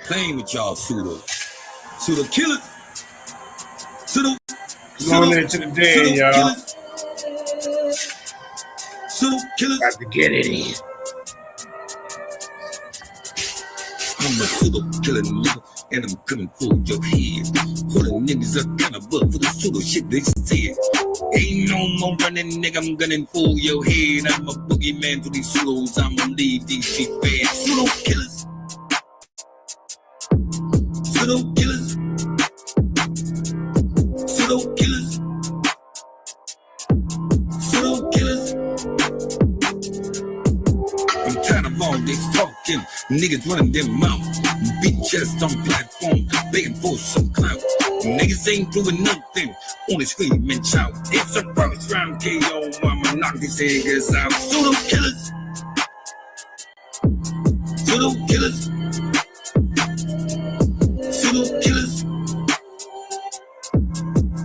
Playing with y'all pseudo killers. Going into the day, y'all. Pseudo killers. About to get it in. I'm a pseudo killer nigga, and I'm coming for your head. All the niggas are kind of buff for the pseudo shit they said. Ain't no more running, nigga, I'm gunning for your head. I'm a boogeyman to these pseudos, I'ma leave these shit bad. Pseudo killers. Pseudo killers. Pseudo killers. Pseudo killers. I'm tired of all this talking, niggas running their mouth, beat chest on platform, begging for some clout. Niggas ain't doing nothing, only scream and shout. It's a first round KO, I'ma knock these niggas out. Pseudo killers. Pseudo killers. Pseudo killers.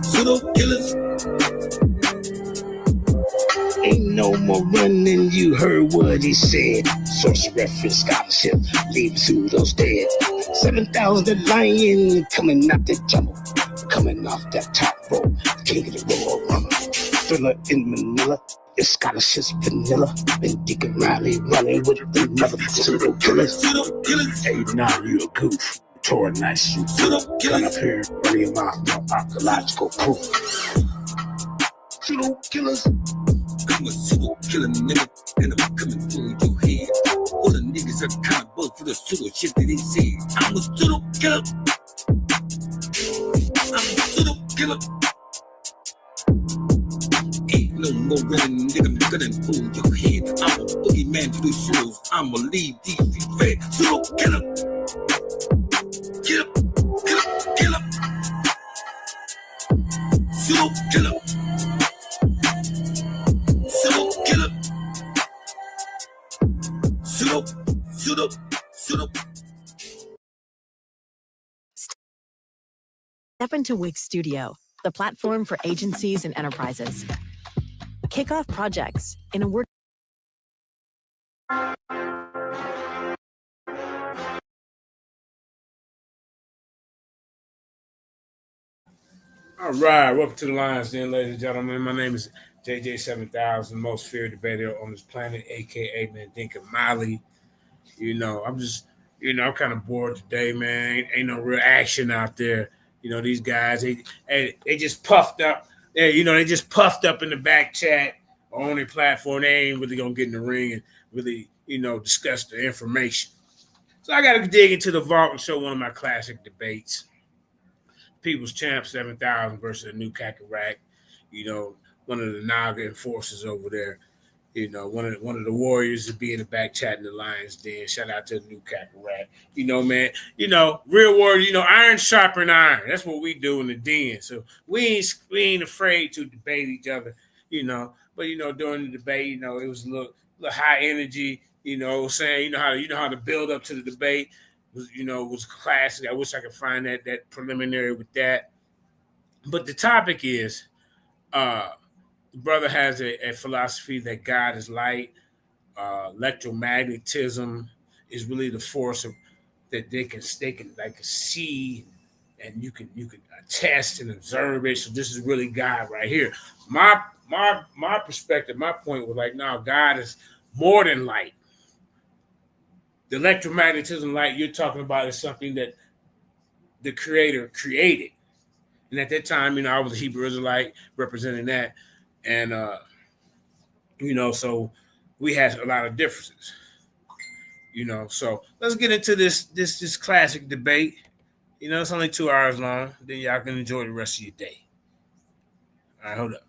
Pseudo killers. Ain't no more running, you heard what he said. Source reference scholarship, leave pseudos dead. 7,000 the lion coming out the jungle, coming off that top rope, king of the roll runner. Thriller in Manila, it's scholarships vanilla. Been Deacon Riley running with the mother pseudo killers. Pseudo killers. Hey, nah, you a goof. Tore a nice suit. Pseudo Come up killers. here, running your mouth, no archaeological proof. Pseudo killers. I'm a pseudo killer nigga, and I'm coming for your head. All the niggas are kind of bugged for the pseudo shit that they said. I'm a pseudo killer. I'm a pseudo killer. Ain't no more running, nigga, I'm gunning for your head. I'm a boogeyman to these pseudos, I'ma leave these feet fed. Pseudo killer. Killer. Killer. Killer. Pseudo killer. Pseudo killer. Pseudo. Step into Wix Studio, the platform for agencies and enterprises. Kick off projects in a word. All right, welcome to the Lions Den, ladies and gentlemen. My name is JJ7000, most feared debater on this planet, aka Mandinka Mali. You know, I'm kind of bored today, man. Ain't no real action out there. You know, these guys, they just puffed up. They just puffed up in the back chat or on their platform. They ain't really gonna get in the ring and really, discuss the information. So I got to dig into the vault and show one of my classic debates. People's Champ 7000 versus Anukakerakt. One of the NAGA enforcers over there. One of the warriors to be in the back chatting the Lions Den. Shout out to Anukakerakt. Man. Real warriors. Iron sharpen iron. That's what we do in the den. So we ain't afraid to debate each other. But during the debate, it was a little high energy. Saying how to build up to the debate. Was classic. I wish I could find that preliminary with that. But the topic is, the brother has a philosophy that God is light. Electromagnetism is really the force that they can like see, and you can test and observe it. So this is really God right here. My perspective, my point was like, no, God is more than light. The electromagnetism light you're talking about is something that the Creator created. And at that time, I was a Hebrew Israelite representing that. And, so we had a lot of differences, So let's get into this classic debate. It's only 2 hours long. Then y'all can enjoy the rest of your day. All right, hold up.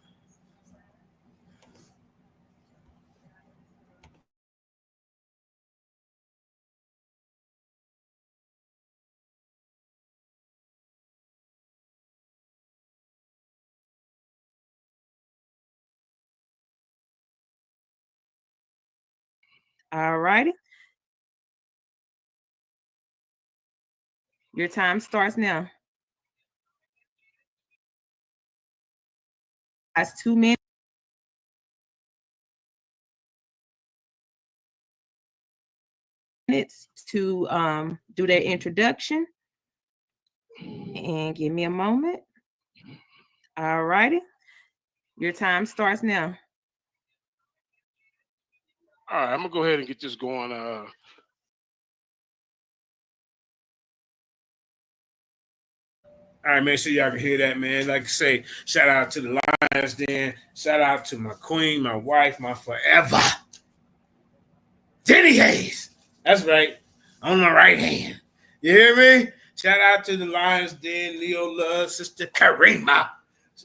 All righty. Your time starts now. That's 2 minutes. to do their introduction. And give me a moment. All righty. Your time starts now. All right, I'm gonna go ahead and get this going. All right, make sure y'all can hear that, man. Like I say, shout out to the Lions Den. Shout out to my queen, my wife, my forever. Jenny Hayes. That's right. On my right hand. You hear me? Shout out to the Lions Den, Leo Love, Sister Karima,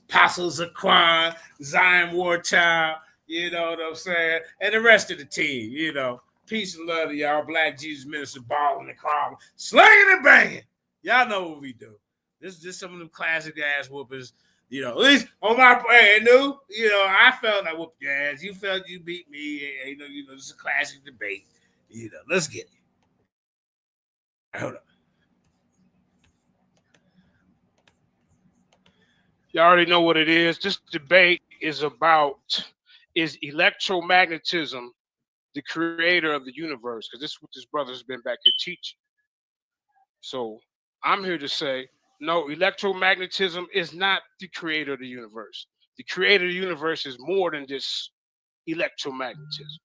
Apostle Zaquan, Zion Warchild, you know what I'm saying? And the rest of the team, you know. Peace and love to y'all. Black Jesus Minister, ball in the crowd, slinging and banging. Y'all know what we do. This is just some of them classic ass whoopers. You know, at least on my brand new, you know, I felt I whooped your ass. You felt you beat me. You know, this is a classic debate. You know, let's get it. Hold up. You already know what it is. This debate is about, is electromagnetism the creator of the universe? Because this is what this brother's been back here teaching. So I'm here to say, no, electromagnetism is not the creator of the universe. The creator of the universe is more than just electromagnetism.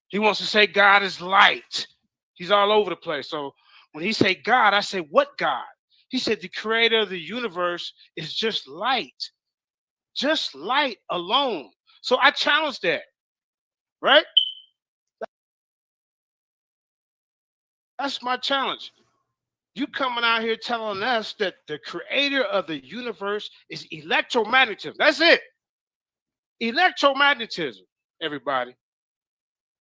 He wants to say God is light. He's all over the place. So when he say God, I say, what God? He said the creator of the universe is just light alone. So I challenge that, right? That's my challenge. You coming out here telling us that the creator of the universe is electromagnetism. That's it. Electromagnetism, everybody.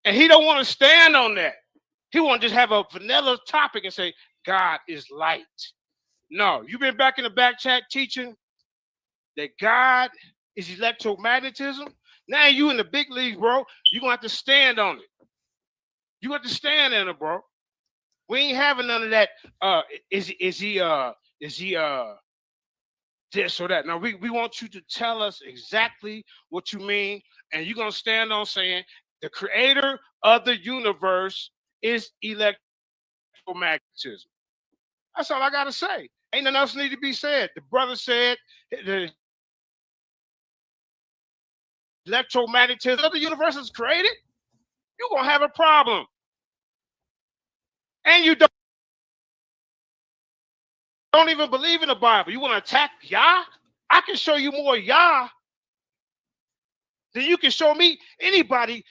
And he don't want to stand on that. He want to just have a vanilla topic and say, God is light. No, you've been back in the back chat teaching that God is electromagnetism. Now you in the big league, bro. You're going to have to stand on it. You got to stand in it, bro. We ain't having none of that. Is he this or that? Now we want you to tell us exactly what you mean, and you're gonna stand on saying the creator of the universe is electromagnetism. That's all I gotta say. Ain't nothing else need to be said. The brother said the electromagnetism of the universe is created. You're gonna have a problem, and you don't even believe in the Bible. You want to attack Yah? I can show you more Yah than you can show me anybody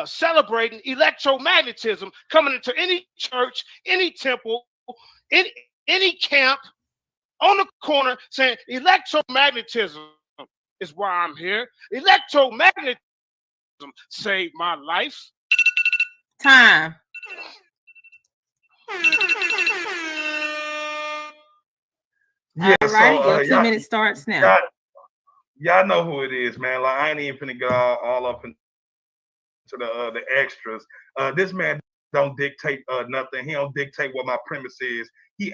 celebrating electromagnetism coming into any church, any temple, any camp, on the corner saying electromagnetism is why I'm here. Electromagnetism saved my life. Time. Yeah, all right, so, your 2 minutes starts now. Y'all know who it is, man. Like, I ain't even finna get all up into the extras. This man don't dictate nothing. He don't dictate what my premise is. He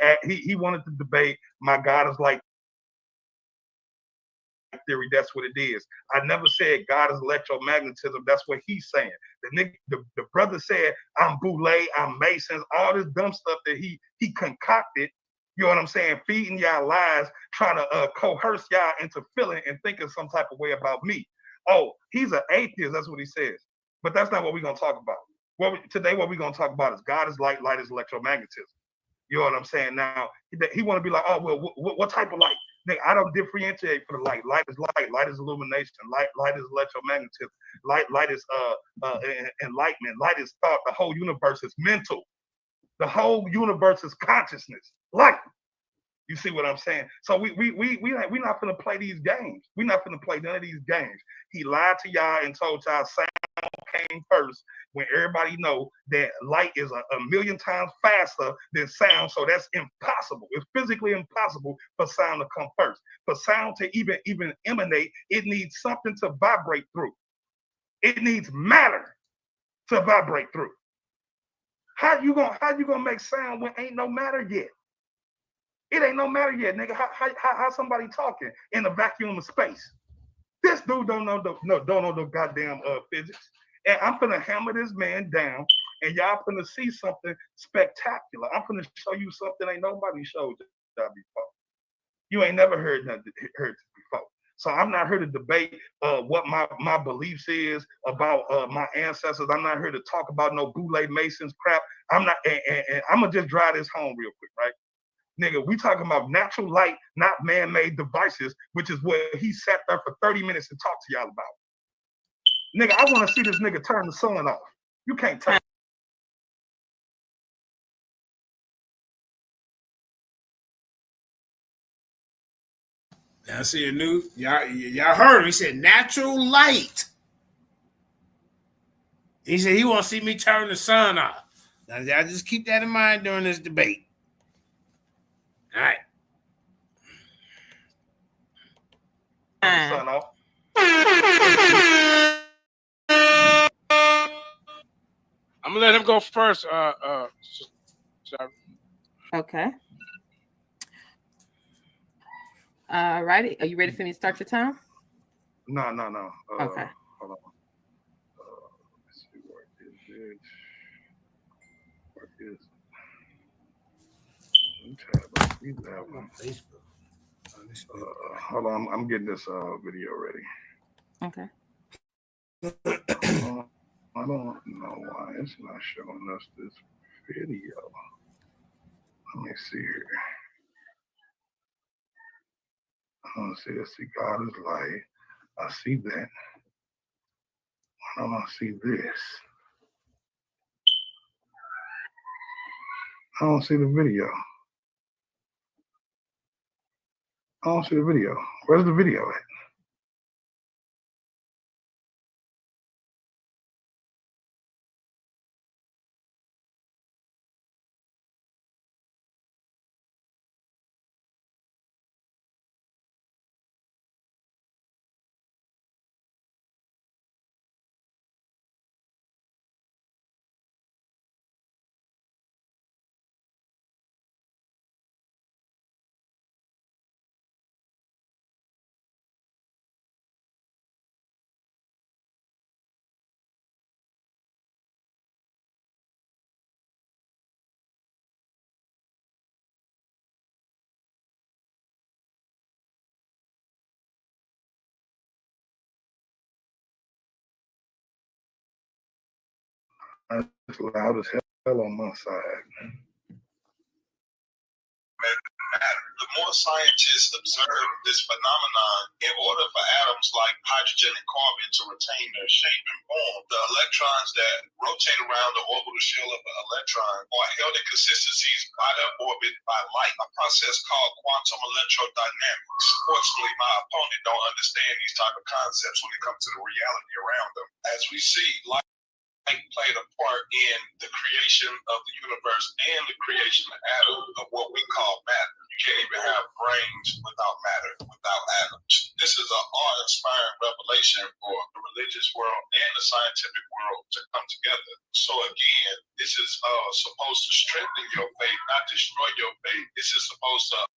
wanted to debate my God is like theory. That's what it is. I never said God is electromagnetism. That's what he's saying. The brother said I'm Boule, I'm Masons, all this dumb stuff that he concocted. You know what I'm saying? Feeding y'all lies, trying to coerce y'all into feeling and thinking some type of way about me. Oh, he's an atheist. That's what he says. But that's not what we're going to talk about. Today, what we're going to talk about is God is light, light is electromagnetism. You know what I'm saying? Now, he want to be like, oh, well, what type of light? Nigga, I don't differentiate for the light. Light is light. Light is illumination. Light is electromagnetism. Light is enlightenment. Light is thought. The whole universe is mental. The whole universe is consciousness. Light. You see what I'm saying? So we not finna play these games. We're not finna play none of these games. He lied to y'all and told y'all sound came first when everybody know that light is a million times faster than sound. So that's impossible. It's physically impossible for sound to come first. For sound to even emanate, it needs something to vibrate through. It needs matter to vibrate through. How you gonna make sound when ain't no matter yet? It ain't no matter yet, nigga. How somebody talking in a vacuum of space? This dude don't know the goddamn physics. And I'm gonna hammer this man down and y'all finna see something spectacular. I'm finna show you something ain't nobody showed y'all before. You ain't never heard this before. So I'm not here to debate what my beliefs is about my ancestors. I'm not here to talk about no Boule Masons crap. I'm not, and I'm gonna just drive this home real quick, right? Nigga, we talking about natural light, not man-made devices, which is what he sat there for 30 minutes and talked to y'all about. Nigga, I want to see this nigga turn the sun off. You can't turn. Now see a new y'all heard him. He said natural light. He said he want to see me turn the sun off. Now y'all just keep that in mind during this debate. All right. Turn the sun off. I'm gonna let him go first. Okay. All righty. Are you ready for me to start your time? No. Okay. Hold on. Let's see, where is it? Where is it? Hold on, I'm getting this video ready. Okay. I don't know why it's not showing us this video. Let me see here. I don't see it. See, God is light. I see that. Why don't I see this? I don't see the video. I don't see the video. Where's the video at? It's loud as hell on my side. The more scientists observe this phenomenon, in order for atoms like hydrogen and carbon to retain their shape and form, the electrons that rotate around the orbital shell of an electron are held in consistencies by their orbit by light, a process called quantum electrodynamics. Fortunately, my opponent don't understand these type of concepts when it comes to the reality around them. As we see, light played a part in the creation of the universe and the creation of atoms, of what we call matter. You can't even have brains without matter, without atoms. This is an awe-inspiring revelation for the religious world and the scientific world to come together. So again, this is supposed to strengthen your faith, not destroy your faith. This is supposed to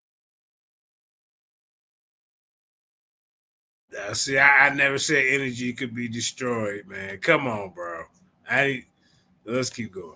See, I never said energy could be destroyed, man. Come on, bro. Let's keep going.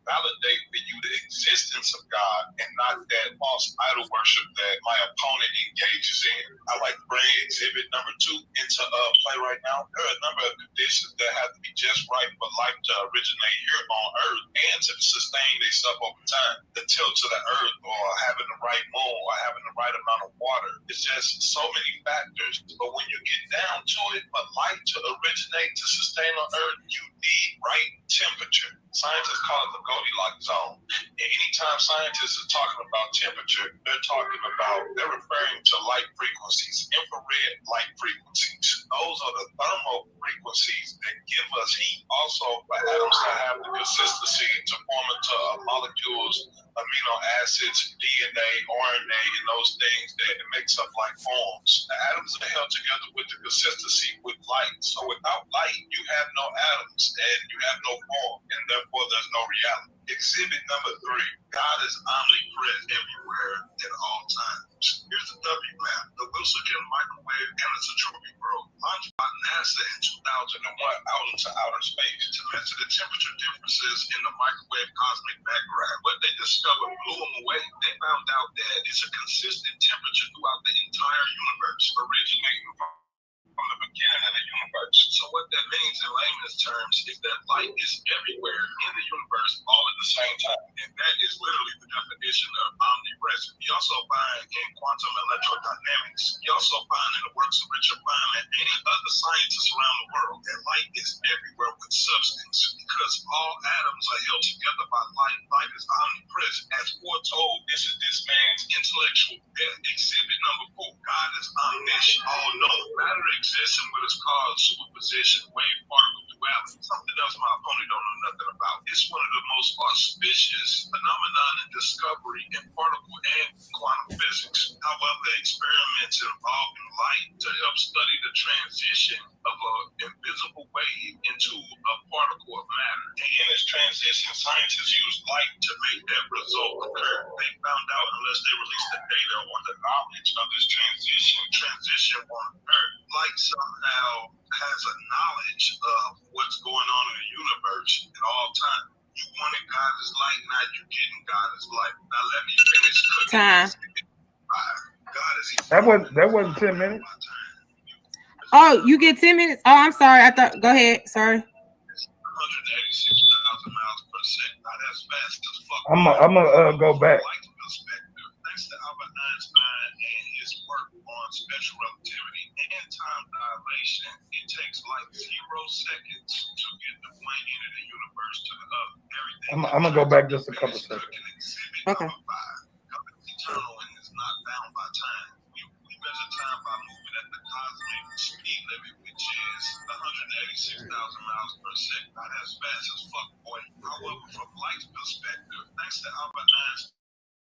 Validate for you the existence of God and not that false idol worship that my opponent engages in. I like to bring exhibit number 2 into play right now. There are a number of conditions that have to be just right for life to originate here on Earth and to sustain themselves over time. The tilt to the Earth, or having the right moon, or having the right amount of water. It's just so many factors. But when you get down to it, for life to originate, to sustain on Earth, you need right temperature. Scientists call it the Goldilocks zone. And anytime scientists are talking about temperature, they're referring to light frequencies, infrared light frequencies. Those are the thermal frequencies that give us heat. Also, for atoms to have the consistency to form into molecules, amino acids, DNA, RNA, and those things that makes up life forms. The atoms are held together with the consistency with light. So without light, you have no atoms and you have no form, and therefore there's no reality. Exhibit number 3, God is omnipresent everywhere at all times. Here's the WMAP, the Wilson Microwave Anisotropy Probe, launched by NASA in to outer space to measure the temperature differences in the microwave cosmic background. What they discovered blew them away. They found out that it's a consistent temperature throughout the entire universe, originating from the beginning of the universe. So what that means in layman's terms is that light is everywhere in the universe all at the same time. And that is literally the definition of omnipresent. You also find in quantum electrodynamics, you also find in the works of Richard Feynman and other scientists around the world that light is everywhere with substance. Because all atoms are held together by light. Light is omnipresent. As foretold, this is this man's intellectual death. Exhibit number 4, God is omniscient, all knowing. Matter exists in what is called superposition, wave particle duality. Something else my opponent don't know nothing about. It's one of the most auspicious phenomenon in discovery in particle and quantum physics. However, experiments involving light to help study the transition of an invisible wave into a particle of matter. And in this transition, scientists use light to make that result occur. They found out unless they released the data or the knowledge of this transition on Earth, light somehow has a knowledge of what's going on in the universe at all times. You wanted God is light, now you're getting God is light. Now let me finish cooking. Time. God is That wasn't 10 minutes. Oh, you get 10 minutes? Oh, I'm sorry. I thought. Go ahead. Sorry. 186,000 miles per second. Now that's fast as fuck. I'm gonna go back. Thanks to Albert Einstein and his work on special relativity and time dilation, it takes like 0 seconds to get the point end of the universe to the other. Everything. I'm gonna go back just a couple seconds. Okay. Eternal and is not bound by time. We measure time by moving at the cosmic speed limit, which is 186,000 miles per second. Now that's fast as fuck, boy. However, from light's perspective, thanks to Albert Einstein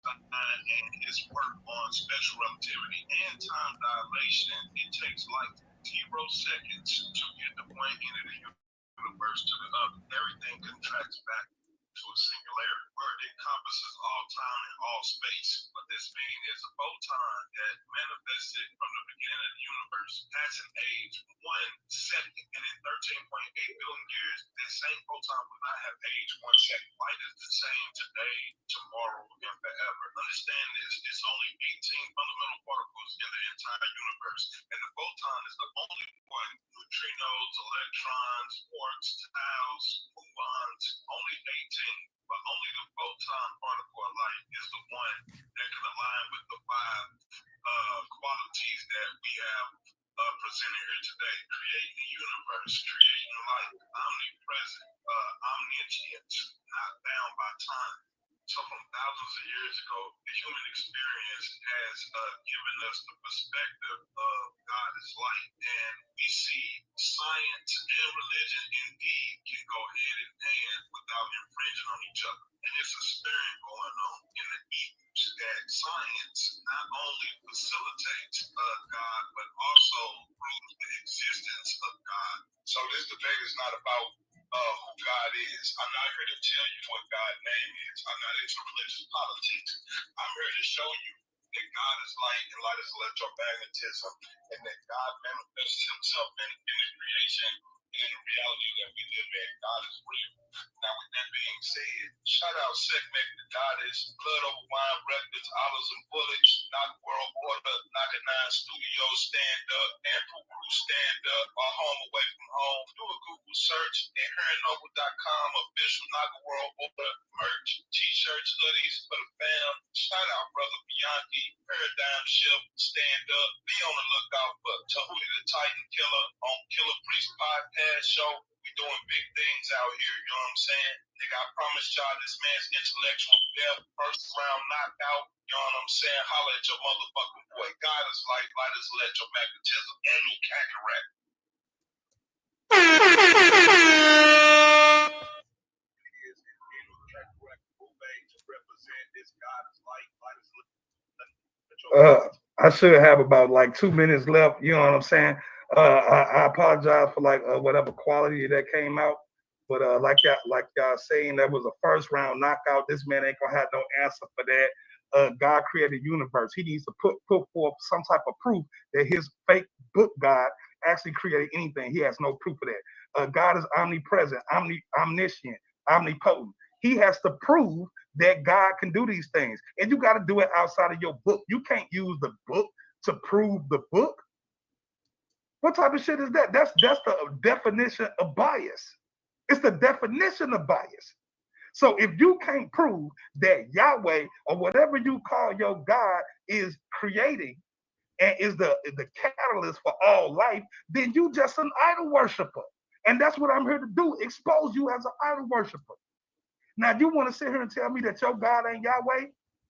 and his work on special relativity and time dilation, it takes like 0 seconds to get the point end of the universe to the other. Everything contracts back to a singularity where it encompasses all time and all space. What this means is a photon that manifested from the beginning of the universe has an age 1 second, and in 13.8 billion years, that same photon will not have age 1 second. Light is the same today, tomorrow, and forever. Understand this, it's only 18 fundamental particles in the entire universe, and the photon is the only one. Neutrinos, electrons, quarks, taus, muons, only 18. But only the photon particle of light is the one that can align with the 5 qualities that we have presented here today. Creating the universe, creating light, omnipresent, omniscient, not bound by time. So from thousands of years ago, the human experience has given us the perspective of God is light. And we see science and religion indeed can go hand in hand without infringing on each other. And it's a stirring going on in the ethos that science not only facilitates God, but also proves the existence of God. So this debate is not about who God is. I'm not here to tell you what God's name is. I'm not into religious politics. I'm here to show you that God is light and light is electromagnetism, and that God manifests himself in the creation and the reality that we live in. God is real. Now, with that being said, shout out Segment the Goddess, Blood Over Wine Records, Olives and Bullets, Knock World Order, NAGA 9 Studios, Stand Up, Ample Crew, Stand Up, Our Home Away from Home. Do a Google search at Hernoble.com, official NAGA World Order merch, t-shirts, hoodies for the fam. Shout out Brother Bianchi, Paradigm Shift, Stand Up. Be on the lookout for Tahuti the Titan Killer on Killer Priest Podcast Show. We doing big things out here, you know what I'm saying? Nigga, I promise y'all this man's intellectual depth, first round knockout, you know what I'm saying? Holla at your motherfucking boy. God is light, light is electromagnetism, Anukakerakt. I should have about like 2 minutes left. You know what I'm saying? I apologize for like whatever quality that came out, but like y'all saying, that was a first round knockout. This man ain't gonna have no answer for that. God created the universe. He needs to put forth some type of proof that his fake book God actually created anything. He has no proof of that. God is omnipresent, omniscient, omnipotent. He has to prove that God can do these things. And you got to do it outside of your book. You can't use the book to prove the book. What type of shit is that? That's the definition of bias. It's the definition of bias. So if you can't prove that Yahweh or whatever you call your God is creating and is the catalyst for all life, then you just an idol worshiper. And that's what I'm here to do, expose you as an idol worshiper. Now, you want to sit here and tell me that your God ain't Yahweh?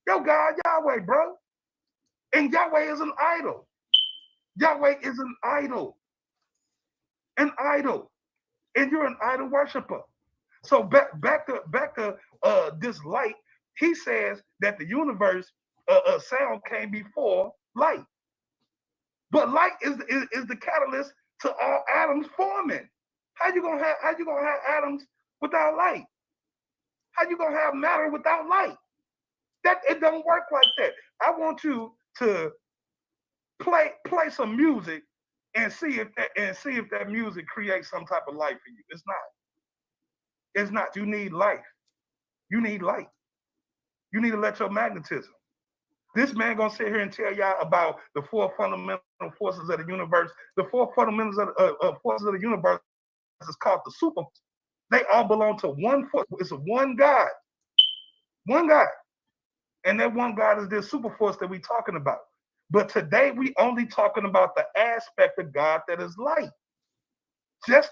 Your God, Yahweh, bro. And Yahweh is an idol. Yahweh is an idol. An idol. And you're an idol worshiper. So back to this light, he says that the universe sound came before light. But light is the catalyst to all atoms forming. How you gonna have atoms without light? How you gonna have matter without light? That it don't work like that. I want you to play some music and see if that music creates some type of life for you. It's not. It's not. You need life. You need light. You need electromagnetism. This man gonna sit here and tell y'all about the four fundamental forces of the universe. The four fundamentals of forces of the universe is called the super. They all belong to one force. It's a one God. One God. And that one God is this super force that we're talking about. But today we only talking about the aspect of God that is light. Just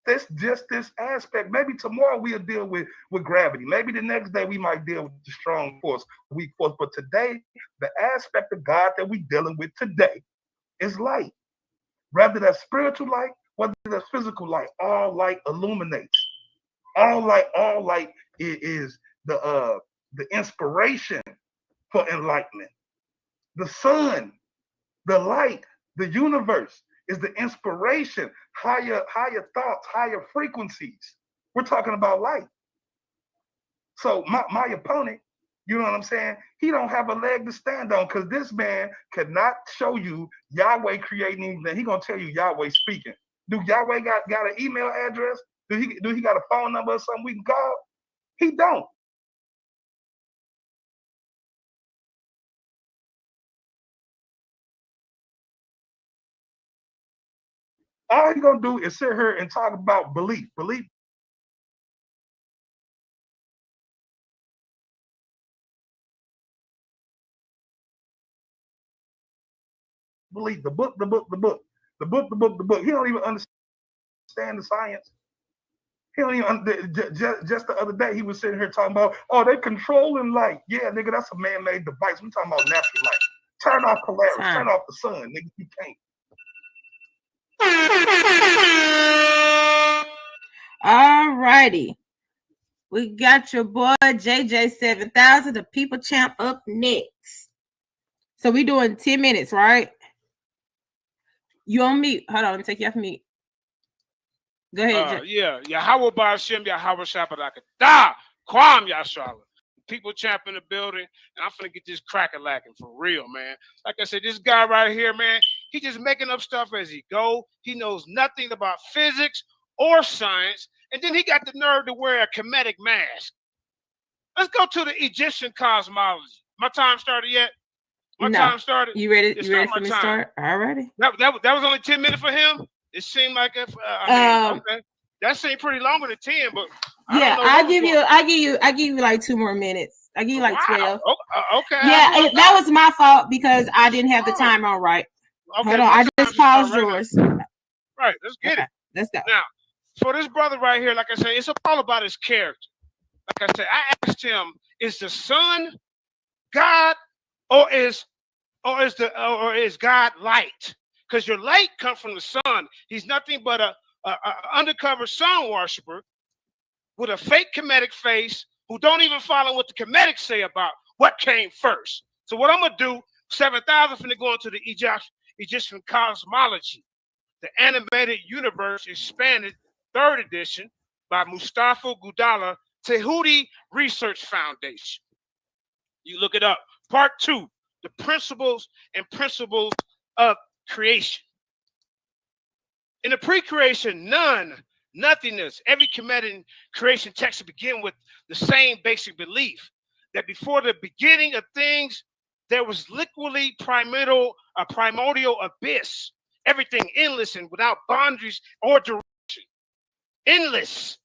this aspect. Maybe tomorrow we'll deal with gravity. Maybe the next day we might deal with the strong force, weak force. But today, the aspect of God that we're dealing with today is light. Whether that's spiritual light, whether that's physical light, all light illuminates. All light is the inspiration for enlightenment. The sun, the light, the universe is the inspiration, higher thoughts, higher frequencies. We're talking about light. So my opponent, you know what I'm saying? He don't have a leg to stand on because this man cannot show you Yahweh creating anything. He gonna tell you Yahweh speaking. Do Yahweh got an email address? Do he got a phone number or something we can call? He don't. All he gonna do is sit here and talk about belief. Belief. Belief. The book. He don't even understand the science. He don't even just the other day he was sitting here talking about, oh, they controlling light. Yeah, nigga, that's a man-made device. We talking about natural light. Turn off Polaris. Turn off the sun, nigga. You can't. All righty. We got your boy JJ7000, the people champ, up next. So we doing 10 minutes, right? You on mute. Hold on, take you off mute. Go ahead. Yeah. Yahweh Ba'Shem, Yahweh Shabbatakadah, Kwam Yashala. People champ in the building, and I'm finna get this cracker lacking for real, man. Like I said, this guy right here, man, he just making up stuff as he go. He knows nothing about physics or science, and then he got the nerve to wear a Kemetic mask. Let's go to the Egyptian cosmology. My time started yet? My time started. You ready? You ready for me to start? All righty. That was only 10 minutes for him. It seemed like okay. That seemed pretty longer than 10, but I give you like 2 more minutes. I give you like 12. Okay. Yeah, that was my fault because I didn't have the timer on right. Okay, hold on, I just paused yours. Right, let's get it. Let's go. Now, for this brother right here, like I said, it's all about his character. Like I said, I asked him, is the sun God or is God light? Because your light comes from the sun. He's nothing but a undercover sun worshiper with a fake Kemetic face who don't even follow what the Kemetics say about what came first. So what I'm gonna do, 7,000 finna go into the Egyptian cosmology, the animated universe expanded 3rd edition by Mustafa Gudala Tehuti Research Foundation. You look it up. Part 2, the principles of creation. In the pre-creation, none nothingness. Every Kemetic creation text begin with the same basic belief that before the beginning of things, there was liquidly primordial abyss, everything endless and without boundaries or direction. Endless.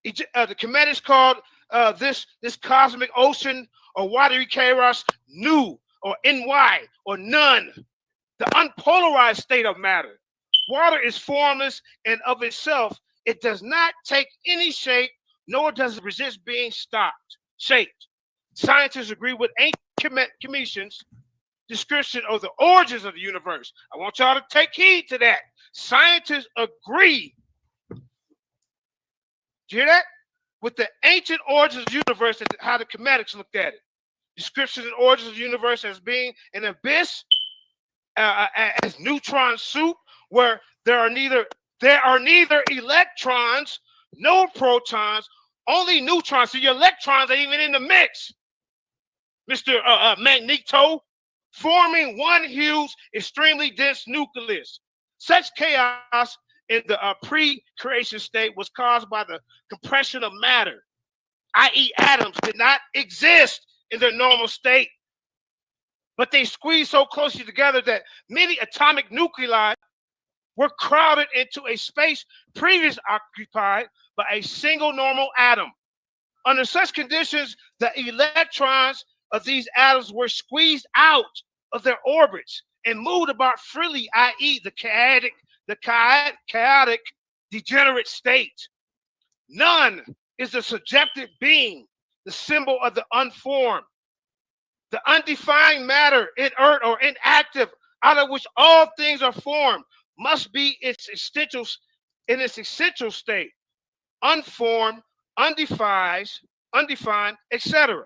The Kemetics called this cosmic ocean or watery chaos nu or ny or none, the unpolarized state of matter. Water is formless and of itself. It does not take any shape, nor does it resist being shaped. Scientists agree with ancient Commission's description of the origins of the universe. I want y'all to take heed to that. Scientists agree. Do you hear that? With the ancient origins of the universe, and how the Kemetics looked at it. Description of the origins of the universe as being an abyss, as neutron soup, where there are neither electrons, no protons, only neutrons. So your electrons ain't even in the mix, Mr. Magneto, forming one huge, extremely dense nucleus. Such chaos in the pre-creation state was caused by the compression of matter, i.e. atoms did not exist in their normal state, but they squeezed so closely together that many atomic nuclei were crowded into a space previously occupied by a single normal atom. Under such conditions, the electrons of these atoms were squeezed out of their orbits and moved about freely, i.e. the chaotic degenerate state. None is the subjective being, the symbol of the unformed, the undefined matter, inert or inactive, out of which all things are formed, must be in its essential state, unformed, undefined, etc.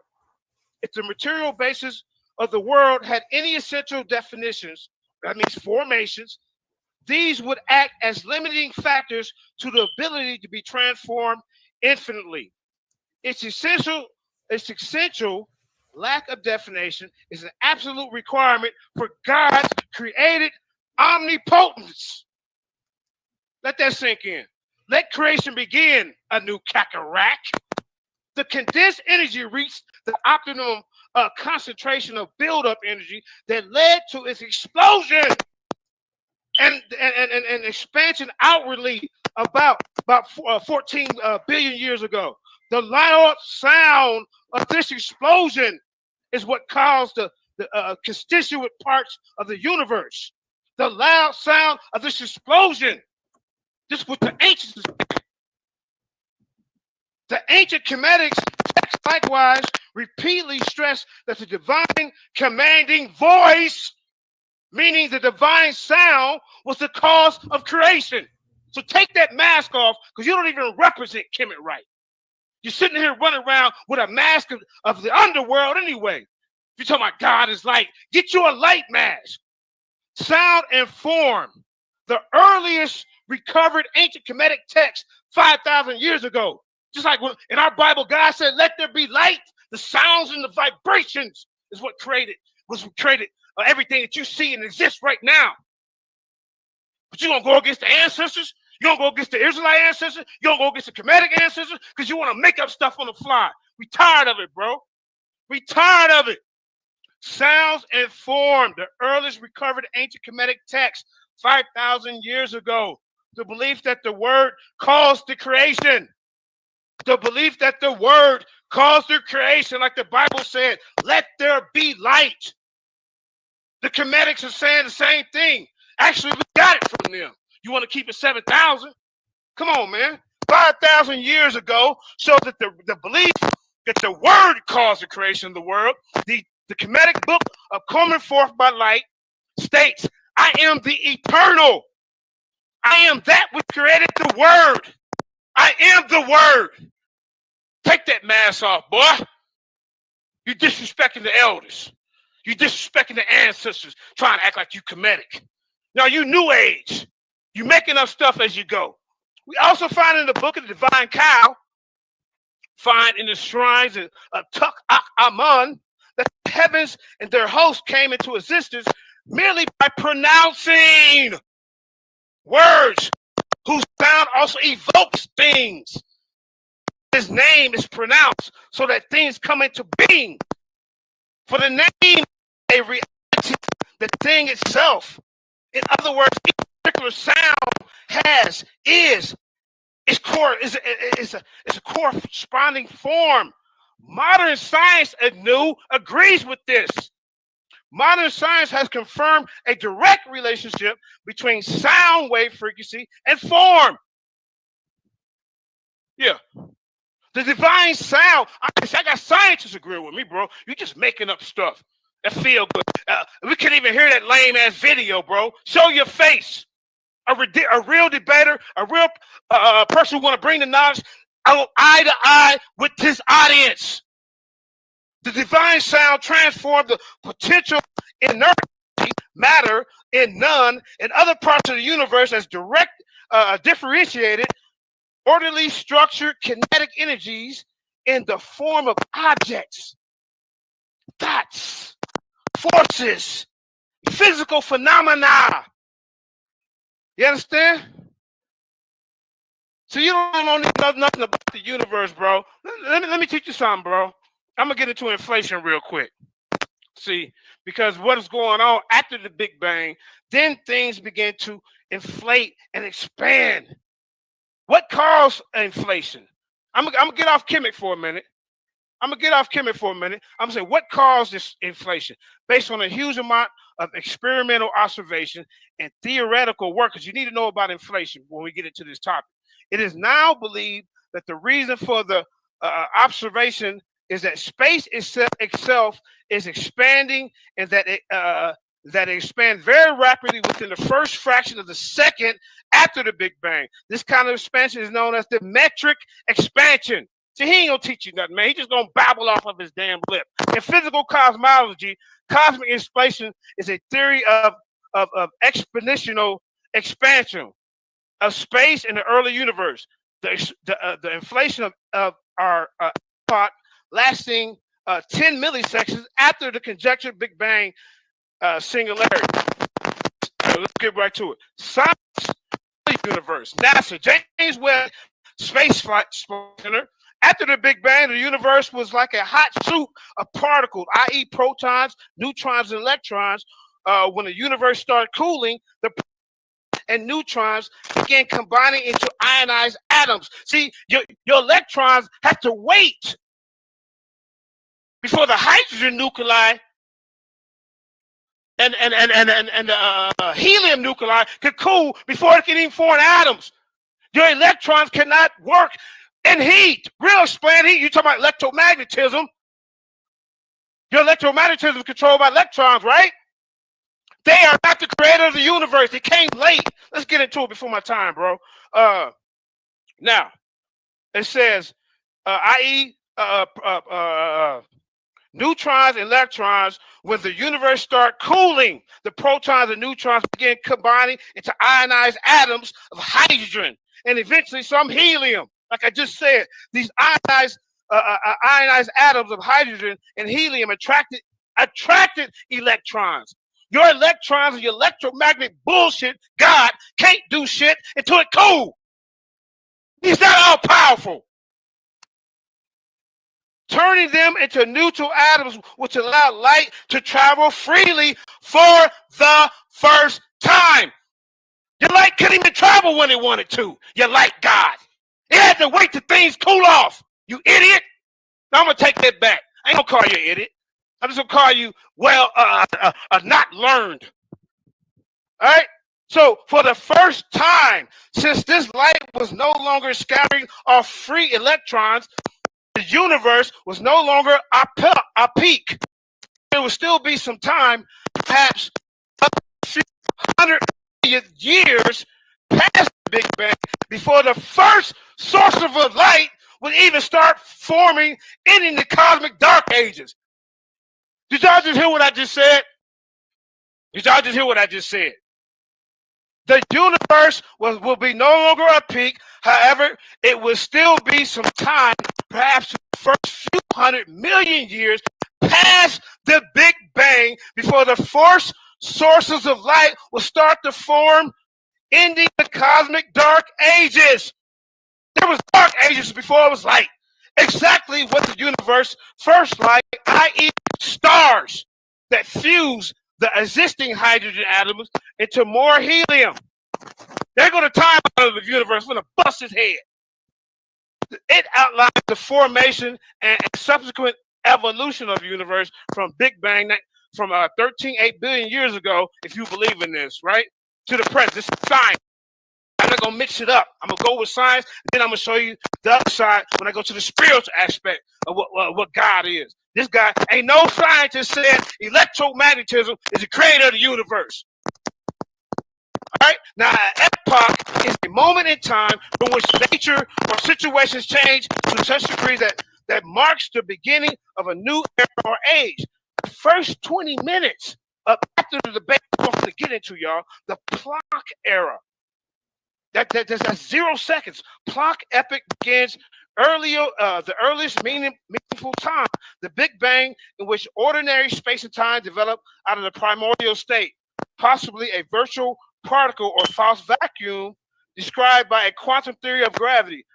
If the material basis of the world had any essential definitions, that means formations, these would act as limiting factors to the ability to be transformed infinitely. Its essential lack of definition is an absolute requirement for God's created omnipotence. Let that sink in. Let creation begin, Anukakerakt. The condensed energy reached the optimum concentration of buildup energy that led to its explosion and expansion outwardly about 14 billion years ago. The loud sound of this explosion is what caused the constituent parts of the universe. The loud sound of this explosion. This is what the ancients. The ancient Kemetics likewise repeatedly stressed that the divine commanding voice, meaning the divine sound, was the cause of creation. So take that mask off, because you don't even represent Kemet right. You're sitting here running around with a mask of the underworld anyway. If you're talking about God is light, get you a light mask. Sound and form. The earliest recovered ancient Kemetic text 5,000 years ago. Just like in our Bible, God said, let there be light. The sounds and the vibrations is what created everything that you see and exists right now. But you're going to go against the ancestors? You're going to go against the Israelite ancestors? You're going to go against the Kemetic ancestors? Because you want to make up stuff on the fly. We tired of it, bro. We tired of it. Sounds and form, the earliest recovered ancient Kemetic text 5,000 years ago. The belief that the word caused the creation. The belief that the word caused the creation, like the Bible said, let there be light. The Kemetics are saying the same thing. Actually, we got it from them. You want to keep it 7,000? Come on, man. 5,000 years ago, so that the belief that the word caused the creation of the world, the Kemetic book of Coming Forth by Light states, I am the eternal. I am that which created the word. I am the word. Take that mask off, boy. You're disrespecting the elders. You're disrespecting the ancestors, trying to act like you Kemetic. Now, you New Age. You're making up stuff as you go. We also find in the book of the Divine Cow, find in the shrines of Tuk-Ak-Amun, that the heavens and their hosts came into existence merely by pronouncing words whose sound also evokes things. His name is pronounced so that things come into being. For the name, a reality, the thing itself. In other words, each particular sound is a corresponding form. Modern science agrees with this. Modern science has confirmed a direct relationship between sound wave frequency and form. Yeah. The divine sound. I got scientists agreeing with me, bro. You're just making up stuff that feel good. We can't even hear that lame ass video, bro. Show your face. A real debater, a real person who want to bring the knowledge eye to eye with his audience. The divine sound transformed the potential inert matter in none and other parts of the universe as direct, differentiated, orderly structured kinetic energies in the form of objects, thoughts, forces, physical phenomena. You understand? So you don't know nothing about the universe, bro. Let me teach you something, bro. I'm going to get into inflation real quick. See, because what is going on after the Big Bang, then things begin to inflate and expand. What caused inflation? I'm going to get off Kemet for a minute. I'm going to say, what caused this inflation? Based on a huge amount of experimental observation and theoretical work, because you need to know about inflation when we get into this topic. It is now believed that the reason for the observation is that space itself is expanding, and that it expands very rapidly within the first fraction of the second after the Big Bang. This kind of expansion is known as the metric expansion. See, he ain't gonna teach you nothing, man. He just gonna babble off of his damn lip. In physical cosmology, cosmic inflation is a theory of exponential expansion of space in the early universe. The inflation of our part lasting 10 milliseconds after the conjectured Big Bang singularity. Let's get right to it. Science, universe, NASA, James Webb Space Flight Center. After the Big Bang, the universe was like a hot soup of particles, i.e. protons, neutrons, and electrons. When the universe started cooling, the and neutrons began combining into ionized atoms. See, your electrons have to wait before the hydrogen nuclei and helium nuclei could cool before it can even form atoms. Your electrons cannot work in heat. Real explain heat. You're talking about electromagnetism. Your electromagnetism is controlled by electrons, right? They are not the creator of the universe. They came late. Let's get into it before my time, bro. Now, it says, i.e., neutrons and electrons, when the universe started cooling, the protons and neutrons began combining into ionized atoms of hydrogen and eventually some helium. Like I just said, these ionized atoms of hydrogen and helium attracted electrons. Your electrons and your electromagnetic bullshit, God can't do shit until it cool. He's not all powerful. Turning them into neutral atoms, which allow light to travel freely for the first time. Your light couldn't even travel when it wanted to. Your light God. It had to wait till things cool off. You idiot. Now I'm going to take that back. I ain't going to call you an idiot. I'm just going to call you, not learned. All right? So for the first time, since this light was no longer scattering off free electrons, the universe was no longer a peak. There would still be some time, perhaps a few hundred years past the Big Bang, before the first source of a light would even start forming in the cosmic dark ages. Did y'all just hear what I just said? The universe will be no longer a peak. However, it will still be some time, perhaps the first few 100 million years past the Big Bang, before the first sources of light will start to form ending the cosmic dark ages. There was dark ages before it was light. Exactly what the universe first light, i.e. stars that fuse the existing hydrogen atoms into more helium. They're going to time out of the universe. Going to bust his head. It outlines the formation and subsequent evolution of the universe from Big Bang, from 13.8 billion years ago, if you believe in this, right, to the present. This is science. I'm not going to mix it up. I'm going to go with science, and then I'm going to show you the other side when I go to the spiritual aspect of what God is. This guy, ain't no scientist said electromagnetism is the creator of the universe. All right? Now, an epoch is a moment in time in which nature or situations change to such degree that marks the beginning of a new era or age. The first 20 minutes after the debate I'm going to get into, y'all, the Planck era. That's 0 seconds. Planck epoch begins earlier, the earliest meaningful time, the Big Bang, in which ordinary space and time develop out of the primordial state, possibly a virtual particle or false vacuum described by a quantum theory of gravity,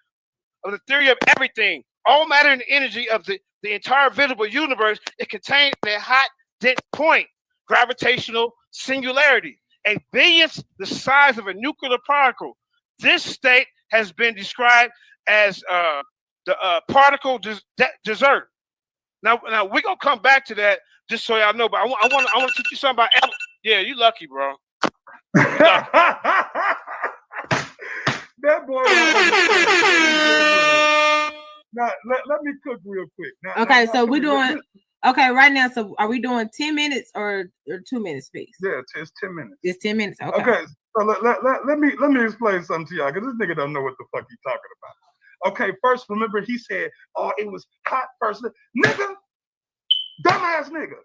of the theory of everything, all matter and energy of the entire visible universe. It contains a hot, dense point, gravitational singularity, a billionth the size of a nuclear particle. This state has been described as the particle desert. Now we're gonna come back to that just so y'all know. But I want to teach you something about. Yeah, you lucky, bro. That boy. Now let me cook real quick. Okay, so we're doing. Okay, right now. So are we doing 10 minutes or 2 minutes space? Yeah, it's 10 minutes. It's 10 minutes. Okay. Okay. So let me explain something to y'all, because this nigga don't know what the fuck he's talking about. Okay, first, remember he said, "Oh, it was hot first." Nigga, dumbass nigga.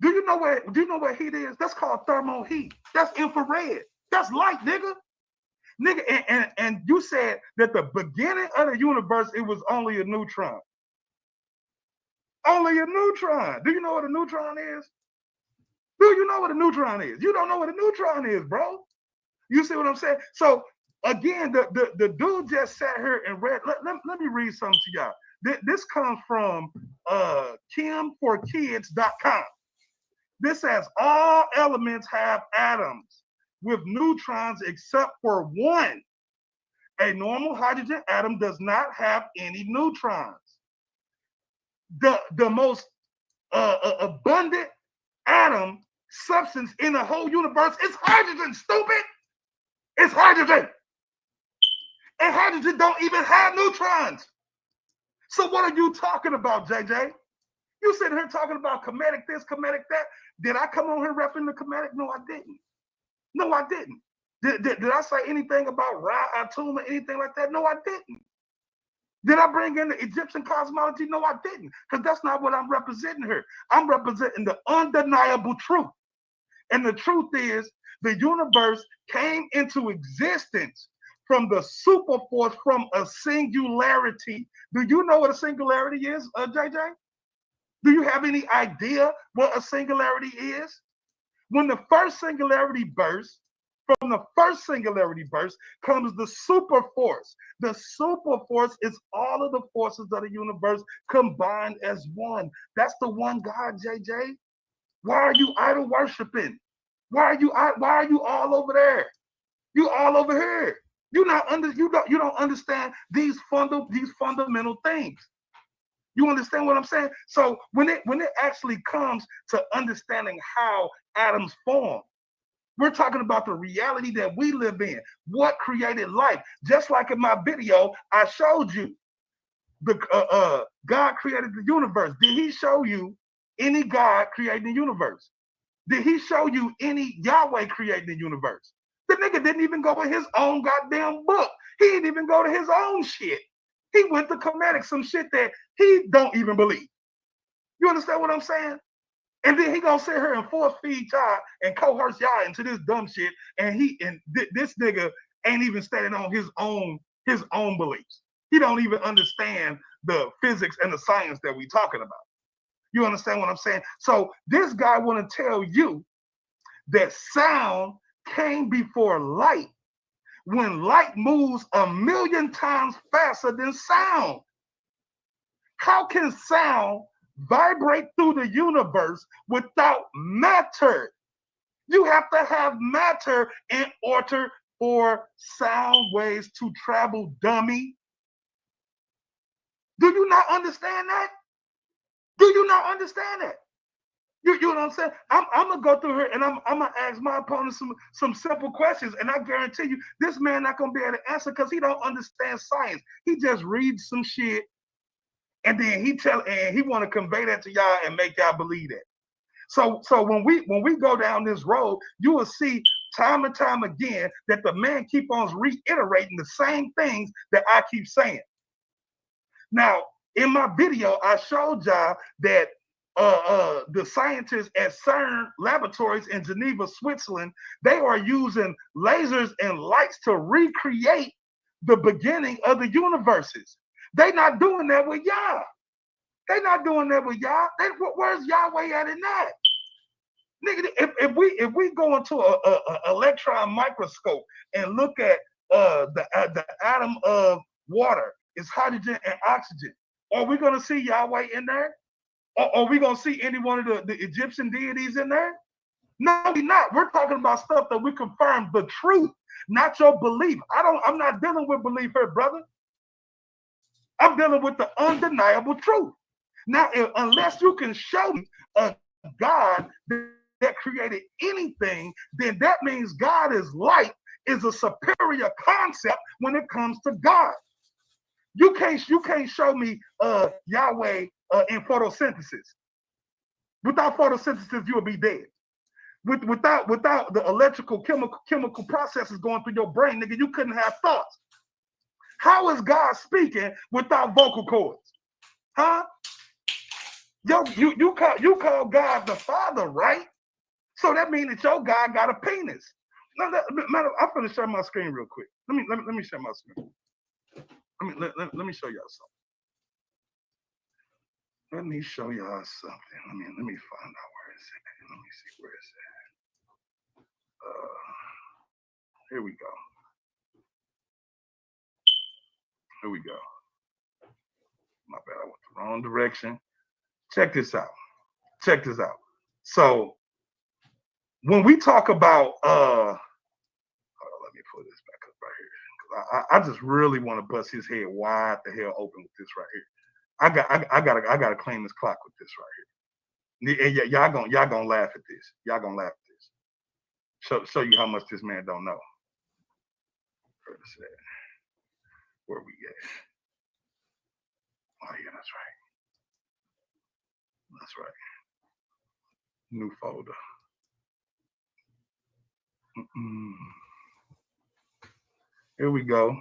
Do you know what heat is? That's called thermal heat. That's infrared. That's light, nigga. Nigga, and you said that the beginning of the universe, it was only a neutron. Only a neutron. Do you know what a neutron is? Do you know what a neutron is? You don't know what a neutron is, bro. You see what I'm saying? So again, the dude just sat here and read. Let me read something to y'all. This comes from kimforkids.com. This says all elements have atoms with neutrons except for one. A normal hydrogen atom does not have any neutrons. The most abundant atom substance in the whole universe is hydrogen, stupid. It's hydrogen. And hydrogen don't even have neutrons. So what are you talking about, JJ? You sitting here talking about kinetic this, kinetic that. Did I come on here repping the kinetic? No, I didn't. No, I didn't. Did I say anything about Ra Atum or anything like that? No, I didn't. Did I bring in the Egyptian cosmology? No, I didn't. Because that's not what I'm representing here. I'm representing the undeniable truth. And the truth is, the universe came into existence from the super force, from a singularity. Do you know what a singularity is, JJ? Do you have any idea what a singularity is? When the first singularity bursts, from the first singularity burst comes the super force. The super force is all of the forces of the universe combined as one. That's the one God, JJ. Why are you idol worshiping? Why are you all over there? You all over here. You don't understand these fundamental things. You understand what I'm saying? So when it actually comes to understanding how atoms form, we're talking about the reality that we live in. What created life? Just like in my video, I showed you the God created the universe. Did he show you any God creating the universe? Did he show you any Yahweh creating the universe? The nigga didn't even go in his own goddamn book. He didn't even go to his own shit. He went to Kemetic, some shit that he don't even believe. You understand what I'm saying? And then he gonna sit here and force feed y'all and coerce y'all into this dumb shit. And this nigga ain't even standing on his own beliefs. He don't even understand the physics and the science that we talking about. You understand what I'm saying? So this guy want to tell you that sound came before light when light moves 1,000,000 times faster than sound? How can sound vibrate through the universe without matter? You have to have matter in order for sound waves to travel, dummy. Do you not understand that? Do you not understand that? You know what I'm saying? I'm gonna go through here and I'm gonna ask my opponent some simple questions, and I guarantee you this man not gonna be able to answer because he don't understand science. He just reads some shit, and then he want to convey that to y'all and make y'all believe that. So when we go down this road, you will see time and time again that the man keep on reiterating the same things that I keep saying. Now, in my video, I showed y'all that the scientists at CERN laboratories in Geneva, Switzerland, they are using lasers and lights to recreate the beginning of the universes. They not doing that with y'all. They not doing that with y'all. Where's Yahweh at in that? Nigga, if we go into a electron microscope and look at the atom of water, it's hydrogen and oxygen. Are we gonna see Yahweh in there? Or are we gonna see any one of the Egyptian deities in there? No, we're not. We're talking about stuff that we confirm the truth, not your belief. I'm not dealing with belief here, brother. I'm dealing with the undeniable truth. Now, unless you can show me a God that created anything, then that means God is light, is a superior concept when it comes to God. You can't show me Yahweh in photosynthesis. Without photosynthesis, you will be dead. Without the electrical chemical processes going through your brain, nigga, you couldn't have thoughts. How is God speaking without vocal cords? Huh? Yo, you call God the Father, right? So that means that your God got a penis. Now, I'm gonna share my screen real quick. Let me share my screen. Let me show y'all something. Let me show y'all something. Let me find out where it's at. Let me see where it's at. Here we go. Here we go. My bad, I went the wrong direction. Check this out. Check this out. So when we talk about hold on, let me pull this back up right here. I just really want to bust his head wide the hell open with this right here. I gotta claim this clock with this right here. And y'all gonna laugh at this. Y'all gonna laugh at this. Show you how much this man don't know. Where we at? Oh yeah, that's right. That's right. New folder. Here we go.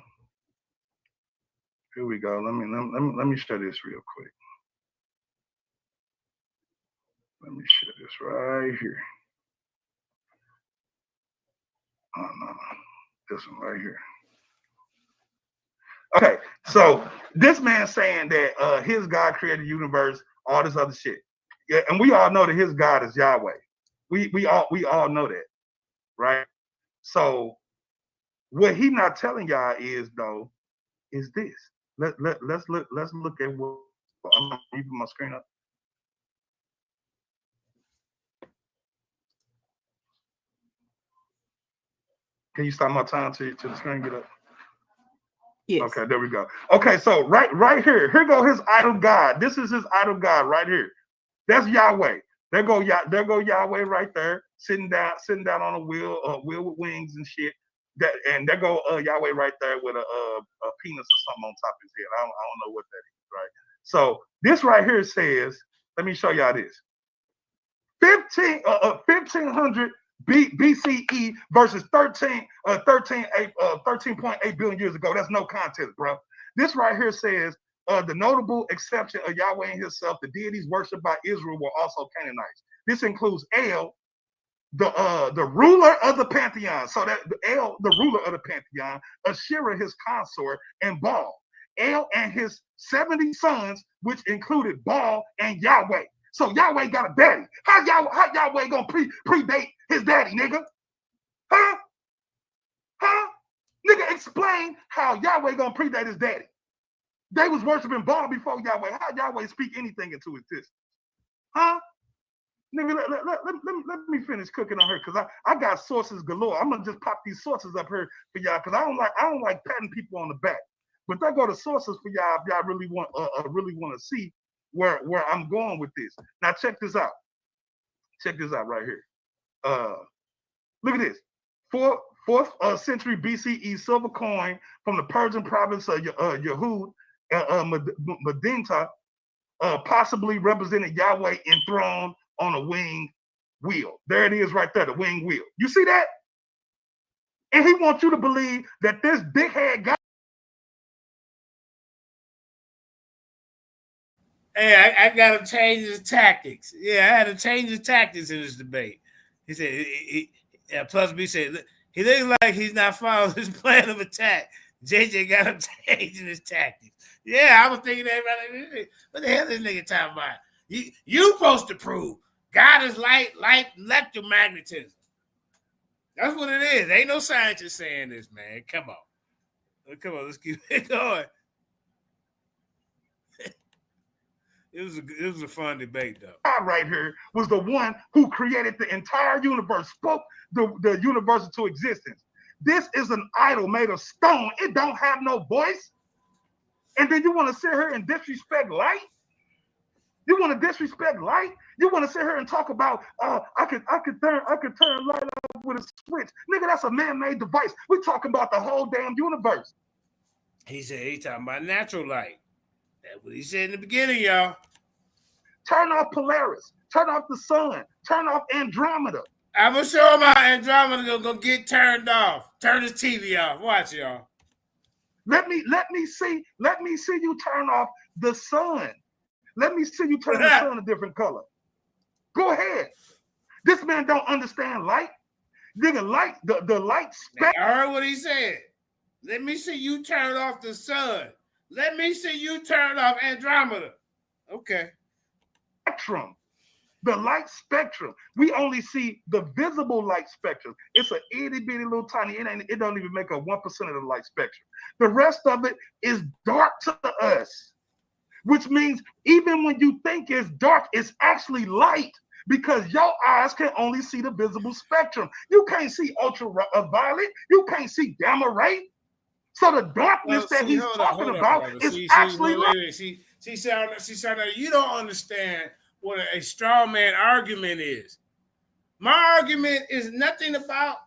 Here we go. Let me share this real quick. Let me share this right here. Oh no, this one right here. Okay, so this man saying that his God created the universe, all this other shit. Yeah, and we all know that his God is Yahweh. We all know that, right? So what he not telling y'all is this. Let's look at what I'm leaving my screen up. Can you stop my time to the screen get up? Yes. Okay, there we go. Okay, so right here go his idol God. This is his idol God right here. That's Yahweh. There go Yahweh right there, sitting down on a wheel with wings and shit. And there go Yahweh right there with a penis or something on top of his head. I don't know what that is, right? So this right here says, let me show y'all this. 1500 BCE versus 13.8 billion years ago. That's no contest, bro. This right here says the notable exception of Yahweh and himself, the deities worshipped by Israel were also Canaanites. This includes El, the ruler of the pantheon. So that El, the ruler of the pantheon, Asherah, his consort, and Baal. El and his 70 sons, which included Baal and Yahweh. So Yahweh got a daddy. How Yahweh gonna predate his daddy, nigga? Huh? Explain how Yahweh gonna predate his daddy. They was worshiping Baal before Yahweh. How Yahweh speak anything into existence? Huh? Nigga, let me finish cooking on her because I got sources galore. I'm gonna just pop these sources up here for y'all because I don't like patting people on the back. But I go to sources for y'all if y'all really want to see where I'm going with this. Now check this out. Check this out right here. Look at this. Fourth century BCE silver coin from the Persian province of Yehud, Medinta, possibly represented Yahweh enthroned on a winged wheel. There it is right there, the winged wheel. You see that? And he wants you to believe that this big head guy. Hey, I got to change his tactics. Yeah, I had to change his tactics in this debate. He said, Plus B said, he looks like he's not following his plan of attack. JJ got him changing his tactics. Yeah, I was thinking that. What the hell is this nigga talking about? You supposed to prove God is light, electromagnetism. That's what it is. Ain't no scientist saying this, man. Come on, let's keep it going. It was a fun debate, though. God right here was the one who created the entire universe, spoke the universe into existence. This is an idol made of stone. It don't have no voice. And then you want to sit here and disrespect light? You want to disrespect light? You want to sit here and talk about I could turn light off with a switch. Nigga, that's a man-made device. We're talking about the whole damn universe. He said he's talking about natural light. That's what he said in the beginning, y'all. Turn off Polaris. Turn off the sun. Turn off Andromeda. I'm gonna show him how Andromeda gonna get turned off. Turn his TV off. Watch, y'all. Let me see you turn off the sun. Let me see you turn the sun a different color. Go ahead. This man don't understand light. Nigga, light, the light spectrum. I heard what he said. Let me see you turn off the sun. Let me see you turn off Andromeda. Okay. Spectrum. The light spectrum. We only see the visible light spectrum. It's an itty bitty little tiny. It don't even make up 1% of the light spectrum. The rest of it is dark to us, which means even when you think it's dark, it's actually light because your eyes can only see the visible spectrum. You can't see ultraviolet. You can't see gamma ray. So the darkness that he's talking about is actually light. See, you don't understand what a straw man argument is. My argument is nothing about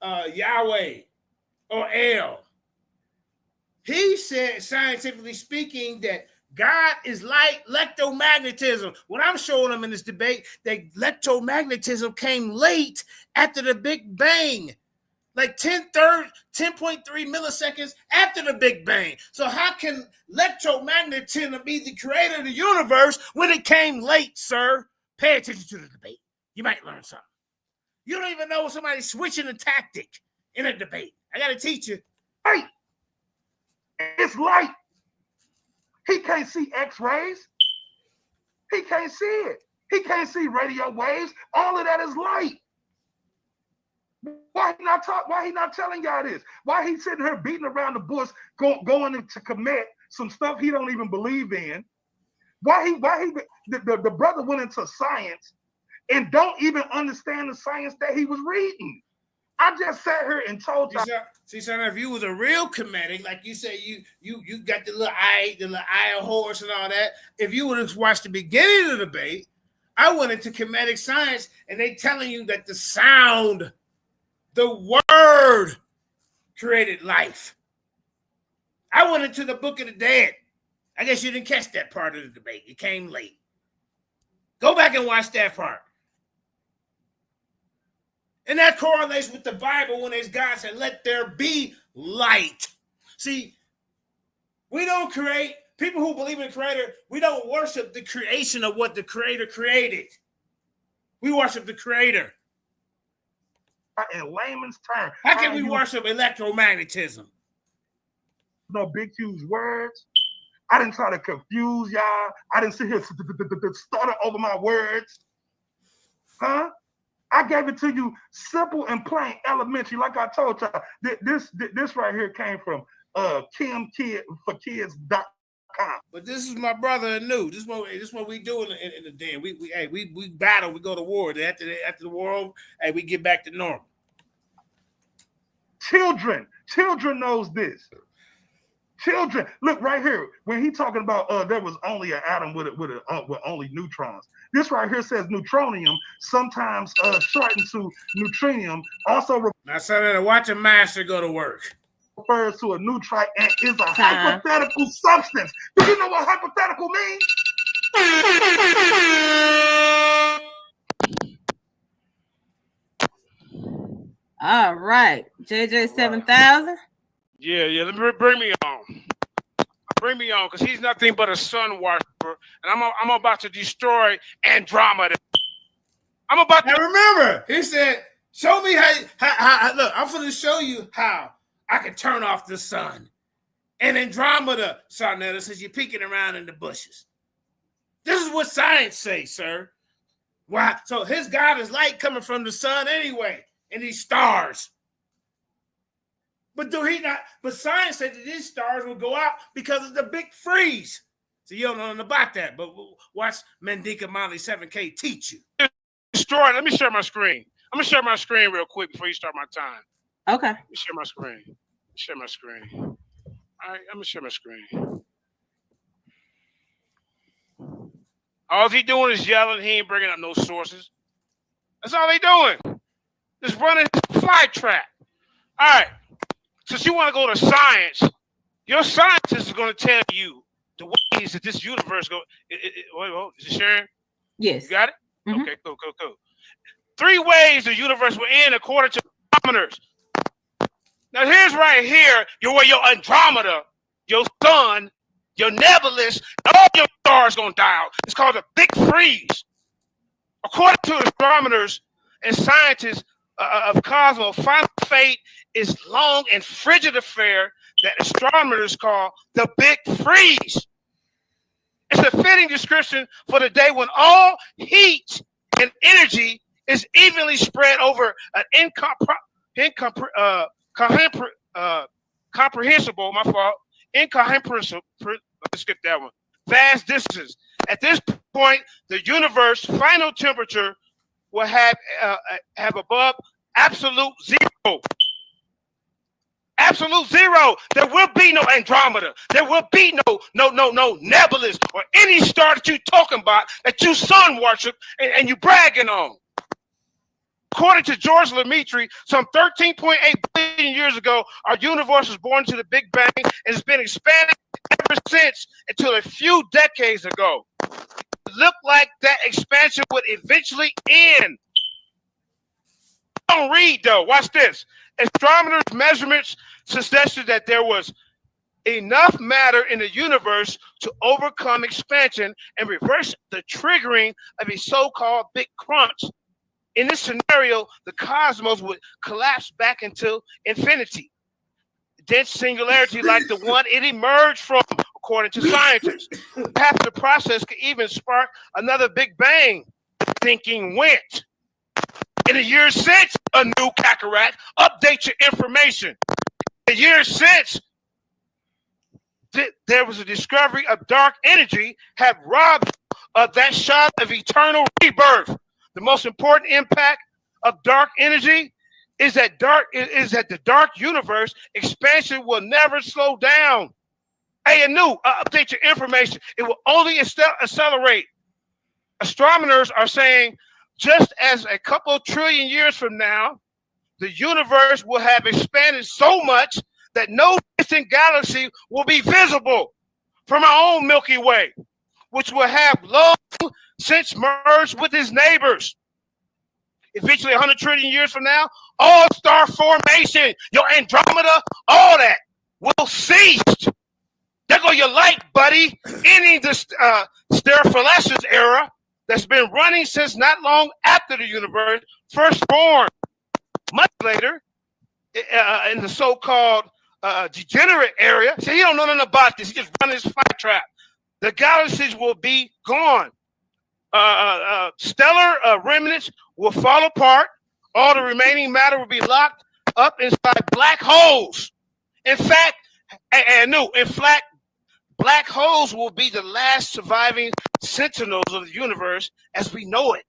Yahweh or El. He said, scientifically speaking, that God is light, electromagnetism. What I'm showing him in this debate, that electromagnetism came late after the Big Bang. Like 10.3 milliseconds after the Big Bang. So how can electromagnetism be the creator of the universe when it came late, sir? Pay attention to the debate. You might learn something. You don't even know somebody's switching a tactic in a debate. I got to teach you. Light. It's light. He can't see X-rays. He can't see it. He can't see radio waves. All of that is light. Why he not telling y'all this? Why he sitting here beating around the bush, going to commit some stuff he don't even believe in? The brother went into science and don't even understand the science that he was reading. I just sat here and told y'all. See, son, if you was a real Kemetic, like you say, you got the little eye of horse and all that. If you would have watched the beginning of the debate, I went into Kemetic science and they telling you that the sound, the word created life. I went into the Book of the Dead. I guess you didn't catch that part of the debate. It came late. Go back and watch that part. And that correlates with the Bible when God said, let there be light. See, we don't create, people who believe in the creator, we don't worship the creation of what the creator created. We worship the creator. In layman's terms. How can we worship electromagnetism? No big, huge words. I didn't try to confuse y'all. I didn't sit here stutter over my words. Huh? I gave it to you simple and plain, elementary. Like I told y'all, this right here came from KimKidForKids.com. But this is my brother Anu. This is what we do in the den. We battle. We go to war. After the war, hey, we get back to normal. Children knows this. Children, look right here. When he talking about there was only an atom with only neutrons. This right here says neutronium, sometimes shortened to neutrinium. Also, now, son, watch a master go to work. Refers to a neutrite and is a hypothetical substance. Do you know what hypothetical means? All right, JJ 7000. Yeah. Let me bring me on. Bring me on, because he's nothing but a sun worshiper, and I'm about to destroy Andromeda. I'm about to. Now remember, he said, "Show me how. Look, I'm going to show you how I can turn off the sun." And Andromeda, Sarnetta, says you're peeking around in the bushes. This is what science says, sir. Why? So his God is light coming from the sun anyway, and these stars. But do he not? But science said that these stars will go out because of the big freeze. So you don't know nothing about that. But watch Mandinka Molly 7K teach you. Destroy. Let me share my screen. I'm gonna share my screen real quick before you start my time. Okay. Let me share my screen. Share my screen. All right, I'm gonna share my screen. All he doing is yelling. He ain't bringing up no sources. That's all they doing. Just running his fly trap. All right. Since you want to go to science, your scientist is going to tell you the ways that this universe goes. Wait, is it sharing? Yes. You got it? Mm-hmm. Okay, cool. 3 ways the universe will end according to astronomers. Now, here's right here where your Andromeda, your sun, your nebulous, all your stars going to die out. It's called a big freeze. According to astronomers and scientists of cosmos, final fate is long and frigid affair that astronomers call the big freeze. It's a fitting description for the day when all heat and energy is evenly spread over an incomprehensible, let's skip that one, vast distances. At this point, the universe final temperature will have above absolute zero. Absolute zero. There will be no Andromeda. There will be no nebulous or any star that you talking about that you sun worship and you bragging on. According to George Lemaitre, some 13.8 billion years ago, our universe was born to the Big Bang and has been expanding ever since until a few decades ago. It looked like that expansion would eventually end. Don't read though. Watch this. Astronomers' measurements suggested that there was enough matter in the universe to overcome expansion and reverse the triggering of a so-called big crunch. In this scenario, the cosmos would collapse back into infinity. Dense singularity like the one it emerged from, according to scientists. Perhaps the process could even spark another Big Bang. Thinking went. In the years since, Anukakerakt, update your information. In the years since, there was a discovery of dark energy have robbed of that shot of eternal rebirth. The most important impact of dark energy is that the dark universe expansion will never slow down. Hey, Anu, update your information. It will only accelerate. Astronomers are saying just as a couple of trillion years from now, the universe will have expanded so much that no distant galaxy will be visible from our own Milky Way, which will have long since merged with its neighbors. Eventually, 100 trillion years from now, all star formation, your Andromeda, all that will cease. There go your light, buddy, ending the Sterphilescence era that's been running since not long after the universe first born. Much later, in the so-called degenerate area, so he don't know nothing about this. He just running his fly trap. The galaxies will be gone. stellar remnants will fall apart. All the remaining matter will be locked up inside black holes. In fact, black holes will be the last surviving sentinels of the universe as we know it.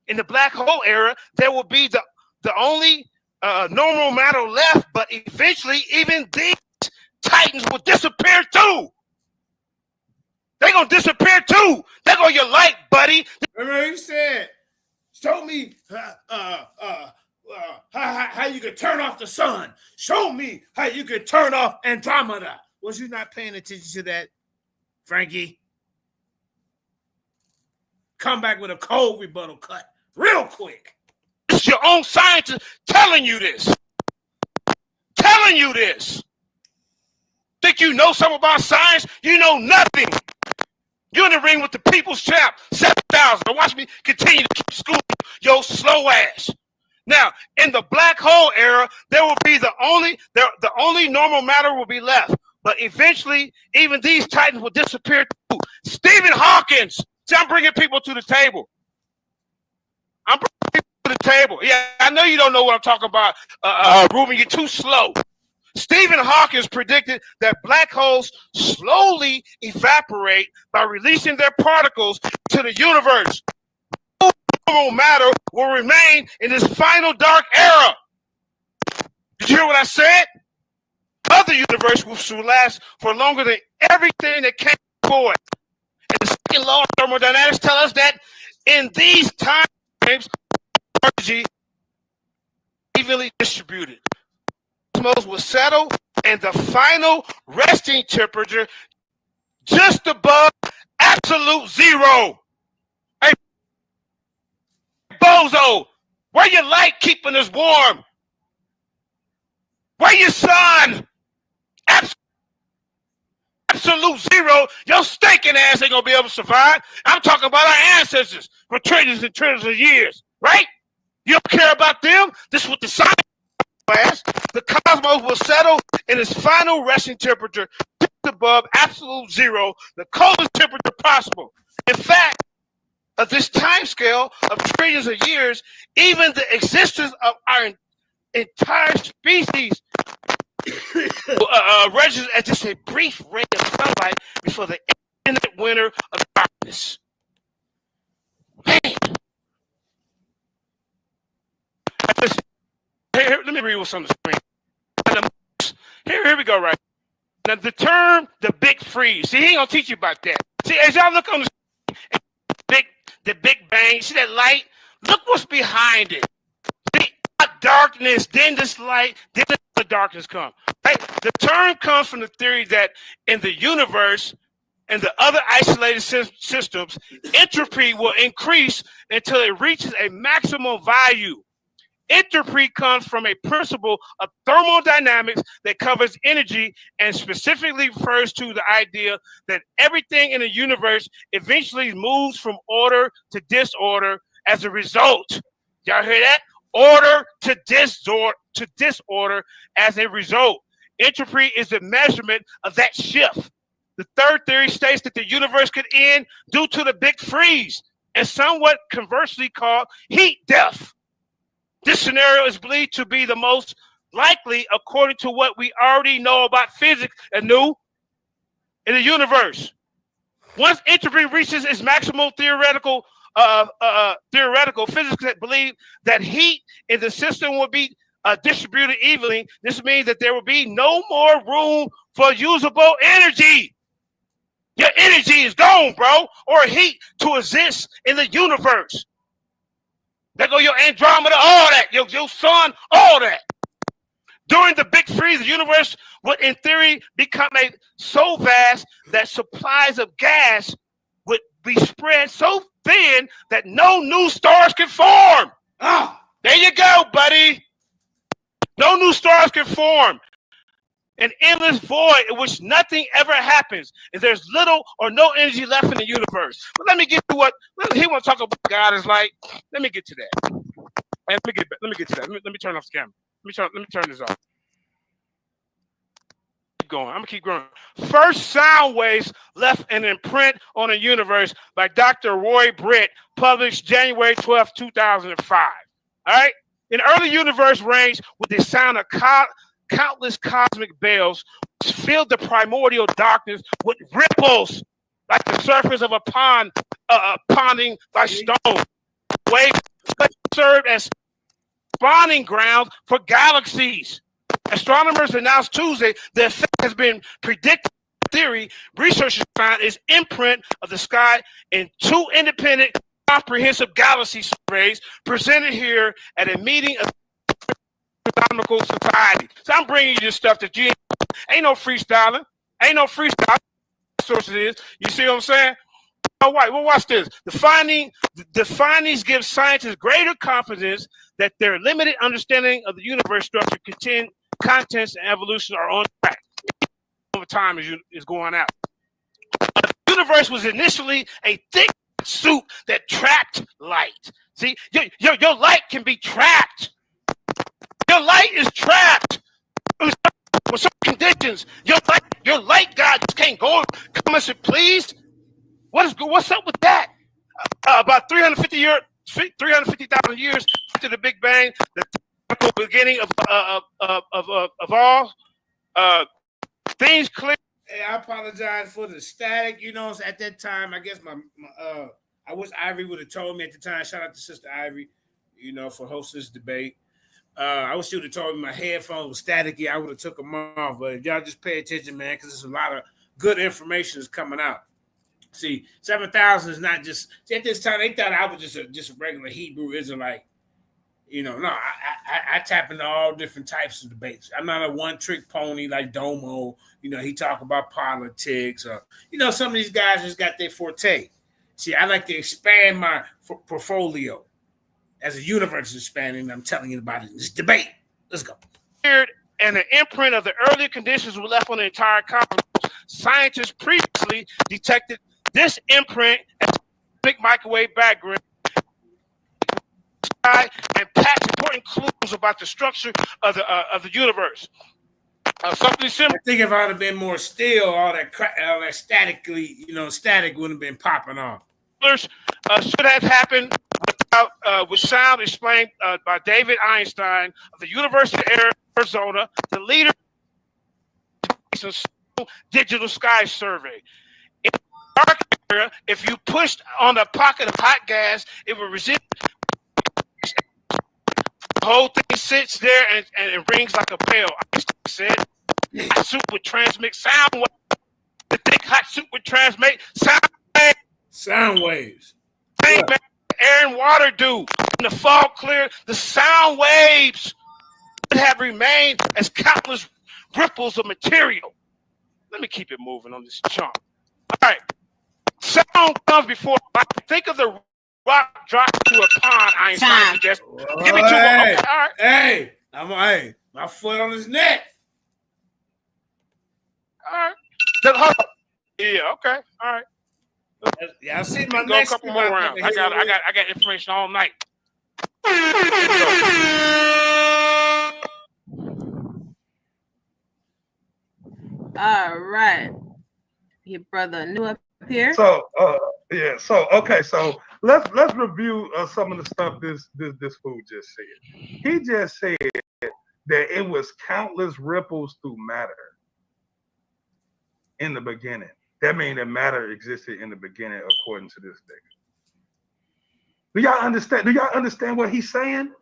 In the black hole era, there will be the only normal matter left, but eventually even these titans will disappear too. They're going to disappear too. There go your light, buddy. Remember he said, show me how you can turn off the sun. Show me how you can turn off Andromeda. Was you not paying attention to that, Frankie? Come back with a cold rebuttal cut real quick. It's your own scientist telling you this. Telling you this. Think you know something about science? You know nothing. You're in the ring with the people's champ, 7,000. Now watch me continue to keep schooling your slow ass. Now, in the black hole era, there will be the only normal matter will be left. But eventually, even these titans will disappear too. Stephen Hawking. See, I'm bringing people to the table. I'm bringing people to the table. Yeah, I know you don't know what I'm talking about, Ruben. You're too slow. Stephen Hawking predicted that black holes slowly evaporate by releasing their particles to the universe. Normal matter will remain in this final dark era. Did you hear what I said? Other universe will last for longer than everything that came before it. And the second law of thermodynamics tell us that in these time frames, energy evenly distributed. Cosmos will settle, and the final resting temperature just above absolute zero. Hey, bozo, where your light keeping us warm? Where your sun? Absolute zero. Your stinking ass ain't gonna be able to survive. I'm talking about our ancestors for trillions and trillions of years, right? You don't care about them? This is what the science class. The cosmos will settle in its final resting temperature just above absolute zero, the coldest temperature possible. In fact, of this time scale of trillions of years, even the existence of our entire species registers as just a brief ray of sunlight before the infinite winter of darkness. Man. Listen, here, let me read what's on the screen. Here we go, right? Now, the term, the big freeze. See, he ain't going to teach you about that. See, as y'all look on the screen, the big bang, see that light? Look what's behind it. See, darkness, then this light, then the darkness come. Right? The term comes from the theory that in the universe and the other isolated systems, entropy will increase until it reaches a maximum value. Entropy comes from a principle of thermodynamics that covers energy and specifically refers to the idea that everything in the universe eventually moves from order to disorder as a result. Y'all hear that? Order to disorder as a result. Entropy is the measurement of that shift. The third theory states that the universe could end due to the big freeze and somewhat conversely called heat death. This scenario is believed to be the most likely according to what we already know about physics and new in the universe. Once entropy reaches its maximum theoretical physics that believe that heat in the system will be distributed evenly. This means that there will be no more room for usable energy. Your energy is gone, bro, or heat to exist in the universe. There go your Andromeda, all that, your sun, all that. During the big freeze, the universe would, in theory, become so vast that supplies of gas would be spread so thin that no new stars can form. There you go, buddy. No new stars can form. An endless void in which nothing ever happens, and there's little or no energy left in the universe. But let me get to what he want to talk about. God is like. Let me get to that. Let me get to that. Let me turn off the camera. Let me turn this off. going. I'm gonna keep going. First sound waves left an imprint on the universe by Dr. Roy Britt, published January 12, 2005. All right. An early universe ranged with the sound of countless cosmic bells, which filled the primordial darkness with ripples like the surface of a pond, ponding by stone. Waves served as spawning grounds for galaxies. Astronomers announced Tuesday the effect has been predicted. Theory, researchers found its imprint of the sky in two independent comprehensive galaxy surveys presented here at a meeting of Astronomical Society. So I'm bringing you this stuff that you ain't no freestyling. Ain't no freestyling. Sources is. You see what I'm saying? All right, well, watch this. The findings give scientists greater confidence that their limited understanding of the universe structure, contents, and evolution are on track. Over time is going out. The universe was initially a thick suit that trapped light. See, your light can be trapped. Your light is trapped. With some conditions, your light God just can't come and say, please. What's up with that? About 350,000 years after the Big Bang, the beginning of all things clear. Hey, I apologize for the static. You know, at that time, I guess I wish Ivory would have told me at the time. Shout out to Sister Ivory, you know, for hosting this debate. I wish she would have told me my headphones were staticky. I would have took them off. But y'all just pay attention, man, because there's a lot of good information that's coming out. See, 7,000 is not just. See, at this time, they thought I was just a regular Hebrew Israelite. You know, no, I tap into all different types of debates. I'm not a one-trick pony like Domo. You know, he talk about politics. Or, you know, some of these guys just got their forte. See, I like to expand my portfolio as a universe is expanding. I'm telling you about it in this debate. Let's go. And the imprint of the earlier conditions were left on the entire cosmos. Scientists previously detected this imprint as a big microwave background and patched important clues about the structure of the universe. Something similar. I think if I'd have been more still, all that static wouldn't have been popping off. Should have happened with sound explained by David Einstein of the University of Arizona, the leader of the Digital Sky Survey. In the dark area, if you pushed on a pocket of hot gas, it would resist. The whole thing sits there and it rings like a bell. Einstein said, hot soup would transmit sound waves. The thick hot soup would transmit sound waves. Sound waves. Same air and water do. When the fog cleared, the sound waves would have remained as countless ripples of material. Let me keep it moving on this chunk. All right. Sound comes before light. Think of the rock dropped to a pond, Einstein suggests. Give me two more. Okay, all right. Hey, my foot on his neck. All right. Yeah, okay. All right. Yeah, I see my go next a couple more rounds. I got information all night. All right. Your brother Anu up here. So okay, so let's review some of the stuff this fool just said. He just said that it was countless ripples through matter in the beginning. That means that matter existed in the beginning, according to this nigga. Do y'all understand? Do y'all understand what he's saying?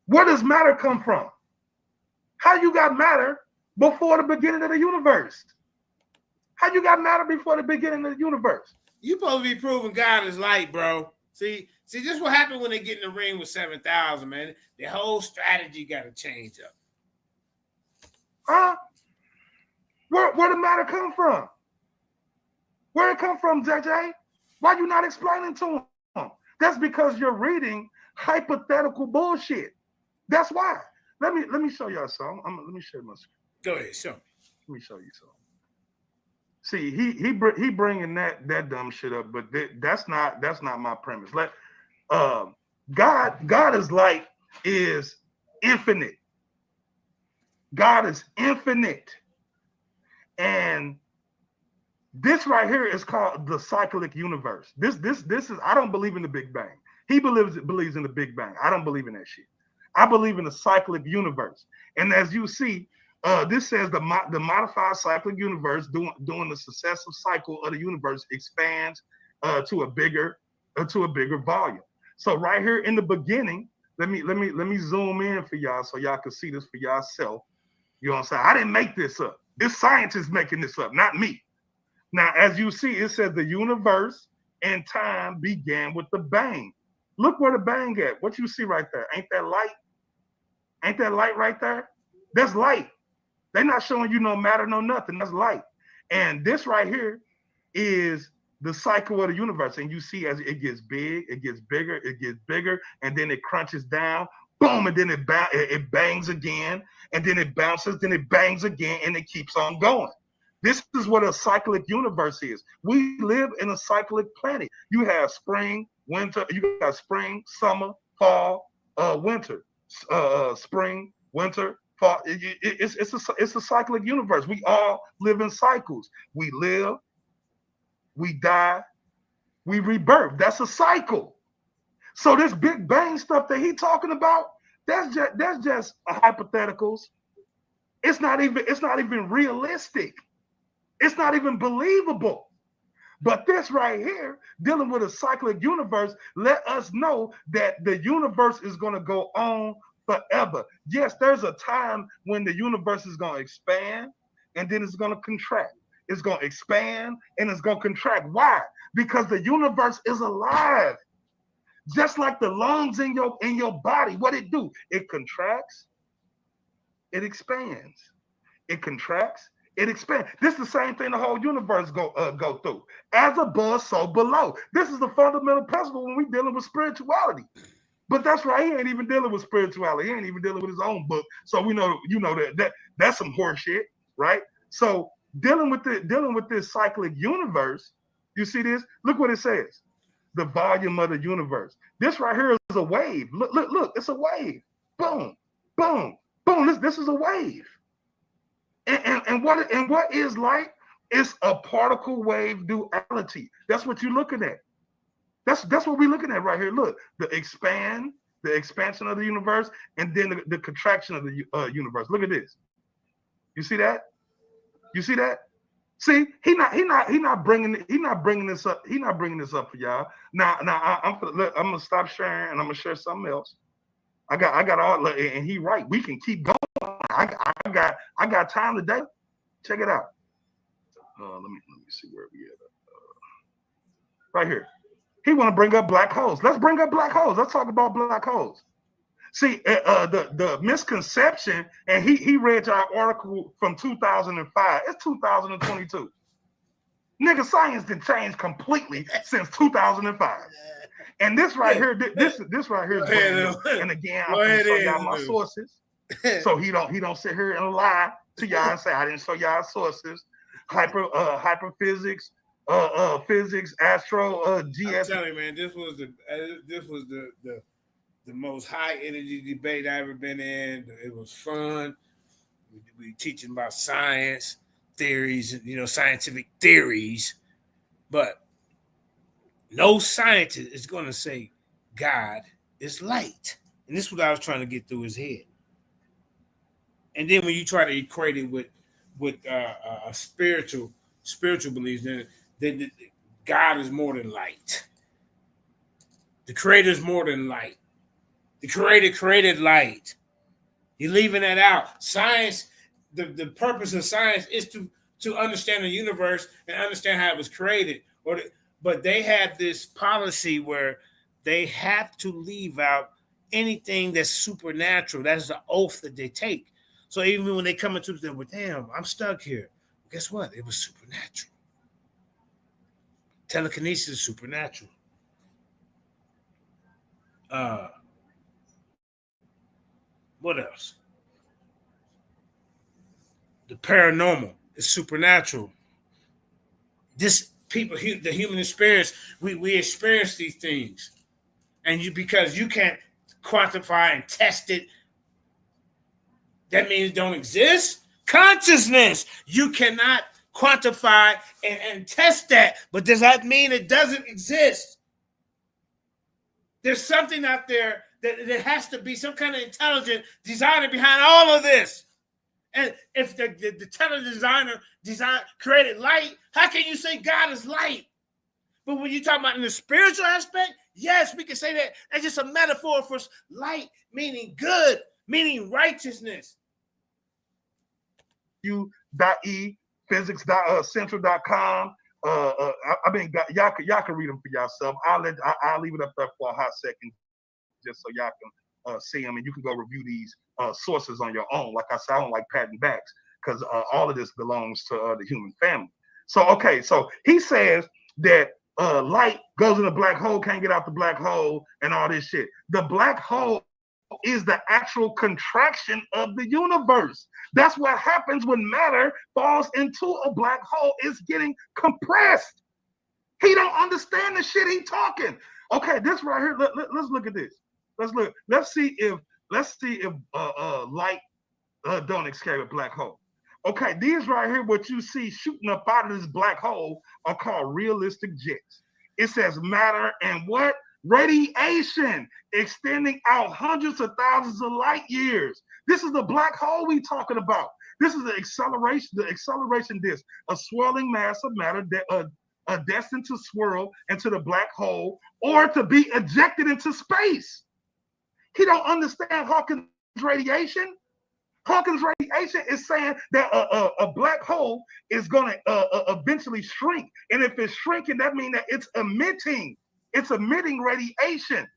Where does matter come from? How you got matter before the beginning of the universe? How you got matter before the beginning of the universe? You supposed to be proving God is light, bro. See, this is what happened when they get in the ring with 7,000, man. The whole strategy got to change up. Huh? Where did matter come from? Where it come from, JJ? Why you not explaining to him? That's because you're reading hypothetical bullshit. That's why. Let me show y'all something. Let me show you my screen. Go ahead, show me. Let me show you something. See, he bringing that dumb shit up, but that's not my premise. God is light is infinite. God is infinite. And this right here is called the cyclic universe. This is, I don't believe in the Big Bang. He believes in the Big Bang. I don't believe in that shit. I believe in the cyclic universe. And as you see, this says the modified cyclic universe during the successive cycle of the universe expands to a bigger volume. So right here in the beginning, let me zoom in for y'all so y'all can see this for yourself. You know what I'm saying? I didn't make this up. It's scientists making this up, not me. Now, as you see, it says the universe and time began with the bang. Look where the bang at. What you see right there? Ain't that light? Ain't that light right there? That's light. They're not showing you no matter, no nothing. That's light. And this right here is the cycle of the universe. And you see as it gets big, it gets bigger, and then it crunches down, boom, and then it bangs again, and then it bounces, then it bangs again, and it keeps on going. This is what a cyclic universe is. We live in a cyclic planet. You have spring, winter, you got spring, summer, fall, winter, spring, winter, fall. It's a cyclic universe. We all live in cycles. We live, we die, we rebirth. That's a cycle. So this Big Bang stuff that he's talking about, that's just hypotheticals. It's not even realistic. It's not even believable. But this right here, dealing with a cyclic universe, let us know that the universe is going to go on forever. Yes, there's a time when the universe is going to expand and then it's going to contract. It's going to expand and it's going to contract. Why? Because the universe is alive. Just like the lungs in your body, what it do? It contracts, it expands. It contracts, it expands. This is the same thing the whole universe go through. As above, so below. This is the fundamental principle when we're dealing with spirituality. But that's right. He ain't even dealing with spirituality. He ain't even dealing with his own book. So we know, that's some horse shit, right? So dealing with this cyclic universe, you see this? Look what it says. The volume of the universe. This right here is a wave. Look, it's a wave. Boom, boom, boom. This is a wave. And what is light? It's a particle wave duality. That's what you're looking at. That's what we're looking at right here. Look, the expansion of the universe, and then the contraction of the universe. Look at this. You see that? You see that? See, he not bringing this up. He's not bringing this up for y'all. Now I'm gonna stop sharing and I'm gonna share something else. I got all, and he right. We can keep going. I got time today. Check it out. Let me see where we at. Right here. He want to bring up black holes. Let's bring up black holes. Let's talk about black holes. See, the misconception, and he read our article from 2005. It's 2022. Nigga, science did change completely since 2005. And this right here, this right here is brand new. And again, I'm gonna show y'all my sources. So he don't sit here and lie to y'all and say I didn't show y'all sources. Hyperphysics, physics, astro, GS. I'm telling you, man, this was the most high energy debate I ever been in. It was fun. We teaching about science theories, scientific theories, but no scientist is going to say God is light. And this is what I was trying to get through his head. And then when you try to equate it with a spiritual beliefs, then God is more than light. The Creator is more than light. The Creator created light. You're leaving that out. Science, the purpose of science is to understand the universe and understand how it was created. But they have this policy where they have to leave out anything that's supernatural. That's the oath that they take. So even when they come into them with, damn, I'm stuck here. Guess what? It was supernatural. Telekinesis is supernatural. What else? The paranormal is supernatural. The human experience, we experience these things. And because you can't quantify and test it, that means it don't exist. Consciousness, you cannot quantify and test that, but does that mean it doesn't exist? There's something out there that there has to be some kind of intelligent designer behind all of this. And if the teledesigner created light, how can you say God is light? But when you talk about in the spiritual aspect, yes, we can say that. That's just a metaphor for light, meaning good, meaning righteousness. U.E, physics.central.com. I mean, y'all can read them for yourself. I'll leave it up there for a hot second, just so y'all can see them, and you can go review these sources on your own. Like I said, I don't like patting backs because all of this belongs to the human family. So okay, so he says that light goes in a black hole, can't get out the black hole, and all this shit. The black hole is the actual contraction of the universe. That's what happens when matter falls into a black hole. It's getting compressed. He don't understand the shit he talking. Okay, this right here. Let's look at this. Let's see if light don't escape a black hole. Okay, these right here, what you see shooting up out of this black hole are called realistic jets. It says matter and what? Radiation extending out hundreds of thousands of light years. This is the black hole we talking about. This is the acceleration disk, a swirling mass of matter destined to swirl into the black hole or to be ejected into space. He don't understand Hawkins radiation. Hawkins radiation is saying that a black hole is going to eventually shrink. And if it's shrinking, that means that it's emitting radiation.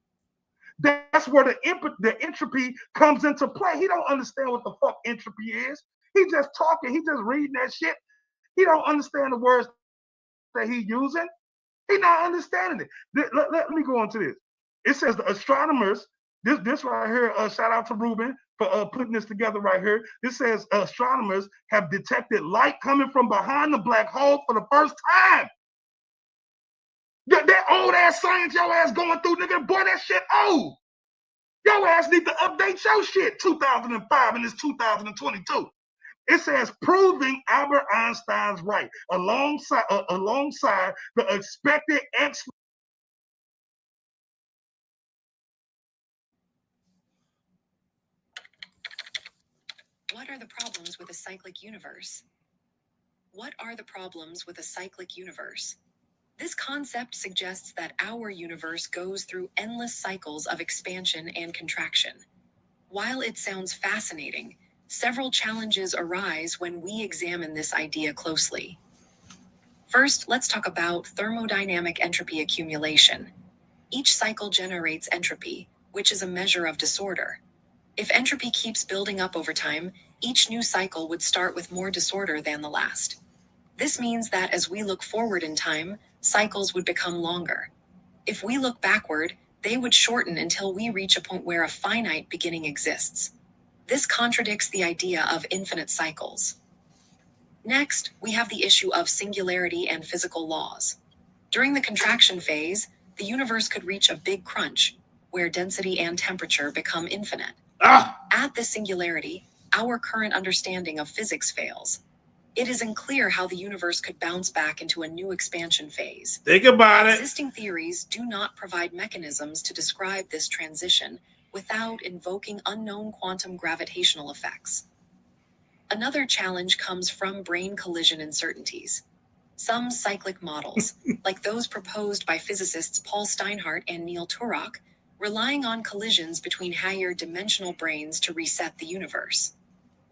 That's where the entropy comes into play. He don't understand what the fuck entropy is. He just talking. He just reading that shit. He don't understand the words that he using. He not understanding it. Let me go on to this. It says the astronomers, this right here, shout out to Ruben for putting this together right here. This says astronomers have detected light coming from behind the black hole for the first time. That old ass science your ass going through, nigga, boy, that shit old. Your ass need to update your shit. 2005 and it's 2022. It says proving Albert Einstein's right alongside the expected What are the problems with a cyclic universe? What are the problems with a cyclic universe? This concept suggests that our universe goes through endless cycles of expansion and contraction. While it sounds fascinating, several challenges arise when we examine this idea closely. First, let's talk about thermodynamic entropy accumulation. Each cycle generates entropy, which is a measure of disorder. If entropy keeps building up over time, each new cycle would start with more disorder than the last. This means that as we look forward in time, cycles would become longer. If we look backward, they would shorten until we reach a point where a finite beginning exists. This contradicts the idea of infinite cycles. Next, we have the issue of singularity and physical laws. During the contraction phase, the universe could reach a big crunch, where density and temperature become infinite. At this singularity, our current understanding of physics fails. It is unclear how the universe could bounce back into a new expansion phase. Think about it. Existing theories do not provide mechanisms to describe this transition without invoking unknown quantum gravitational effects. Another challenge comes from brane collision uncertainties. Some cyclic models, like those proposed by physicists Paul Steinhardt and Neil Turok, relying on collisions between higher dimensional branes to reset the universe.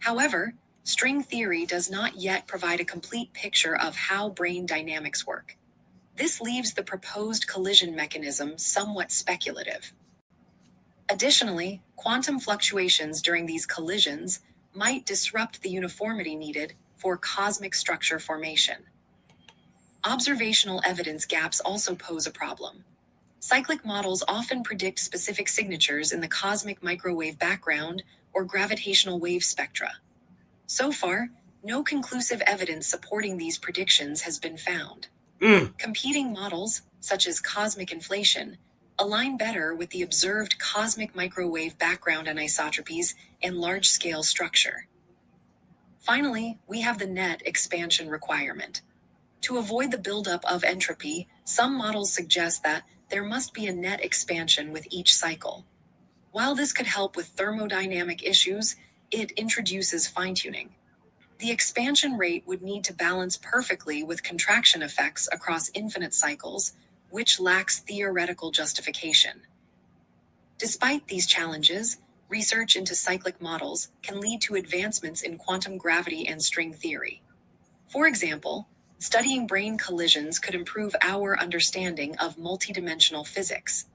However, string theory does not yet provide a complete picture of how brane dynamics work. This leaves the proposed collision mechanism somewhat speculative. Additionally, quantum fluctuations during these collisions might disrupt the uniformity needed for cosmic structure formation. Observational evidence gaps also pose a problem. Cyclic models often predict specific signatures in the cosmic microwave background or gravitational wave spectra. So far, no conclusive evidence supporting these predictions has been found. Competing models, such as cosmic inflation, align better with the observed cosmic microwave background anisotropies and large-scale structure. Finally, we have the net expansion requirement. To avoid the buildup of entropy, some models suggest that there must be a net expansion with each cycle. While this could help with thermodynamic issues, it introduces fine-tuning. The expansion rate would need to balance perfectly with contraction effects across infinite cycles, which lacks theoretical justification. Despite these challenges, research into cyclic models can lead to advancements in quantum gravity and string theory. For example, studying brain collisions could improve our understanding of multidimensional physics.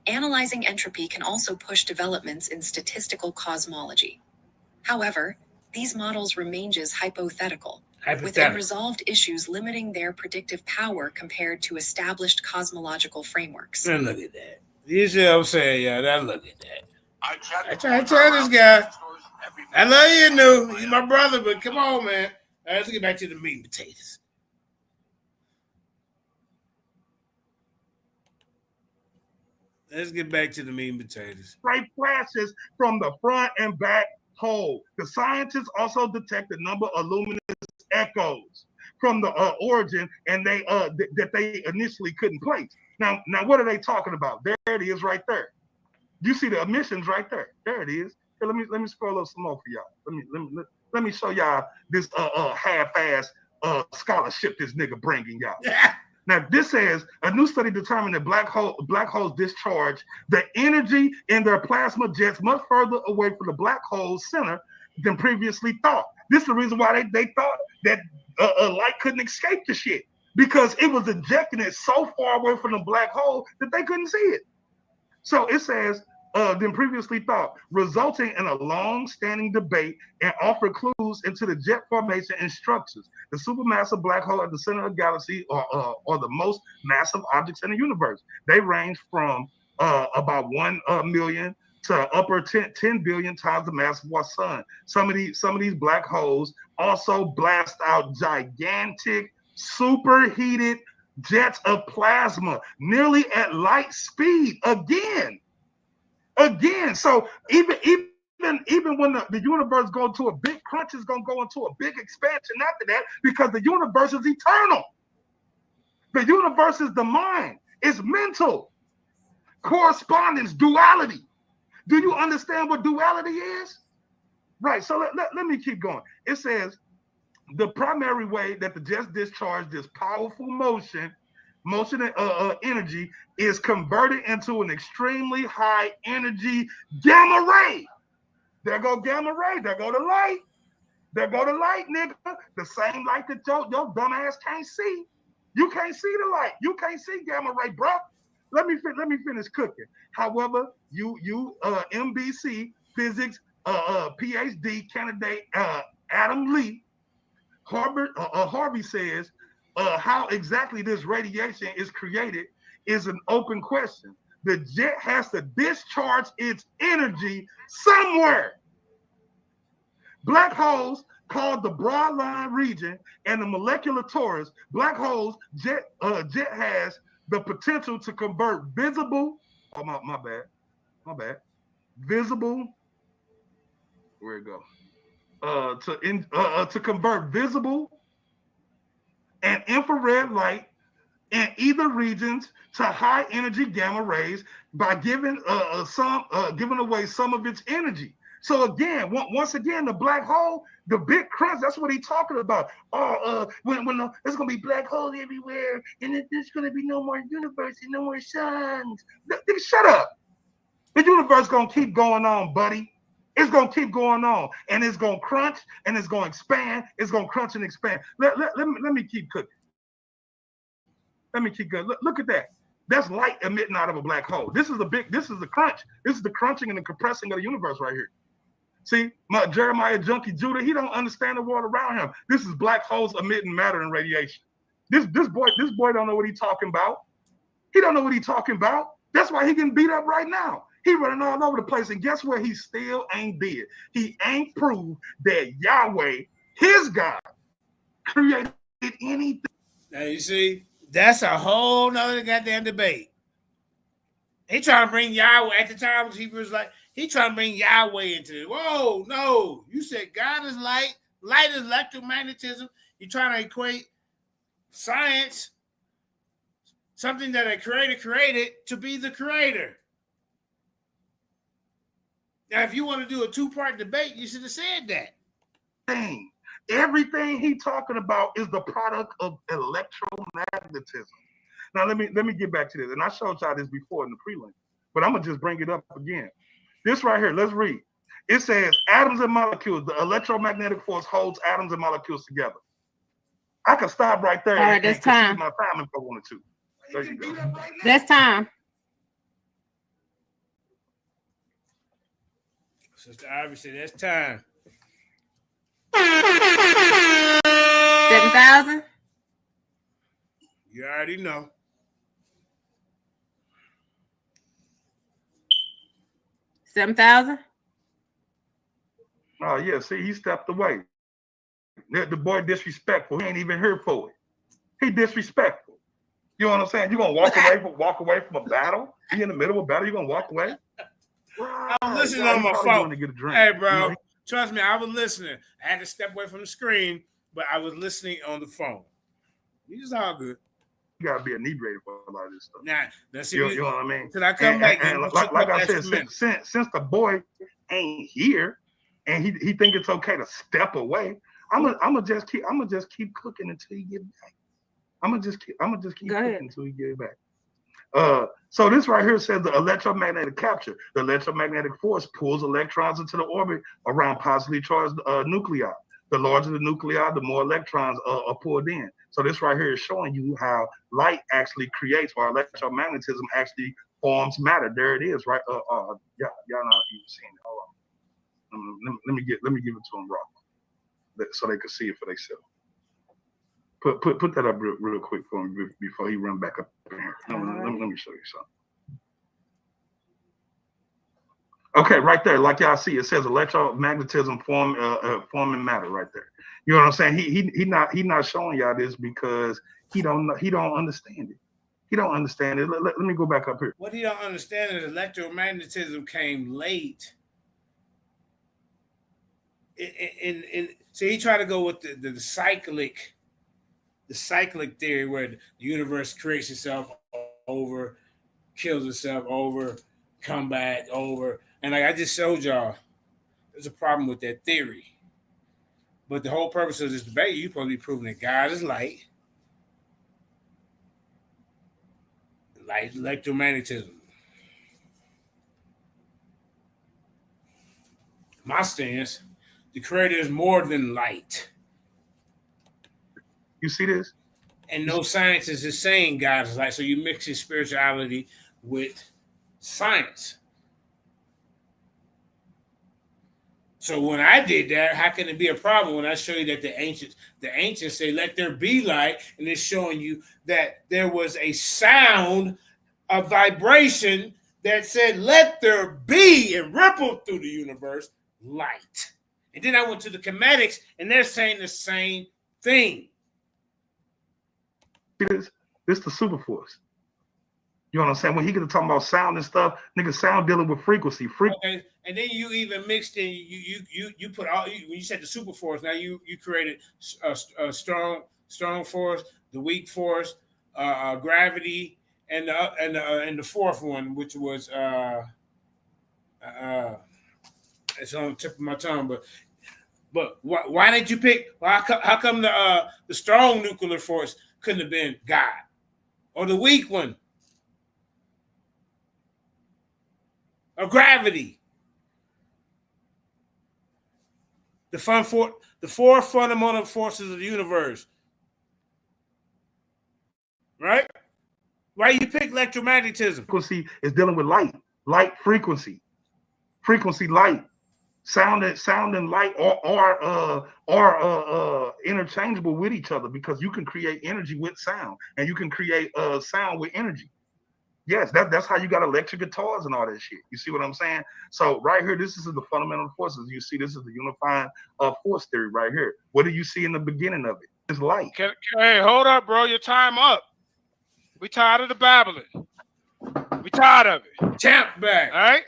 Analyzing entropy can also push developments in statistical cosmology. However, these models remain just hypothetical, with unresolved issues limiting their predictive power compared to established cosmological frameworks. Now look at that. You see what I'm saying, y'all? Now look at that. I try to tell this guy. I love you, New. You're my brother, but come on, man. All right, let's get back to the meat and potatoes. Let's get back to the meat and potatoes. Straight flashes from the front and back hole. The scientists also detect a number of luminous echoes from the origin, and they that they initially couldn't place. Now, what are they talking about? There it is, right there. You see the emissions right there. There it is. Here, let me scroll up some more for y'all. Let me show y'all this half-ass scholarship this nigga bringing y'all. Now, this says a new study determined that black holes discharge the energy in their plasma jets much further away from the black hole's center than previously thought. This is the reason why they thought that light couldn't escape the shit, because it was ejecting it so far away from the black hole that they couldn't see it. So it says, than previously thought, resulting in a long-standing debate and offer clues into the jet formation and structures. The supermassive black hole at the center of the galaxy are the most massive objects in the universe. They range from about 1 million to upper 10 billion times the mass of our sun. Some of these black holes also blast out gigantic, superheated jets of plasma, nearly at light speed. Again, so even when the universe goes to a big crunch, it's going to go into a big expansion after that, because the universe is eternal. The universe is the mind. It's mental. Correspondence, duality. Do you understand what duality is? Right, so let me keep going. It says, the primary way that the jets discharge this powerful motion and energy is converted into an extremely high energy gamma ray. There go gamma ray. There go the light. There go the light, nigga. The same light that your dumb ass can't see. You can't see the light. You can't see gamma ray, bro. Let me finish cooking. However, you MBC physics PhD candidate Adam Lee Harvey says, how exactly this radiation is created is an open question. The jet has to discharge its energy somewhere. Black holes, called the broadline region and the molecular torus, black holes jet has the potential to convert visible. Oh, my bad. Visible. Where it go? To convert visible and infrared light in either regions to high energy gamma rays by giving away some of its energy. So again, once again, the black hole, the big crunch, that's what he's talking about. When there's gonna be black holes everywhere, and there's gonna be no more universe and no more suns. Shut up. The universe gonna keep going on, buddy. It's going to keep going on, and it's going to crunch, and it's going to expand. It's going to crunch and expand. Let me keep cooking. Let me keep going. Look at that. That's light emitting out of a black hole. This is the crunch. This is the crunching and the compressing of the universe right here. See, Jeremiah Junkie Judah, he don't understand the world around him. This is black holes emitting matter and radiation. This boy don't know what he's talking about. He don't know what he's talking about. That's why he getting beat up right now. He running all over the place, and guess what? He still ain't dead. He ain't proved that Yahweh, his God, created anything. Now you see, that's a whole nother goddamn debate. He trying to bring Yahweh at the time. He was like, he trying to bring Yahweh into it. Whoa, no! You said God is light, Light is electromagnetism. You're trying to equate science, something that a creator created, to be the creator. Now, if you want to do a two-part debate, you should have said that. Everything he talking about is the product of electromagnetism. Now let me get back to this, and I showed y'all this before in the prelim, but I'm gonna just bring it up again. This right here, let's read. It says atoms and molecules. The electromagnetic force holds atoms and molecules together. I can stop right there. All right, that's time. My time if I wanted to. There you go. That's time. Sister Ivy said that's time. 7,000. You already know. 7,000. Oh yeah, see, he stepped away. The boy disrespectful. He ain't even here for it. He disrespectful. You know what I'm saying? You gonna walk away from a battle? He in the middle of a battle, you gonna walk away? I was listening on my phone. To get a drink. Hey, bro, you know? Trust me, I was listening. I had to step away from the screen, but I was listening on the phone. It's all good. You gotta be inebriated for a lot of this stuff. Nah, that's it. You know what I mean? Till I come back, and like I said, since the boy ain't here, and he think it's okay to step away, I'm gonna just keep cooking until he get back. I'm gonna just keep cooking until he get back. So this right here says the electromagnetic capture. The electromagnetic force pulls electrons into the orbit around positively charged nuclei. The larger the nuclei, the more electrons are pulled in. So this right here is showing you how light actually creates, or electromagnetism actually forms matter. There it is, right? Y'all not even seeing it. Hold on. Let me give it to them raw, so they can see it for themselves. Put that up real quick for him before he run back up here. Let me show you something. Okay, right there, like y'all see, it says electromagnetism forming matter right there. You know what I'm saying? He not showing y'all this because he don't understand it. He don't understand it. Let me go back up here. What he don't understand is electromagnetism came late. So he tried to go with the cyclic theory, where the universe creates itself over, kills itself over, come back over. And like I just showed y'all, there's a problem with that theory. But the whole purpose of this debate, you're supposed to be proving that God is light. Light is electromagnetism. My stance, the creator is more than light. You see this? And no scientist is saying God is light. So you mix your spirituality with science. So when I did that, how can it be a problem when I show you that the ancients say, let there be light, and it's showing you that there was a sound, a vibration that said, let there be, and rippled through the universe, light. And then I went to the Chematics, and they're saying the same thing. This the super force. You know what I'm saying? When he get to talking about sound and stuff, nigga, sound dealing with frequency. Okay, and then you even mixed in you put all when you said the super force. Now you created a strong force, the weak force, gravity, and the fourth one, which was it's on the tip of my tongue, but why did you pick? How come the strong nuclear force couldn't have been God, or the weak one? Or gravity. The four fundamental forces of the universe. Right? Why you pick electromagnetism? Frequency is dealing with light frequency, light, sound and light are interchangeable with each other, because you can create energy with sound, and you can create sound with energy. Yes, that's how you got electric guitars and all that shit. You see what I'm saying? So right here, this is the fundamental forces. You see, this is the unifying force theory right here. What do you see in the beginning of it? It's light. Hey, hold up, bro. Your time up. We tired of the babbling. We tired of it. Champ back. All right?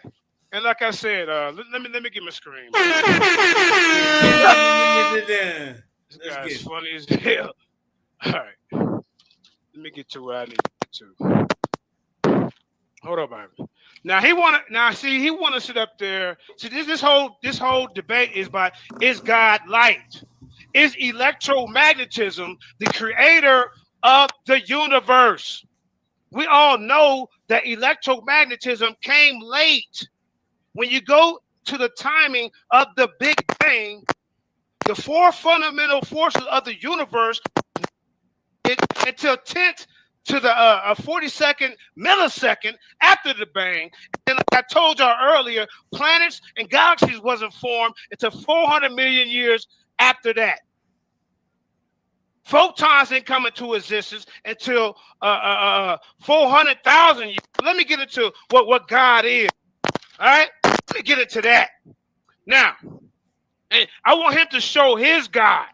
And like I said, let me get my screen. This guy's funny as hell. All right. Let me get to where I need to get to. Hold up, baby. Now he want to sit up there. See, this whole debate is about, is God light? Is electromagnetism the creator of the universe? We all know that electromagnetism came late. When you go to the timing of the Big Bang, the four fundamental forces of the universe until 10th to the 42nd millisecond after the bang. And like I told y'all earlier, planets and galaxies wasn't formed until 400 million years after that. Photons didn't come into existence until 400,000 years. Let me get into what God is. All right? Let me get into that. Now, and I want him to show his God.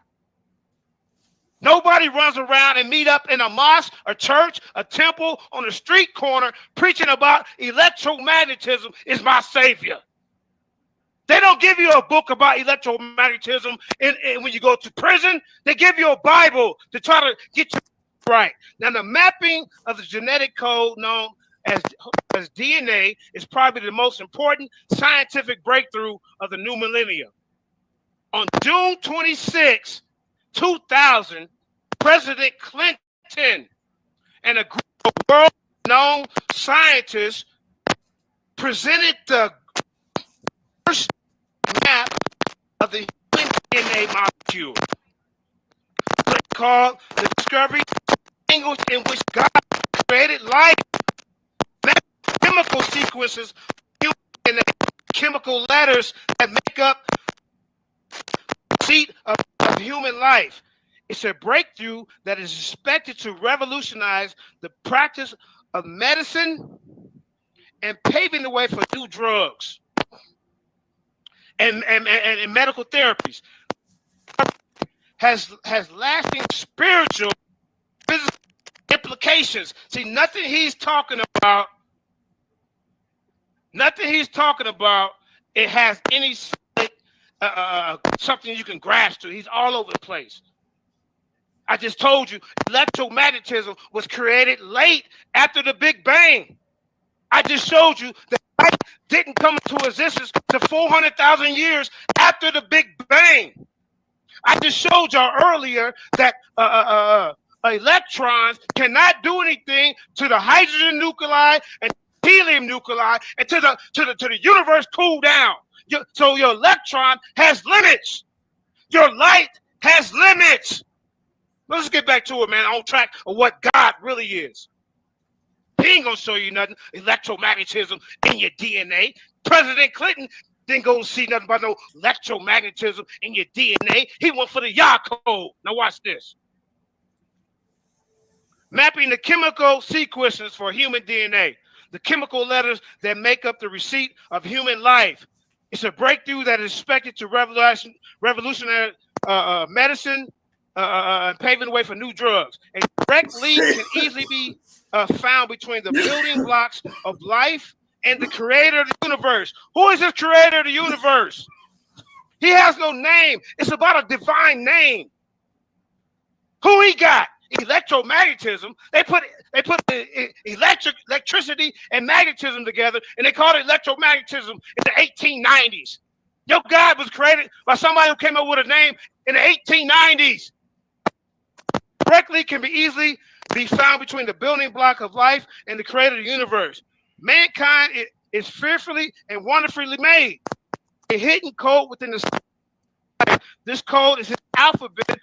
Nobody runs around and meet up in a mosque, a church, a temple, on a street corner preaching about electromagnetism is my savior. They don't give you a book about electromagnetism when you go to prison. They give you a Bible to try to get you right. Now, the mapping of the genetic code known as DNA is probably the most important scientific breakthrough of the new millennium. On June 26, 2000, President Clinton and a group of world-known scientists presented the first map of the human DNA molecule, called the discovery language in which God created life. Chemical sequences, chemical letters that make up the seat of human life. It's a breakthrough that is expected to revolutionize the practice of medicine and paving the way for new drugs and medical therapies. Has lasting spiritual, physical implications. See, nothing he's talking about, it has any something you can grasp to. He's all over the place. I just told you, electromagnetism was created late after the Big Bang. I just showed you that light didn't come into existence to 400,000 years after the Big Bang. I just showed y'all earlier that electrons cannot do anything to the hydrogen nuclei and helium nuclei and to the universe cool down. So your electron has limits. Your light has limits. Let's get back to it, man. On track of what God really is. He ain't gonna show you nothing. Electromagnetism in your DNA. President Clinton didn't go see nothing about no electromagnetism in your DNA. He went for the Yah code. Now watch this. Mapping the chemical sequences for human DNA. The chemical letters that make up the receipt of human life. It's a breakthrough that is expected to revolutionize medicine, paving the way for new drugs. A direct link can easily be found between the building blocks of life and the creator of the universe. Who is the creator of the universe? He has no name. It's about a divine name. Who he got? Electromagnetism. They put electricity and magnetism together, and they called it electromagnetism in the 1890s. Your God was created by somebody who came up with a name in the 1890s. Directly can be easily be found between the building block of life and the creator of the universe. Mankind is fearfully and wonderfully made. A hidden code within the this code is an alphabet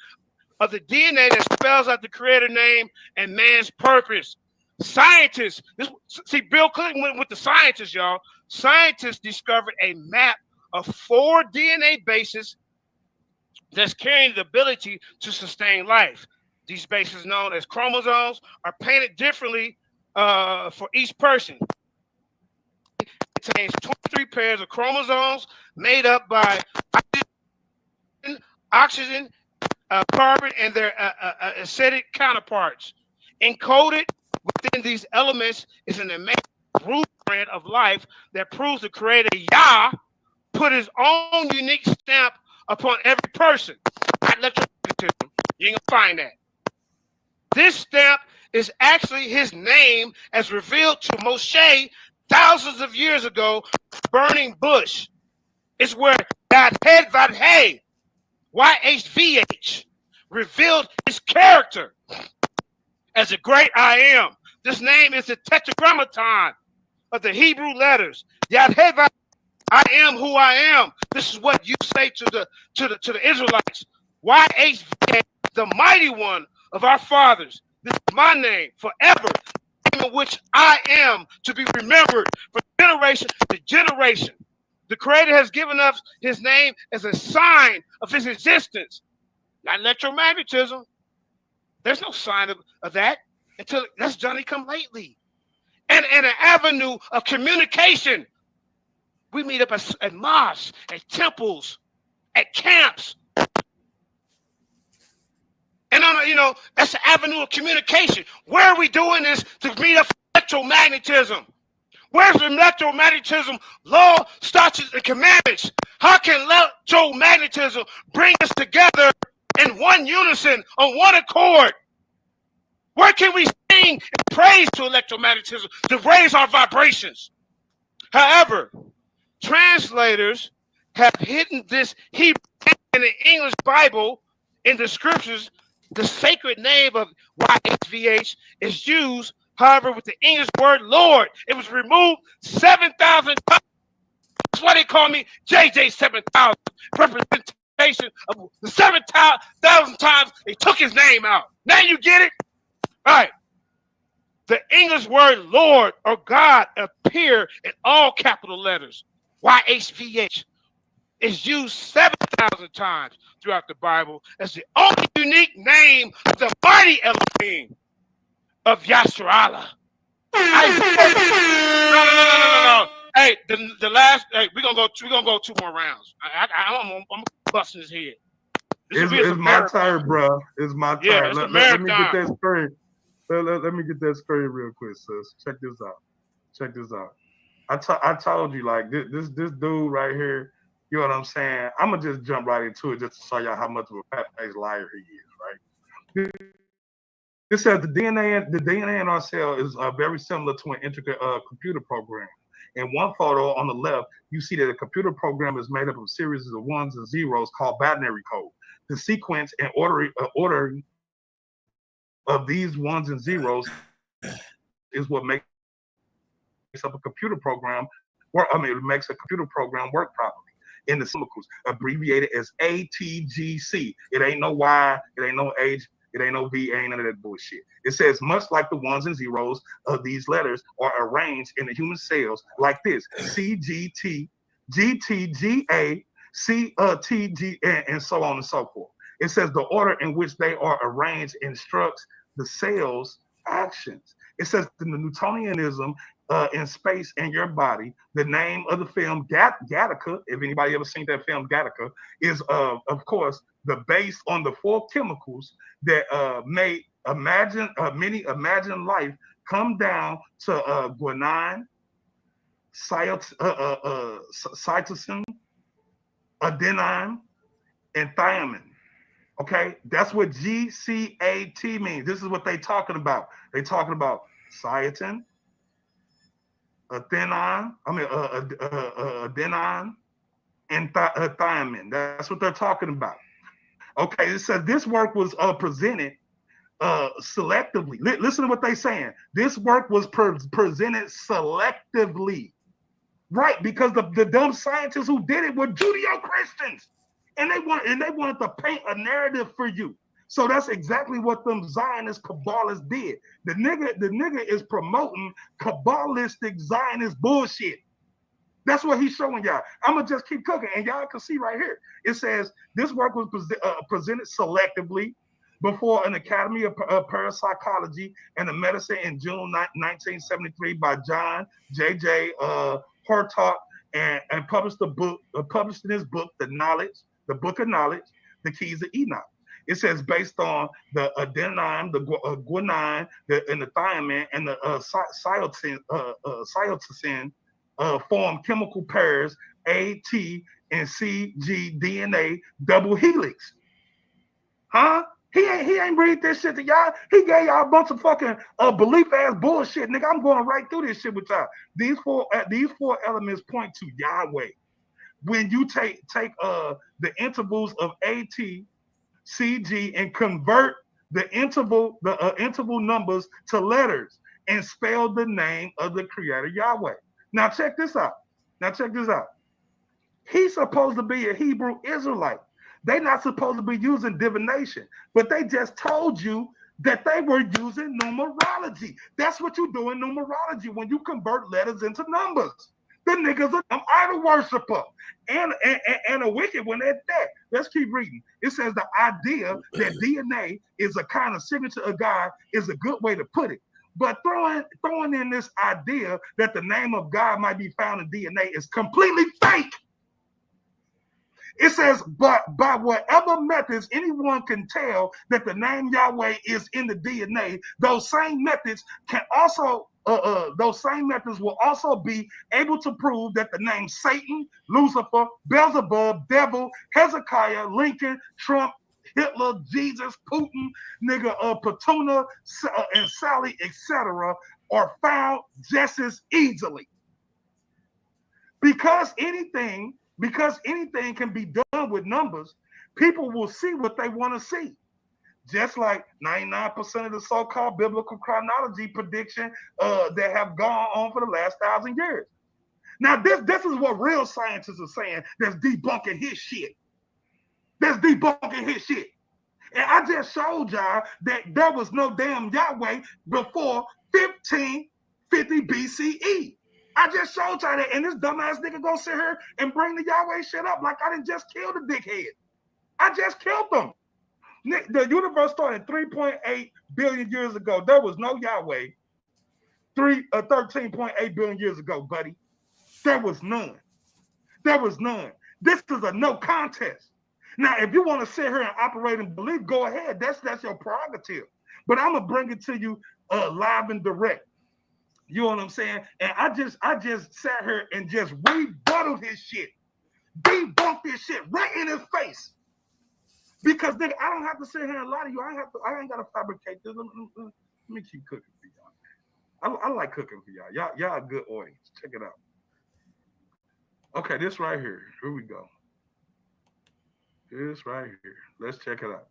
of the DNA that spells out the creator name and man's purpose. Scientists, see, Bill Clinton went with the scientists, y'all. Scientists discovered a map of 4 DNA bases that's carrying the ability to sustain life. These bases, known as chromosomes, are painted differently for each person. It contains 23 pairs of chromosomes made up by oxygen, carbon, and their acidic counterparts. Encoded within these elements is an amazing group brand of life that proves the creator Yah put his own unique stamp upon every person. Electromagnetism. You ain't gonna find that. This stamp is actually his name as revealed to Moshe thousands of years ago, burning bush. It's where Yad-Hed Vad-Hey, YHVH, revealed his character as a great I am. This name is the tetragrammaton of the Hebrew letters. Yad-Hed Vad-Hey, I am who I am. This is what you say to the Israelites. YHVH, the mighty one of our fathers. This is my name forever, in which I am to be remembered from generation to generation. The Creator has given us his name as a sign of his existence. Not electromagnetism. There's no sign of that until that's Johnny come lately. And an avenue of communication. We meet up at mosques, at temples, at camps. And that's an avenue of communication. Where are we doing this to meet up for electromagnetism? Where's the electromagnetism law, statutes, and commandments? How can electromagnetism bring us together in one unison, on one accord? Where can we sing and praise to electromagnetism to raise our vibrations? However, translators have hidden this Hebrew in the English Bible in the scriptures. The sacred name of YHVH is used, however, with the English word Lord. It was removed 7,000 times. That's why they call me JJ 7,000. Representation of the 7,000 times they took his name out. Now you get it? All right. The English word Lord or God appear in all capital letters. YHVH is used 7,000 times throughout the Bible as the only unique name of the mighty Elohim of Yasser-Allah. No. Hey, the last. Hey, we're gonna go 2 more rounds. I'm busting his head. It's my turn, bro. It's my turn. Yeah, let me get that screen. Let me get that screen real quick, sis. Check this out. I told you, like, this dude right here, you know what I'm saying? I'm gonna just jump right into it just to show y'all how much of a fat-faced liar he is, right? This says the DNA in our cell is very similar to an intricate computer program. In one photo on the left, you see that a computer program is made up of series of ones and zeros called binary code. The sequence and ordering of these ones and zeros is what makes up a computer program. It makes a computer program work properly. In the chemicals, abbreviated as ATGC. It ain't no Y, it ain't no H, it ain't no V, ain't none of that bullshit. It says, much like the ones and zeros of these letters are arranged in the human cells like this: CGT, GTGA, CTG, and so on and so forth. It says the order in which they are arranged instructs the cell's actions. It says in the Newtonianism in space and your body, the name of the film Gattaca, if anybody ever seen that film Gattaca, is of course the base on the 4 chemicals that made many imagine life come down to guanine, cytosine, adenine, and thymine. Okay, that's what GCAT means. This is what they're talking about. They're talking about cytosine, adenine, and thymine. That's what they're talking about. Okay, it says this work was presented selectively. Listen to what they're saying. This work was presented selectively, right? Because the dumb scientists who did it were Judeo-Christians, and they wanted to paint a narrative for you. So that's exactly what them Zionist Kabbalists did. The nigga is promoting Kabbalistic Zionist bullshit. That's what he's showing y'all. I'm going to just keep cooking, and y'all can see right here. It says this work was presented selectively before an Academy of Parapsychology and Medicine in June 1973 by John J.J. Hartock, and published in his book, The Book of Knowledge, The Keys of Enoch. It says based on the adenine, the guanine, and the thiamine, and the cytosine form chemical pairs A, T, and C, G, DNA double helix. Huh? He ain't read this shit to y'all. He gave y'all a bunch of fucking belief ass bullshit, nigga. I'm going right through this shit with y'all. These four elements point to Yahweh. When you take the intervals of AT, CG, and convert the interval numbers to letters and spell the name of the Creator Yahweh. Now check this out. He's supposed to be a Hebrew Israelite. They're not supposed to be using divination, but they just told you that they were using numerology. That's what you do in numerology when you convert letters into numbers. The niggas are an idol worshiper and a wicked one at that. Let's keep reading. It says the idea that DNA is a kind of signature of God is a good way to put it. But throwing in this idea that the name of God might be found in DNA is completely fake. It says, but by whatever methods anyone can tell that the name Yahweh is in the DNA, those same methods will also be able to prove that the name Satan, Lucifer, Beelzebub, Devil, Hezekiah, Lincoln, Trump, Hitler, Jesus, Putin, Petuna, and Sally, etc., are found just as easily. Because anything can be done with numbers, people will see what they want to see. Just like 99% of the so-called biblical chronology prediction that have gone on for the last 1,000 years. Now, this is what real scientists are saying that's debunking his shit. And I just showed y'all that there was no damn Yahweh before 1550 BCE. I just showed y'all that, and this dumbass nigga gonna sit here and bring the Yahweh shit up like I didn't just kill the dickhead. I just killed them. The universe started 3.8 billion years ago. There was no Yahweh 13.8 billion years ago, buddy. There was none. This is a no contest. Now, if you want to sit here and operate and believe, go ahead. That's your prerogative. But I'm gonna bring it to you live and direct. You know what I'm saying? And I just sat here and just rebutted his shit. Debunked this shit right in his face. Because nigga, I don't have to sit here and lie to you. I ain't gotta fabricate this. Let me keep cooking for y'all. I like cooking for y'all. Y'all a good audience. Check it out. Okay, this right here. Here we go. This right here. Let's check it out.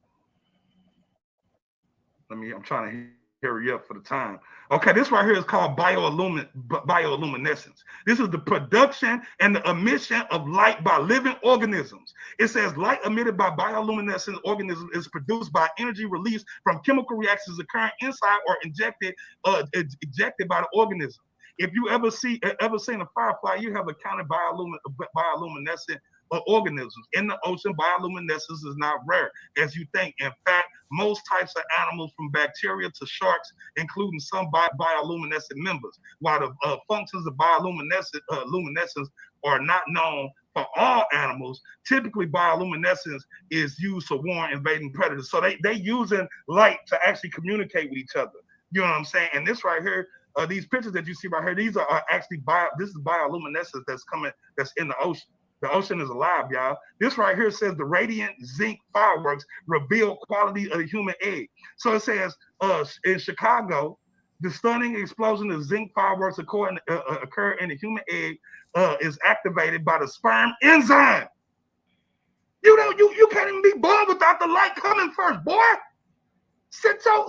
I'm trying to hurry up for the time. Okay, this right here is called bioluminescence. This is the production and the emission of light by living organisms. It says light emitted by bioluminescent organisms is produced by energy released from chemical reactions occurring inside or ejected by the organism. If you ever seen a firefly, you have encountered bioluminescent organisms. In the ocean, bioluminescence is not rare, as you think. In fact, most types of animals, from bacteria to sharks, including some bioluminescent members. While the functions of bioluminescence are not known for all animals, typically bioluminescence is used to warn invading predators. So they using light to actually communicate with each other. You know what I'm saying? And this right here, these pictures that you see right here, these are actually this is bioluminescence that's in the ocean. The ocean is alive, y'all. This right here says the radiant zinc fireworks reveal quality of the human egg. So it says in Chicago, the stunning explosion of zinc fireworks occur in the human egg is activated by the sperm enzyme. You can't even be born without the light coming first, boy. Sit your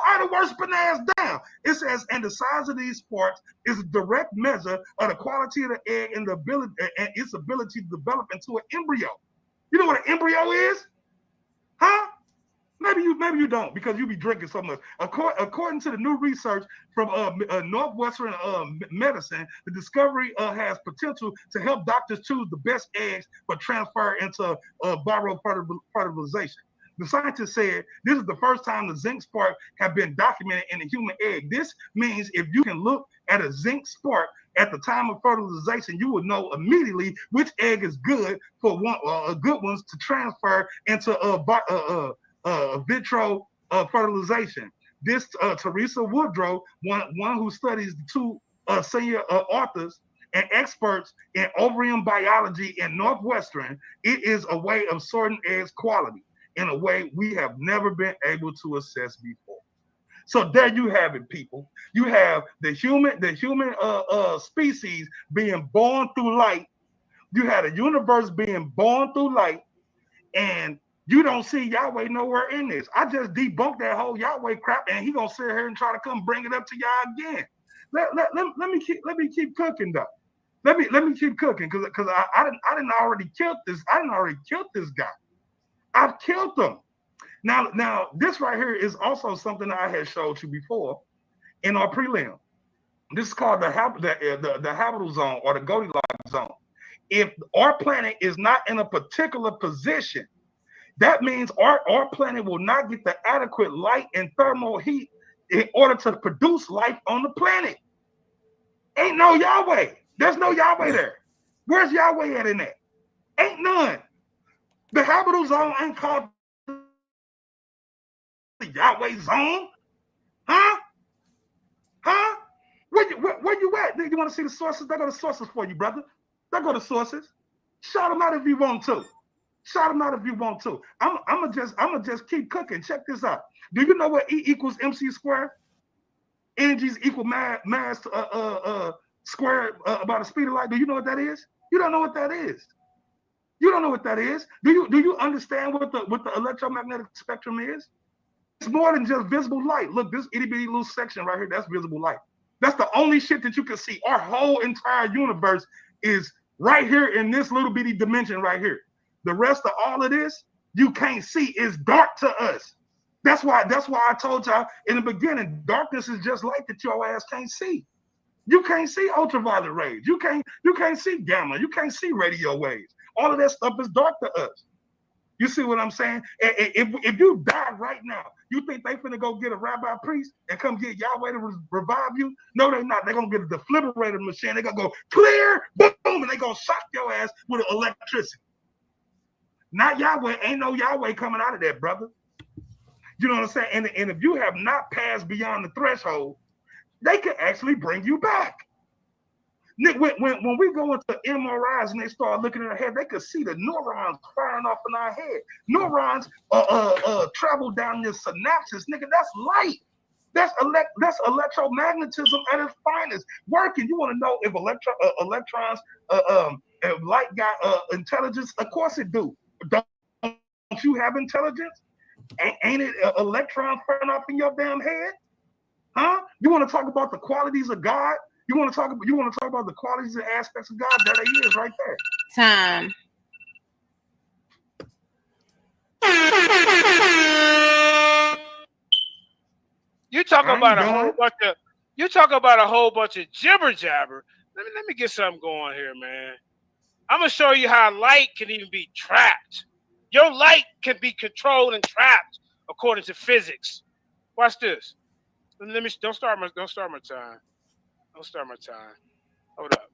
idol worshiping ass down. It says, and the size of these sparks is a direct measure of the quality of the egg and its ability to develop into an embryo. You know what an embryo is? Huh? Maybe you don't, because you be drinking so much. According to the new research from Northwestern Medicine, the discovery has potential to help doctors choose the best eggs for transfer into viral fertilization. The scientists said this is the first time the zinc spark have been documented in a human egg. This means if you can look at a zinc spark at the time of fertilization, you will know immediately which egg is good for good ones to transfer into vitro fertilization. This Teresa Woodrow, one who studies the two senior authors and experts in ovarian biology in Northwestern, it is a way of sorting eggs quality in a way we have never been able to assess before. So there you have it, people. You have the human species being born through light. You had a universe being born through light, and you don't see Yahweh nowhere in this. I just debunked that whole Yahweh crap, and he gonna sit here and try to come bring it up to y'all again. Let me keep cooking though. Let me keep cooking because I didn't already killed this. I didn't already killed this guy. I've killed him. Now this right here is also something I had showed you before in our prelim. This is called the habitable zone or the Goldilocks zone. If our planet is not in a particular position, that means our planet will not get the adequate light and thermal heat in order to produce life on the planet. Ain't no Yahweh. There's no Yahweh there. Where's Yahweh at in that? Ain't none. The habitable zone ain't called the Yahweh zone. Huh? Where you at? You want to see the sources? They go to sources for you, brother. They go to sources. Shout them out if you want to. Shout them out if you want to. I'ma just keep cooking. Check this out. Do you know what E equals MC squared? Energies equal mass squared about the speed of light. Do you know what that is? You don't know what that is. You don't know what that is. Do you understand what the electromagnetic spectrum is? It's more than just visible light. Look, this itty bitty little section right here, that's visible light. That's the only shit that you can see. Our whole entire universe is right here in this little bitty dimension right here. The rest of all of this, you can't see. It's dark to us. That's why I told y'all in the beginning, darkness is just light that your ass can't see. You can't see ultraviolet rays. You can't see gamma. You can't see radio waves. All of that stuff is dark to us. You see what I'm saying? If you die right now, you think they finna go get a rabbi priest and come get Yahweh to revive you? No, they're not. They're gonna get a defibrillator machine. They're gonna go clear, boom, and they're gonna shock your ass with electricity. Not Yahweh. Ain't no Yahweh coming out of that, brother. You know what I'm saying? And if you have not passed beyond the threshold, they can actually bring you back. Nick, when we go into MRIs and they start looking at our head, they could see the neurons firing off in our head. Neurons travel down your synapses, nigga. That's light. That's electromagnetism at its finest. Working. You want to know if electrons, if light got intelligence? Of course it do. Don't you have intelligence? Ain't it electrons firing off in your damn head? Huh? You want to talk about the qualities of God? You want to talk about the qualities and aspects of God? There he is right there. Time. You talk about a whole bunch of jibber jabber. Let me get something going here, man. I'm gonna show you how light can even be trapped. Your light can be controlled and trapped according to physics. Watch this. Don't start my time. Don't start my time. Hold up.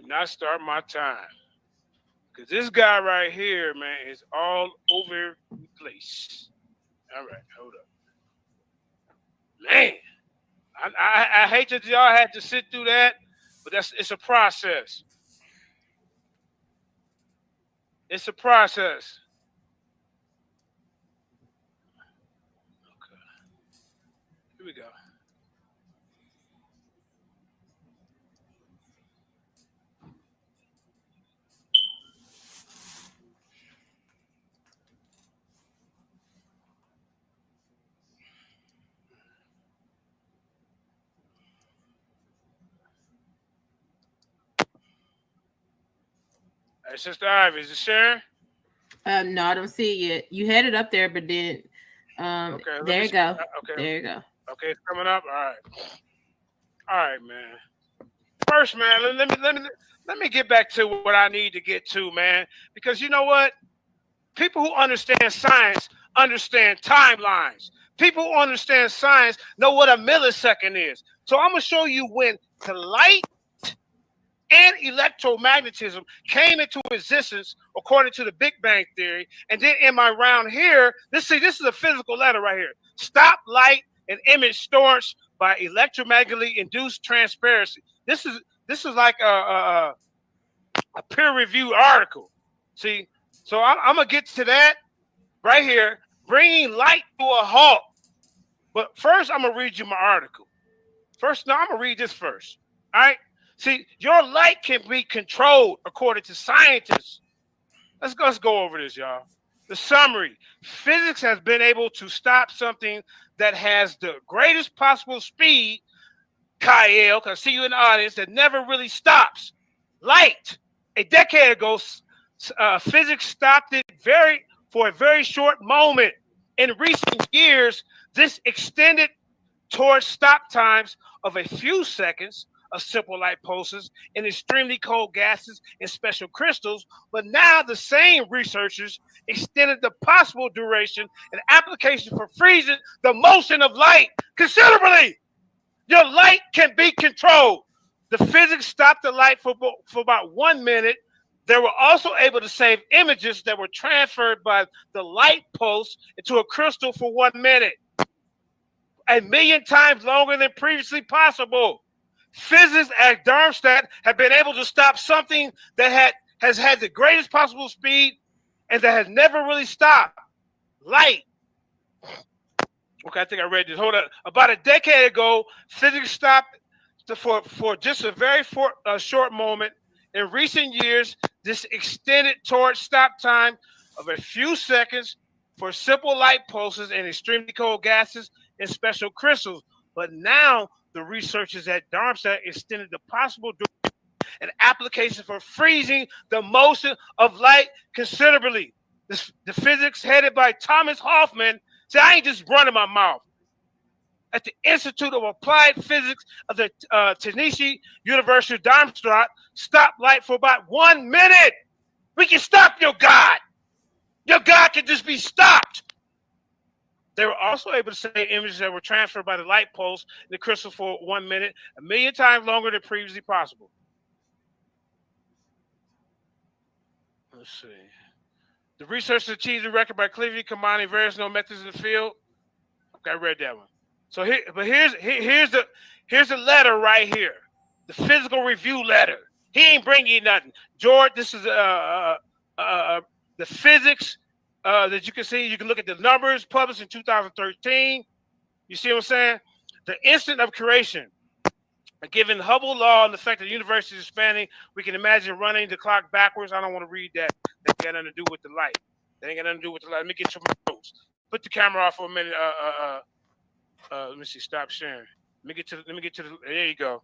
Do not start my time. Because this guy right here, man, is all over the place. All right, hold up. Man, I hate that y'all had to sit through that, but it's a process. It's a process. Okay. Here we go. Hey, Sister Ivy, is it sharing? No, I don't see it yet. You had it up there, but then okay, there you go. Okay. There you go. Okay, it's coming up. All right, man. First, man, let me get back to what I need to get to, man. Because you know what? People who understand science understand timelines. People who understand science know what a millisecond is. So I'm gonna show you when the light and electromagnetism came into existence according to the Big Bang Theory. And then in my round here, this is a physical letter right here. Stop light and image storage by electromagnetically induced transparency. This is like a peer-reviewed article. See, so I'm gonna get to that right here, bringing light to a halt. But first, I'm gonna read you my article. I'm gonna read this first. All right. See, your light can be controlled according to scientists. Let's go over this, y'all. The summary: physics has been able to stop something that has the greatest possible speed. Kyle, I see you in the audience, that never really stops. Light. A decade ago, physics stopped it for a very short moment. In recent years, this extended towards stop times of a few seconds of simple light pulses in extremely cold gases and special crystals. But now the same researchers extended the possible duration and application for freezing the motion of light considerably. Your light can be controlled. The physics stopped the light for about 1 minute. They were also able to save images that were transferred by the light pulse into a crystal for 1 minute. 1 million times longer than previously possible. Physicists at Darmstadt have been able to stop something that has had the greatest possible speed and that has never really stopped. Light. Okay, I think I read this. Hold on. About a decade ago, physics stopped for just a very short moment. In recent years, this extended towards stop time of a few seconds for simple light pulses in extremely cold gases and special crystals. But now the researchers at Darmstadt extended the possible an application for freezing the motion of light considerably. The physics headed by Thomas Hoffman. See, I ain't just running my mouth. At the Institute of Applied Physics of the Technische University Darmstadt, stop light for about 1 minute. We can stop your God. Your God can just be stopped. They were also able to save images that were transferred by the light pulse in the crystal for 1 minute, 1 million times longer than previously possible. Let's see. The researchers achieved the record by clearly combining various known methods in the field. Okay, I read that one. So here's the letter right here, the physical review letter. He ain't bringing you nothing, George. This is the physics that you can see. You can look at the numbers published in 2013. You see what I'm saying? The instant of creation. Given Hubble law and the fact that the universe is expanding, we can imagine running the clock backwards. I don't want to read that. That got nothing to do with the light. That ain't got nothing to do with the light. Let me get to my notes. Put the camera off for a minute. Let me see. Stop sharing. Let me get to the. There you go.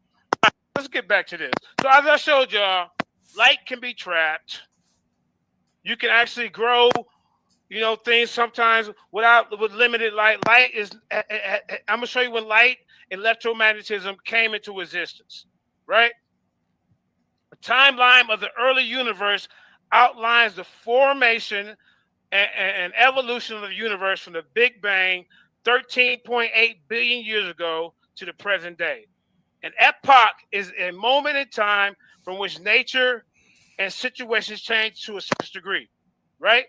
Let's get back to this. So as I showed y'all, light can be trapped. You can actually grow, things sometimes with limited light. Light is. I'm gonna show you when light electromagnetism came into existence. Right. The timeline of the early universe outlines the formation and evolution of the universe from the Big Bang 13.8 billion years ago to the present day. An epoch is a moment in time from which nature and situations change to a certain degree, right?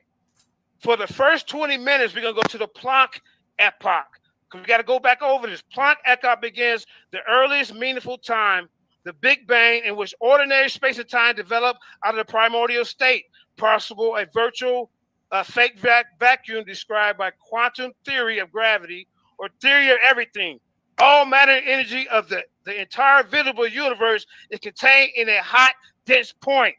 For the first 20 minutes, we're going to go to the Planck epoch, because we got to go back over this. Planck epoch begins the earliest meaningful time, the Big Bang, in which ordinary space and time develop out of the primordial state, possible a virtual fake vacuum described by quantum theory of gravity or theory of everything. All matter and energy of the entire visible universe is contained in a hot, dense point.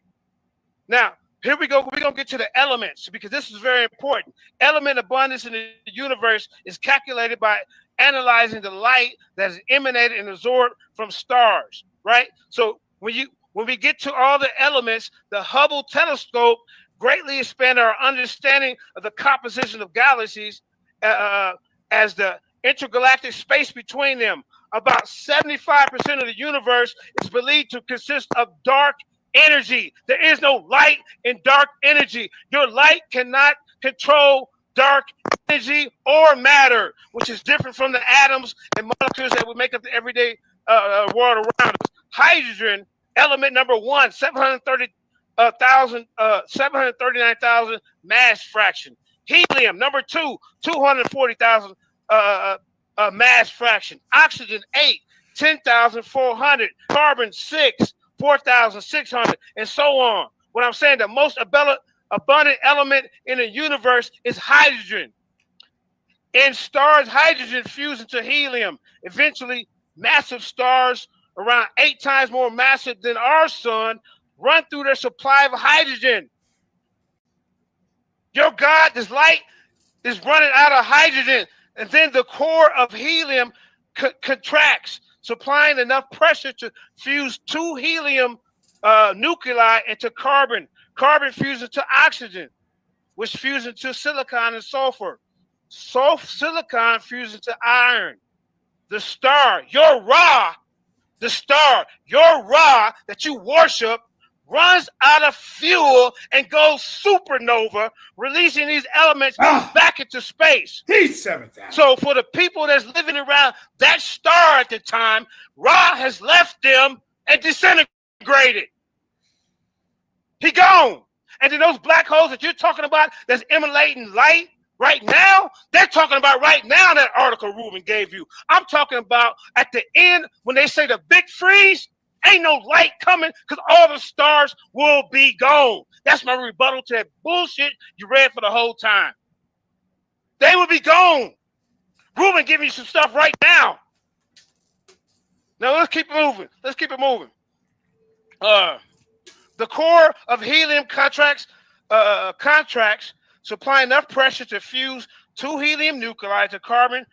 Now, here we go. We're going to get to the elements because this is very important. Element abundance in the universe is calculated by analyzing the light that is emanated and absorbed from stars, right? So when we get to all the elements, the Hubble telescope greatly expanded our understanding of the composition of galaxies as the intergalactic space between them. About 75% of the universe is believed to consist of dark energy. There is no light in dark energy. Your light cannot control dark energy or matter, which is different from the atoms and molecules that would make up the everyday world around us. Hydrogen Element number 1, 739,000 mass fraction. Helium number 2, 240,000 mass fraction. Oxygen 8, 10,400. Carbon 6, 4,600, and so on. What I'm saying, the most abundant element in the universe is hydrogen. In stars, hydrogen fuses into helium. Eventually, massive stars around 8 times more massive than our sun run through their supply of hydrogen. Your God, this light, is running out of hydrogen, and then the core of helium contracts, supplying enough pressure to fuse 2 helium nuclei into carbon. Carbon fuses to oxygen, which fuses into silicon and sulfur. Silicon fuses to iron. The star, your Ra, that you worship, runs out of fuel and goes supernova, releasing these elements back into space. He's 7,000. So for the people that's living around that star at the time, Ra has left them and disintegrated. He gone. And then those black holes that you're talking about that's emanating light right now, they're talking about right now, that article Ruben gave you. I'm talking about at the end when they say the big freeze, ain't no light coming because all the stars will be gone. That's my rebuttal to that bullshit you read for the whole time. They will be gone. Ruben giving you some stuff right now. Now let's keep it moving. The core of helium contracts supply enough pressure to fuse 2 helium nuclei to carbon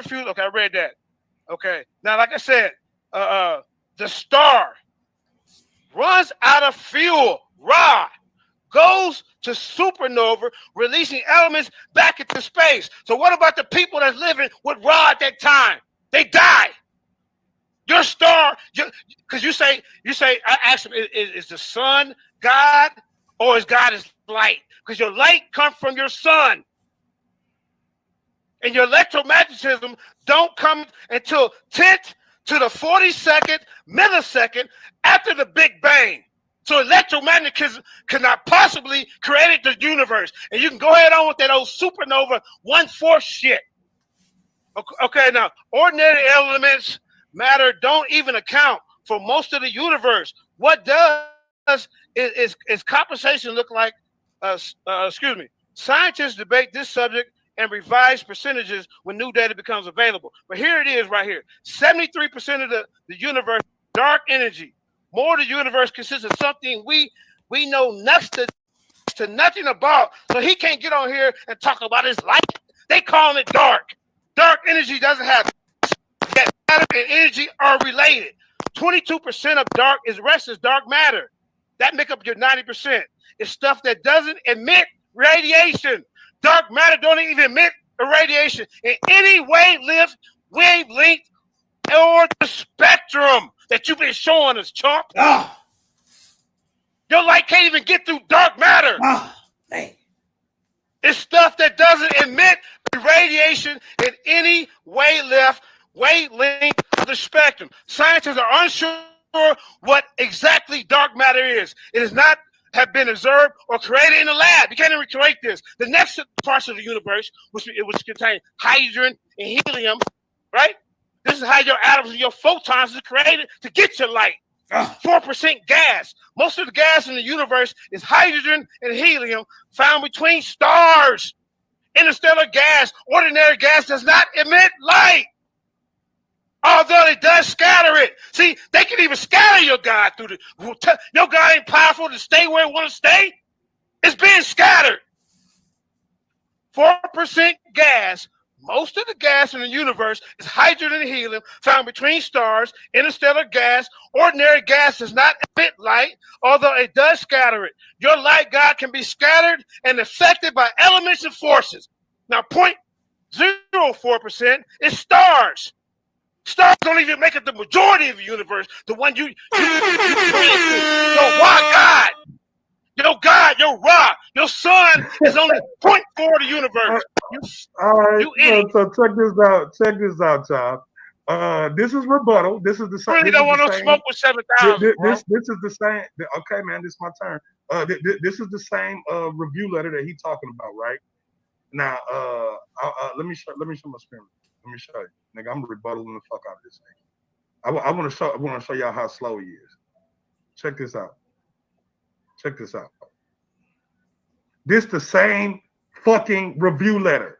fuse. Okay, I read that. Okay, now like I said, the star runs out of fuel. Ra goes to supernova, releasing elements back into space. So what about the people that's living with Ra at that time? They die. Your star, because you say, I asked him, is the sun God or is God is light? Because your light comes from your sun. And your electromagnetism don't come until 10th to the 42nd millisecond after the Big Bang. So electromagnetism cannot possibly create the universe. And you can go ahead on with that old supernova 1/4 shit. Okay, now, ordinary elements, matter, don't even account for most of the universe. What does is compensation look like? Scientists debate this subject and revise percentages when new data becomes available. But here it is right here. 73% of the universe, dark energy. More of the universe consists of something we know next to nothing about. So he can't get on here and talk about his light. They call it dark. Dark energy doesn't have that. Matter and energy are related. 22% of dark is dark matter. That make up your 90%. It's stuff that doesn't emit radiation. Dark matter don't even emit radiation in any wavelength, or the spectrum that you've been showing us, chump. Your light can't even get through dark matter. Man. It's stuff that doesn't emit radiation in any wavelength of the spectrum. Scientists are unsure what exactly dark matter is. It does not have been observed or created in the lab. You can't even create this. The next parts of the universe, which contain hydrogen and helium, right? This is how your atoms and your photons is created to get your light. 4% gas. Most of the gas in the universe is hydrogen and helium found between stars. Interstellar gas, ordinary gas, does not emit light. Although it does scatter it. See, they can even scatter your God through your God ain't powerful to stay where it want to stay. It's being scattered. 4% gas. Most of the gas in the universe is hydrogen and helium found between stars. Interstellar gas, ordinary gas does not emit light, although it does scatter it. Your light, God, can be scattered and affected by elements and forces. Now, 0.04% is stars. Stars don't even make up the majority of the universe, the one you created. Your God, your Ra, your sun is only 0.4 of the universe. All right, so check this out, y'all. This is rebuttal. This is the same. Really don't want no smoke with 7,000, bro. This is the same. Okay, man, this is my turn. This is the same review letter that he's talking about, right? Now, let me show my screen. Let me show you, nigga. I'm rebuttaling the fuck out of this nigga. I want to show y'all how slow he is. Check this out. Check this out. This the same fucking review letter.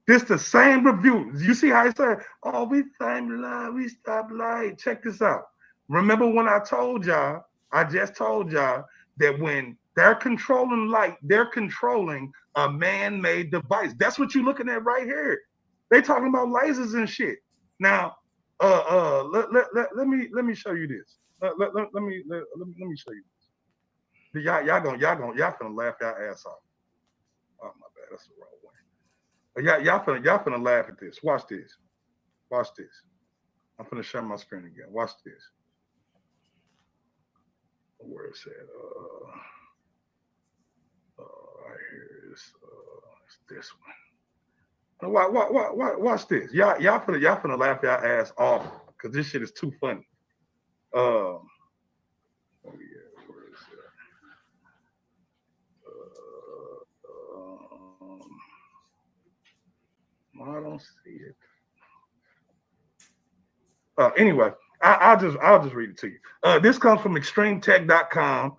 This the same review. You see how he said, "Oh, we thank love, we stop light." Check this out. Remember when I told y'all? I just told y'all that when they're controlling light, they're controlling a man-made device. That's what you're looking at right here. They talking about lasers and shit. Now, let me show you this. Let me show you this. Y'all finna laugh your ass off. Oh my bad, that's the wrong one. Y'all finna laugh at this. Watch this. Watch this. I'm finna share my screen again. Watch this. Where is it? Right here is it's this one. Watch this. Y'all finna laugh your ass off because this shit is too funny. Oh yeah, where is it? I don't see it. Anyway, I'll just read it to you. This comes from extremetech.com,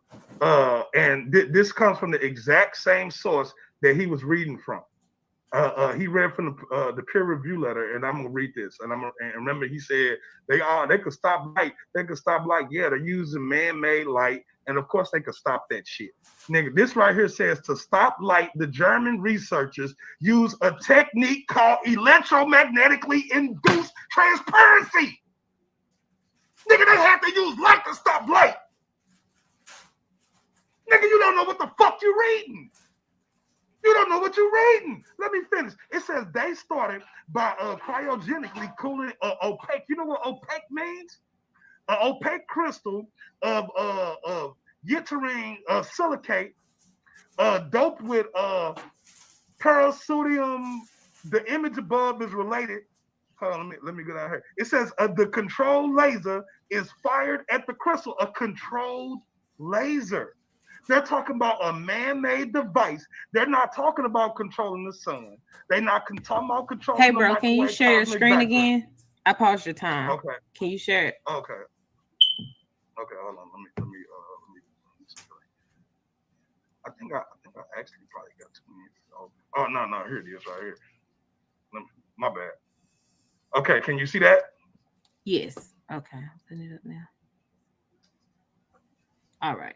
and this comes from the exact same source that he was reading from. He read from the peer review letter, and I'm gonna read this. And remember, he said they could stop light. They could stop light. Yeah, they're using man-made light, and of course they could stop that shit. Nigga, this right here says to stop light, the German researchers use a technique called electromagnetically induced transparency. Nigga, they have to use light to stop light. Nigga, you don't know what the fuck you're reading. You don't know what you're reading. Let me finish. It says they started by cryogenically cooling opaque. You know what opaque means? An opaque crystal of ytterine silicate doped with parasodium. The image above is related. Hold on, let me get out here. It says the controlled laser is fired at the crystal. A controlled laser. They're talking about a man-made device. They're not talking about controlling the sun. They're not talking about controlling. Hey, bro, can you share your screen again? I paused your time. Okay. Can you share it? Okay. Okay, hold on. Let me. I think I actually probably got 2 minutes. Oh no, here it is right here. My bad. Okay, can you see that? Yes. Okay, I'm putting it up now. All right.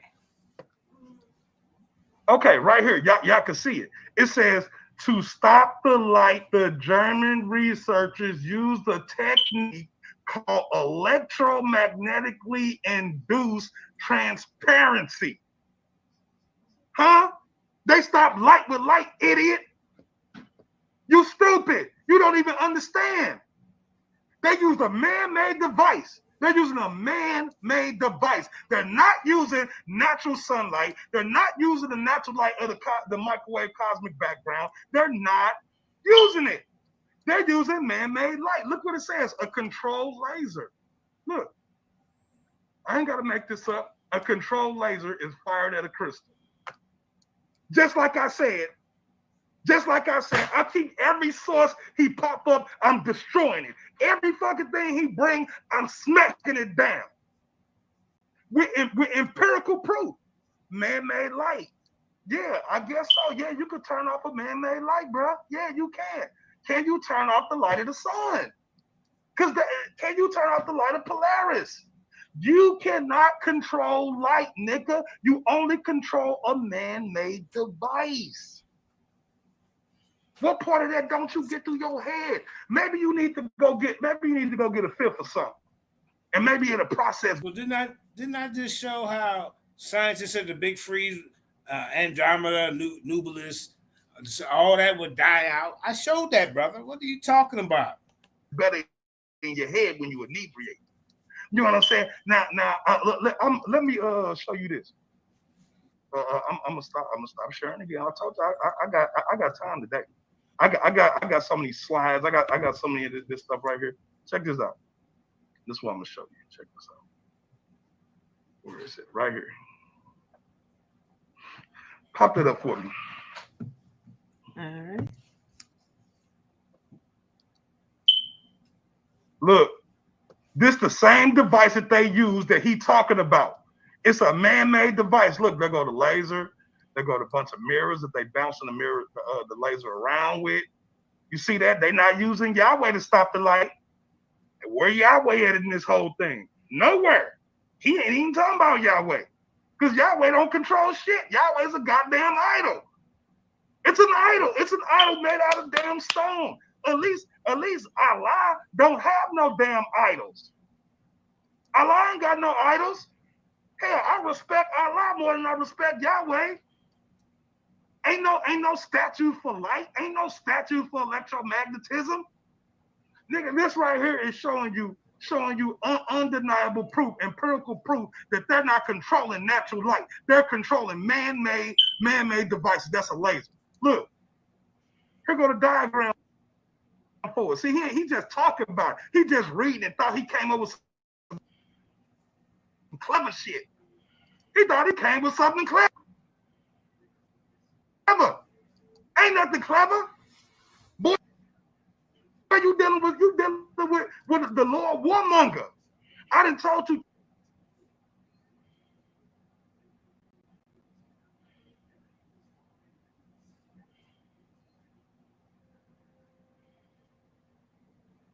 Okay, right here, y'all can see it. It says to stop the light, the German researchers used a technique called electromagnetically induced transparency. Huh? They stopped light with light, idiot. You stupid. You don't even understand. They used a man-made device. They're using a man-made device. They're not using natural sunlight. They're not using the natural light of the microwave cosmic background. They're not using it. They're using man-made light. Look what it says, a controlled laser. Look, I ain't got to make this up. A controlled laser is fired at a crystal. Just like I said, I keep every source he pop up, I'm destroying it. Every fucking thing he bring, I'm smacking it down. With empirical proof. Man-made light. Yeah, I guess so. Yeah, you could turn off a man-made light, bro. Yeah, you can. Can you turn off the light of the sun? Can you turn off the light of Polaris? You cannot control light, nigga. You only control a man-made device. What part of that don't you get through your head? Maybe you need to go get a fifth or something. And maybe in a process. Well, didn't I just show how scientists said the big freeze, Andromeda, Nubulus, all that would die out? I showed that, brother. What are you talking about? Better in your head when you inebriate. You know what I'm saying? Now, let me show you this. I'm gonna stop sharing again. I told you I got time today. I got so many slides. I got so many of this stuff right here. Check this out. This is what I'm gonna show you. Check this out. Where is it? Right here. Pop that up for me. All right. Look, this the same device that they use that he talking about. It's a man-made device. Look, they go to laser. They go to a bunch of mirrors that they bouncing the mirror, the laser around with. You see that? They not using Yahweh to stop the light. Where Yahweh at in this whole thing? Nowhere. He ain't even talking about Yahweh. Because Yahweh don't control shit. Yahweh's a goddamn idol. It's an idol. It's an idol made out of damn stone. At least Allah don't have no damn idols. Allah ain't got no idols. Hell, I respect Allah more than I respect Yahweh. Ain't no statue for light. Ain't no statue for electromagnetism. Nigga, this right here is showing you undeniable proof, empirical proof that they're not controlling natural light. They're controlling man-made devices. That's a laser. Look, here go the diagram for it. See, he just talking about it. He just reading and thought he came up with some clever shit. He thought he came with something clever. Ain't nothing clever. Boy, you dealing with the Lord warmonger. I done told you.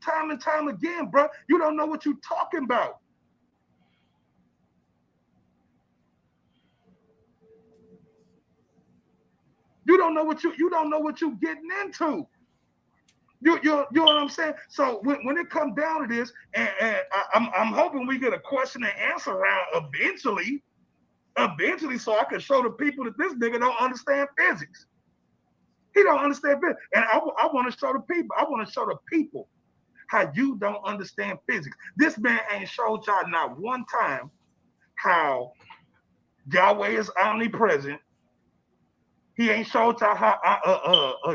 Time and time again, bro. You don't know what you're talking about. You don't know what you're getting into. You know what I'm saying? So when it comes down to this, and I'm hoping we get a question and answer round eventually, so I can show the people that this nigga don't understand physics. He don't understand physics, and I want to show the people. I want to show the people how you don't understand physics. This man ain't showed y'all not one time how Yahweh is omnipresent. He ain't showed y'all how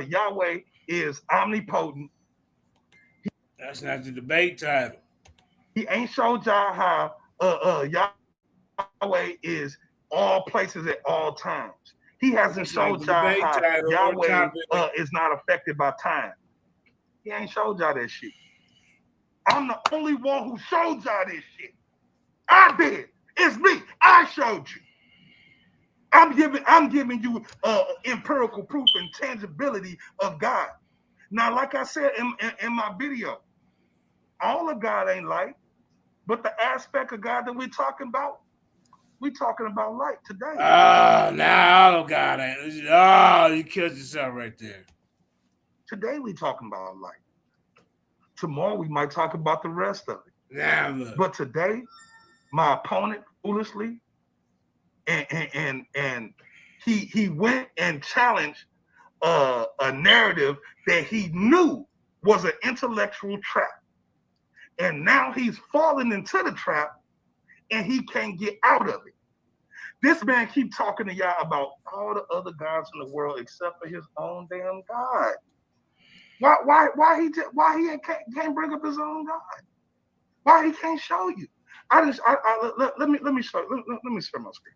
Yahweh is omnipotent. That's not the debate title. He ain't showed y'all how Yahweh is all places at all times. He hasn't showed y'all how Yahweh is not affected by time. He ain't showed y'all that shit. I'm the only one who showed y'all this shit. I did. It's me. I showed you. I'm giving you empirical proof and tangibility of God. Now, like I said in my video, all of God ain't light, but the aspect of God that we're talking about light today. Now all of God ain't. Oh, you killed yourself right there. Today we talking about light. Tomorrow we might talk about the rest of it. Now look. But today, my opponent foolishly and he went and challenged a narrative that he knew was an intellectual trap. And now he's fallen into the trap and he can't get out of it. This man keep talking to y'all about all the other gods in the world except for his own damn God. Why he can't bring up his own God? Why he can't show you? Let me show my screen.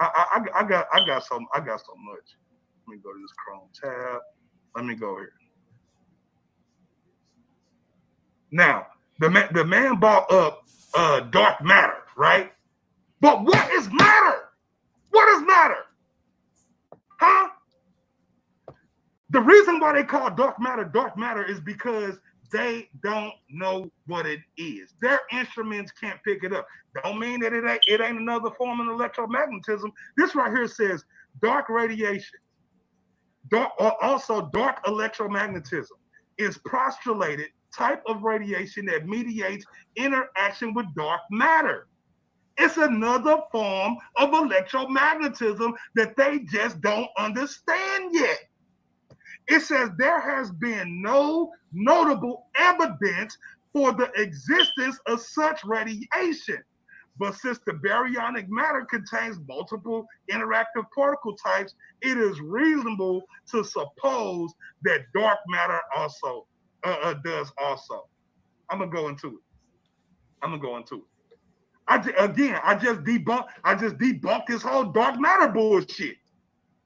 I got so much. Let me go to this Chrome tab. Let me go here. Now, the man brought up dark matter, right? But what is matter? What is matter? Huh? The reason why they call dark matter is because they don't know what it is. Their instruments can't pick it up. Don't mean that it ain't another form of electromagnetism. This right here says dark radiation. Also dark electromagnetism is postulated type of radiation that mediates interaction with dark matter. It's another form of electromagnetism that they just don't understand yet. It says there has been no notable evidence for the existence of such radiation. But since the baryonic matter contains multiple interactive particle types, it is reasonable to suppose that dark matter also does also. I'm gonna go into it. I just debunked this whole dark matter bullshit.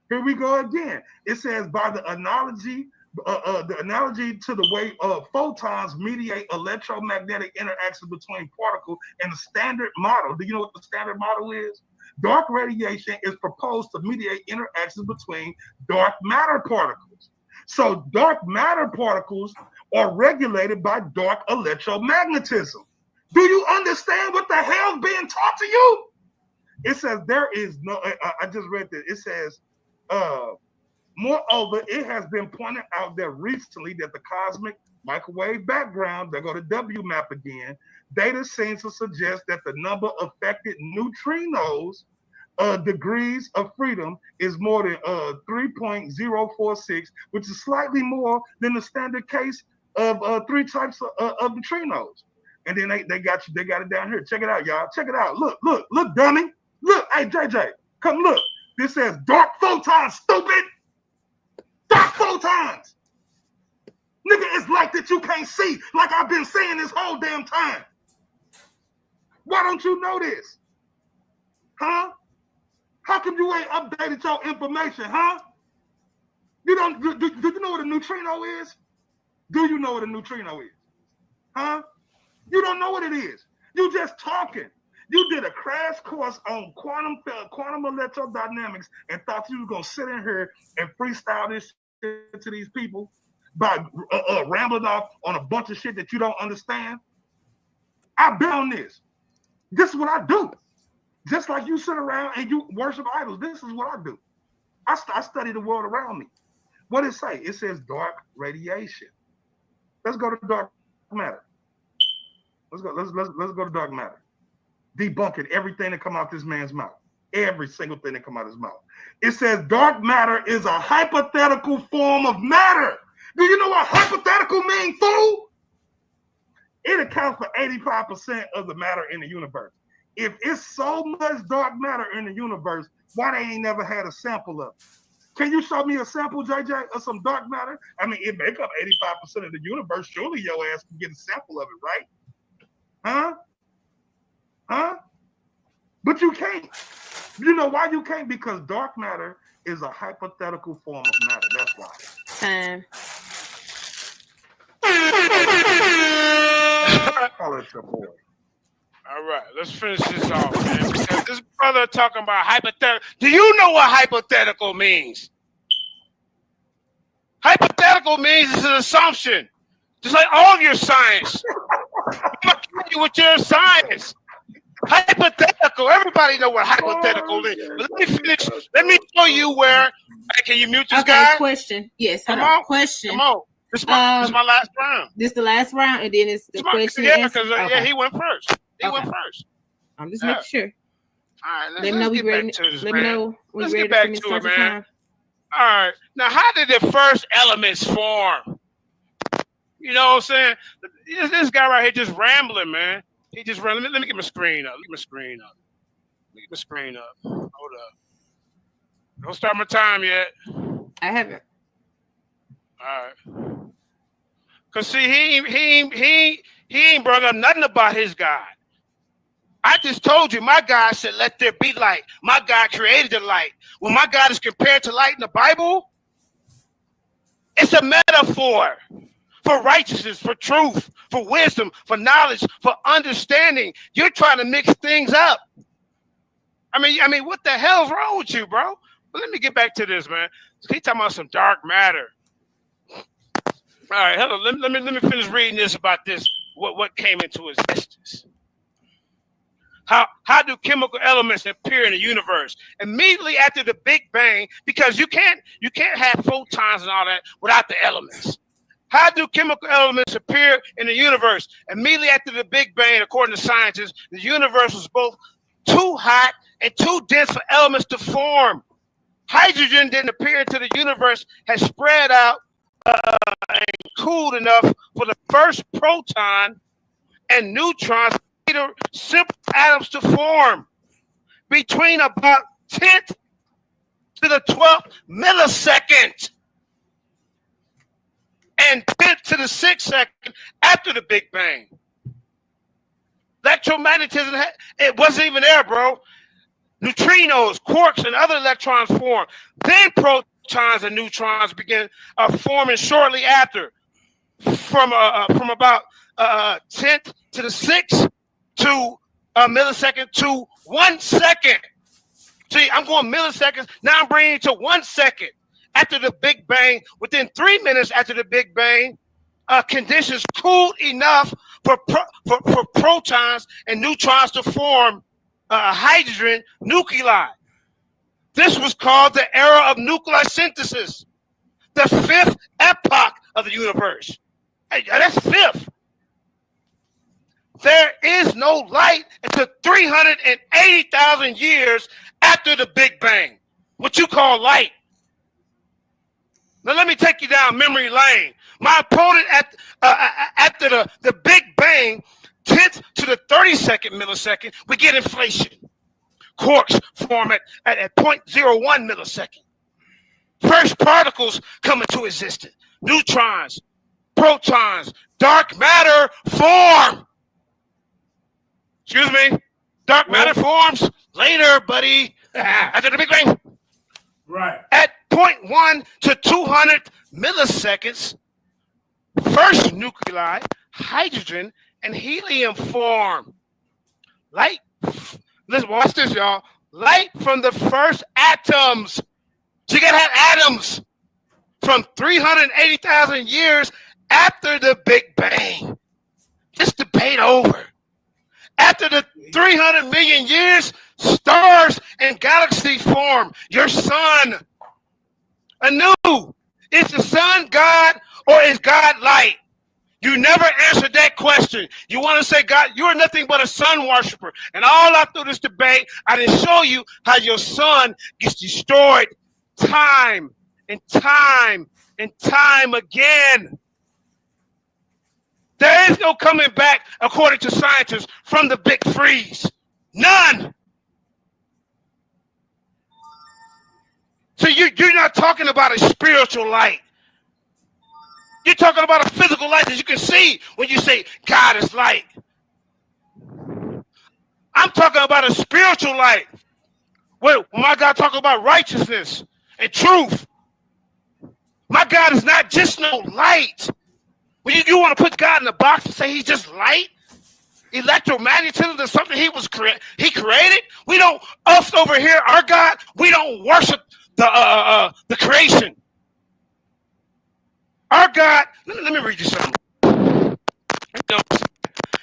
Here we go again. It says by the analogy to the way photons mediate electromagnetic interactions between particles and the standard model. Do you know what the standard model is? Dark radiation is proposed to mediate interactions between dark matter particles. So dark matter particles are regulated by dark electromagnetism. Do you understand what the hell's being taught to you? It says there is no, I just read this. It says, moreover, it has been pointed out that recently that the cosmic microwave background, they go to WMAP again, data seems to suggest that the number of affected neutrinos degrees of freedom is more than 3.046, which is slightly more than the standard case of 3 types of neutrinos. And then they got it down here. Check it out, y'all. Check it out. Look, dummy. Look, hey, JJ, come look. This says dark photons, stupid. Dark photons. Nigga, it's like that you can't see, like I've been saying this whole damn time. Why don't you know this? Huh? How come you ain't updated your information, huh? You don't, do you know what a neutrino is? Do you know what a neutrino is? Huh? You don't know what it is. You just talking. You did a crash course on quantum electrodynamics and thought you were gonna sit in here and freestyle this shit to these people by rambling off on a bunch of shit that you don't understand. I've been on this. This is what I do. Just like you sit around and you worship idols, this is what I do. I study the world around me. What does it say? It says dark radiation. Let's go to dark matter. Let's go to dark matter. Debunking everything that come out this man's mouth. Every single thing that come out his mouth. It says dark matter is a hypothetical form of matter. Do you know what hypothetical means, fool? It accounts for 85% of the matter in the universe. If it's so much dark matter in the universe, why they ain't never had a sample of it? Can you show me a sample, JJ, of some dark matter? I mean, it make up 85% of the universe. Surely your ass can get a sample of it, right? Huh? But you can't. You know why you can't? Because dark matter is a hypothetical form of matter. That's why. Time. Call it your boy. All right, let's finish this off, man. Because this brother talking about hypothetical. Do you know what hypothetical means? Hypothetical means it's an assumption. Just like all of your science. I'm you with your science. Hypothetical. Everybody know what hypothetical is. But let me finish. Let me show you where. Can you mute this guy? Question. Yes. Come on. Question. Come on. This is my last round. This is the last round, and then it's the question. Yeah, because he went first. He went first. I'm just making sure. All right, let me know we ready. Let me know we ready. Let's get back to it, man. All right. Now, how did the first elements form? You know what I'm saying? This guy right here just rambling, man. He just ran. Let me get my screen up. Get my screen up. Hold up. Don't start my time yet. I haven't. All right. Cause see, he ain't brought up nothing about his God. I just told you my God said, "Let there be light." My God created the light. When my God is compared to light in the Bible, it's a metaphor for righteousness, for truth, for wisdom, for knowledge, for understanding. You're trying to mix things up. I mean, what the hell's wrong with you, bro? But let me get back to this, man. He's talking about some dark matter. All right, hold on. Let me finish reading this about this. What came into existence? How do chemical elements appear in the universe? Immediately after the Big Bang, because you can't have photons and all that without the elements. How do chemical elements appear in the universe? Immediately after the Big Bang, according to scientists, the universe was both too hot and too dense for elements to form. Hydrogen didn't appear into the universe, has spread out and cooled enough for the first proton and neutrons, simple atoms, to form. Between about 10th to the 12th millisecond. and 10 to the 6th second after the Big Bang. Electromagnetism, it wasn't even there, bro. Neutrinos, quarks, and other electrons form. Then protons and neutrons begin forming shortly after, from about 10th to the 6th to a millisecond to 1 second. See, I'm going milliseconds. Now I'm bringing it to 1 second after the Big Bang. Within 3 minutes after the Big Bang, conditions cooled enough for protons and neutrons to form hydrogen nuclei. This was called the era of nuclear synthesis, the 5th epoch of the universe. Hey, that's 5th. There is no light until 380,000 years after the Big Bang. What you call light. Now let me take you down memory lane. My opponent after the Big Bang, 10th to the 32nd millisecond, we get inflation. Quarks form at 0.01 millisecond. First particles come into existence. Neutrons, protons, dark matter form. Excuse me? Dark matter forms later, buddy. After the Big Bang. Right. At 0.1 to 200 milliseconds, first nuclei, hydrogen and helium form. Light, let's watch this, y'all. Light from the first atoms. So you gotta have atoms from 380,000 years after the Big Bang. This debate over. After the 300 million years, stars and galaxies form. Your sun. Anu, is the sun God or is God light? You never answered that question. You want to say, God, you're nothing but a sun worshiper. And all out through this debate, I didn't show you how your sun gets destroyed time and time and time again. There is no coming back, according to scientists, from the big freeze. None. So you're not talking about a spiritual light. You're talking about a physical light that you can see when you say God is light. I'm talking about a spiritual light. When my God talking about righteousness and truth. My God is not just no light. When you want to put God in a box and say he's just light, electromagnetism is something he created. We don't, us over here, our God, we don't worship the creation. Our God, let me read you something.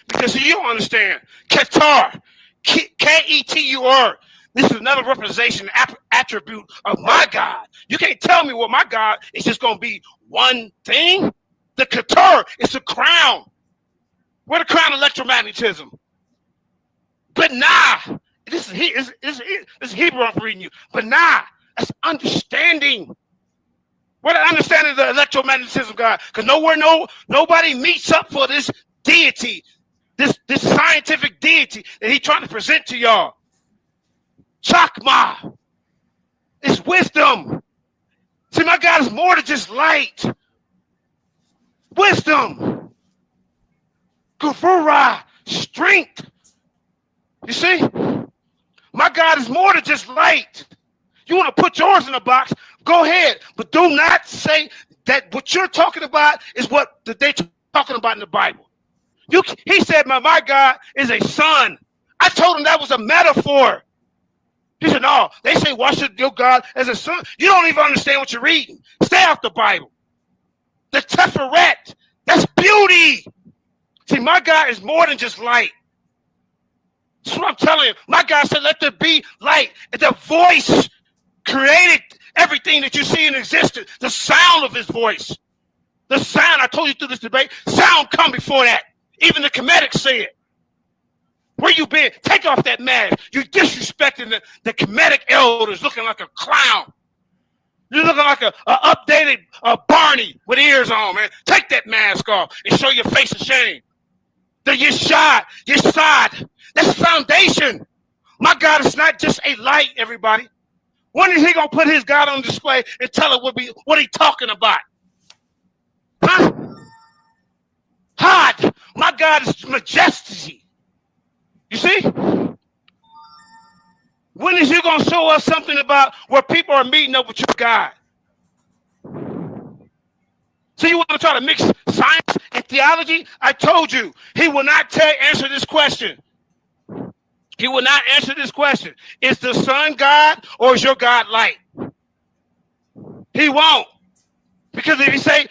Because you don't understand. Keter, K-E-T-U-R. This is another representation attribute of my God. You can't tell me what my God is just going to be one thing. The Keter is the crown. We're the crown of electromagnetism. But nah, this is Hebrew I'm reading you. But nah, that's understanding. What the understanding of the electromagnetism, God? Because nobody meets up for this deity, this scientific deity that he's trying to present to y'all. Chakma. It's wisdom. See, my God is more than just light. Wisdom. Gufura. Strength. You see? My God is more than just light. You want to put yours in a box, go ahead. But do not say that what you're talking about is what they're talking about in the Bible. He said, my God is a son. I told him that was a metaphor. He said, no, they say worship your God as a son. You don't even understand what you're reading. Stay out the Bible. The Tiferet, that's beauty. See, my God is more than just light. That's what I'm telling you. My God said, let there be light. And the voice created everything that you see in existence. The sound of his voice. The sound, I told you through this debate, sound come before that. Even the Comedics say it. Where you been? Take off that mask. You're disrespecting the Comedic elders looking like a clown. You're looking like a updated Barney with ears on, man. Take that mask off and show your face of shame. The Yeshad, that's foundation. My God is not just a light, everybody. When is he going to put his God on display and tell it what he's talking about? Huh? My God is majesty. You see? When is you going to show us something about where people are meeting up with your God? So you want to try to mix science and theology? I told you, he will not answer this question. He will not answer this question. Is the sun God or is your God light? He won't. Because if you say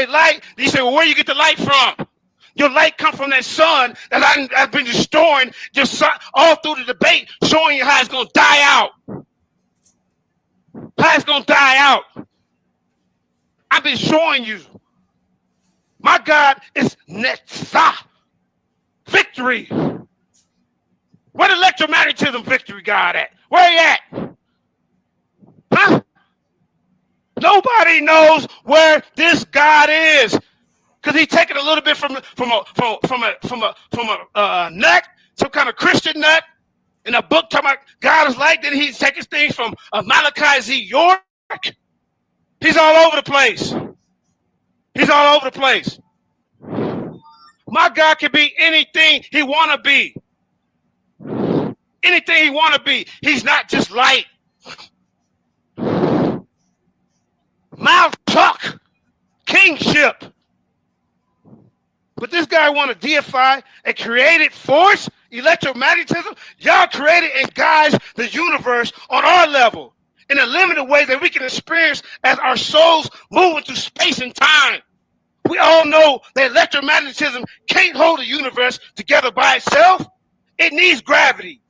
light, then you say, well, where you get the light from? Your light comes from that sun that I've been destroying just all through the debate, showing you how it's going to die out. How it's going to die out. I've been showing you. My God is Netzah. Victory. Where the electromagnetism victory God at? Where he at? Huh? Nobody knows where this God is. Because he taken a little bit from a nut, some kind of Christian nut, in a book talking about God is like. Then he's taking things from Malachi Z. York. He's all over the place. He's all over the place. My God can be anything he want to be. Anything he want to be. He's not just light. Mouth tuck. Kingship. But this guy want to deify a created force, electromagnetism. Y'all created and guides the universe on our level in a limited way that we can experience as our souls moving through space and time. We all know that electromagnetism can't hold the universe together by itself. It needs gravity.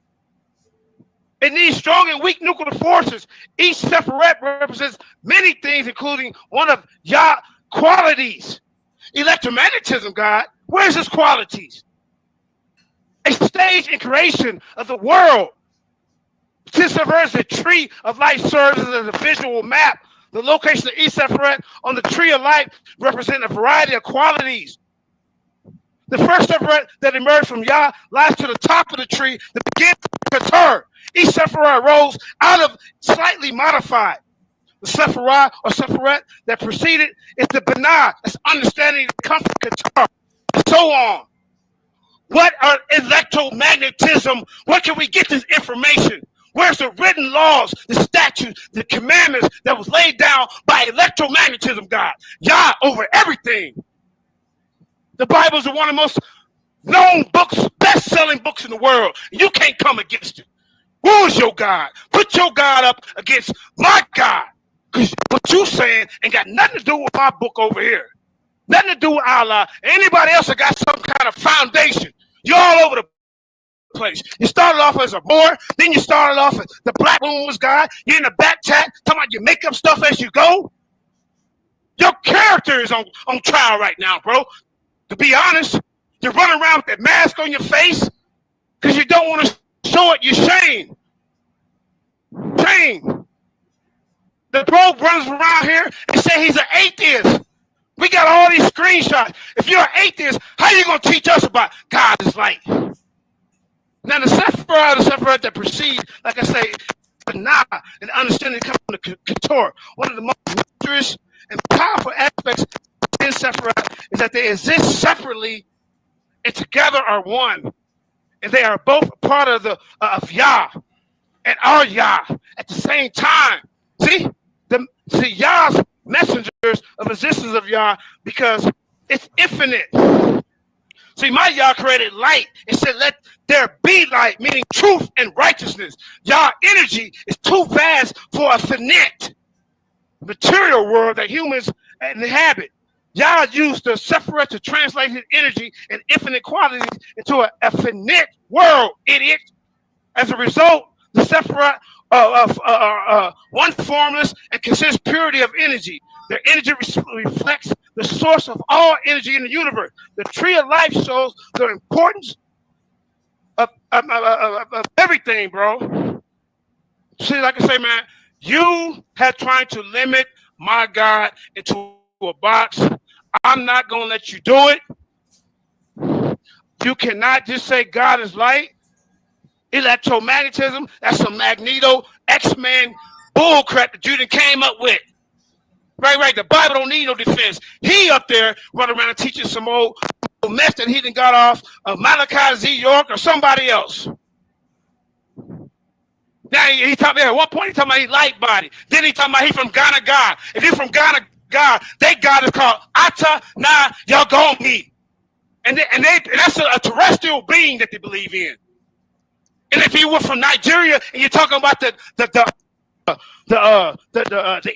It needs strong and weak nuclear forces. Each separate represents many things, including one of Yah qualities. Electromagnetism, God, where's his qualities? A stage in creation of the world. Tisaferet, the tree of life, serves as a visual map. The location of Isaferet on the tree of life represents a variety of qualities. The first Seferet that emerged from Yah lies to the top of the tree, the beginning of Qatar. Each Seferet rose out of slightly modified. The Sephirah or Seferet that preceded is the Banah, that's understanding the comfort of Qatar, and so on. What are electromagnetism? Where can we get this information? Where's the written laws, the statutes, the commandments that was laid down by electromagnetism, God? Yah over everything. The Bible is one of the most known books, best-selling books in the world. You can't come against it. Who is your God? Put your God up against my God. Because what you saying ain't got nothing to do with my book over here. Nothing to do with Allah. Anybody else that got some kind of foundation. You're all over the place. You started off as a Moor, then you started off as the Black woman was God. You're in the back chat talking about you make up stuff as you go. Your character is on trial right now, bro. To be honest, you run around with that mask on your face because you don't want to show it. You're shame. Shame. The bro runs around here and say he's an atheist. We got all these screenshots. If you're an atheist, how are you going to teach us about God is light? Now, the Sephirah that precedes, like I say, Nah, and understanding comes from the Keturah. One of the most mysterious and powerful aspects in Sephirah is that they exist separately and together are one. And they are both part of the of Yah and our Yah at the same time. See Yah's messengers of existence of Yah because it's infinite. See, my Yah created light and said, let there be light, meaning truth and righteousness. Yah energy is too vast for a finite material world that humans inhabit. Yah used the Sephirah to translate his energy and infinite qualities into a finite world, idiot. As a result, the Sephirah one formless and consists purity of energy. Their energy reflects the source of all energy in the universe. The tree of life shows the importance of everything, bro. See, like I say, man, you have trying to limit my God into a box. I'm not going to let you do it. You cannot just say God is light. Electromagnetism, that's some Magneto X-Men bullcrap that you done came up with. Right. The Bible don't need no defense. He up there running around and teaching some old mess that he done got off of Malachi Z. York or somebody else. Now he talking at one point he talking about he light body. Then he talking about he from Ghana God. If you from Ghana God, they God is called Ata Na Yagomi. And that's a terrestrial being that they believe in. And if you were from Nigeria and you're talking about the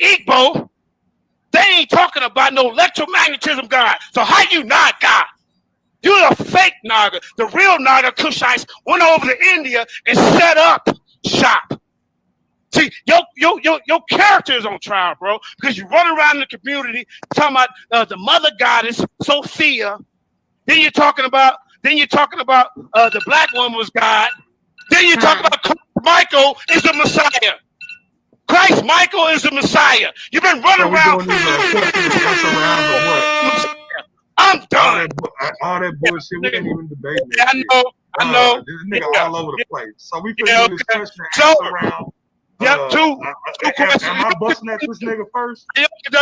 Igbo, they ain't talking about no electromagnetism God. So how you not God? You're a fake Naga. The real Naga Kushites went over to India and set up shop. See, your character is on trial, bro, because you run around in the community talking about the mother goddess Sophia. Then you're talking about the black woman was God. Then you talk about Christ Michael is the Messiah. Christ Michael is the Messiah. You've been running around. I'm done. All that bullshit. We ain't even debating. Yeah, I know. This nigga all over the place. So we finna do this question and answer round. Two questions. Am I busting at this nigga first?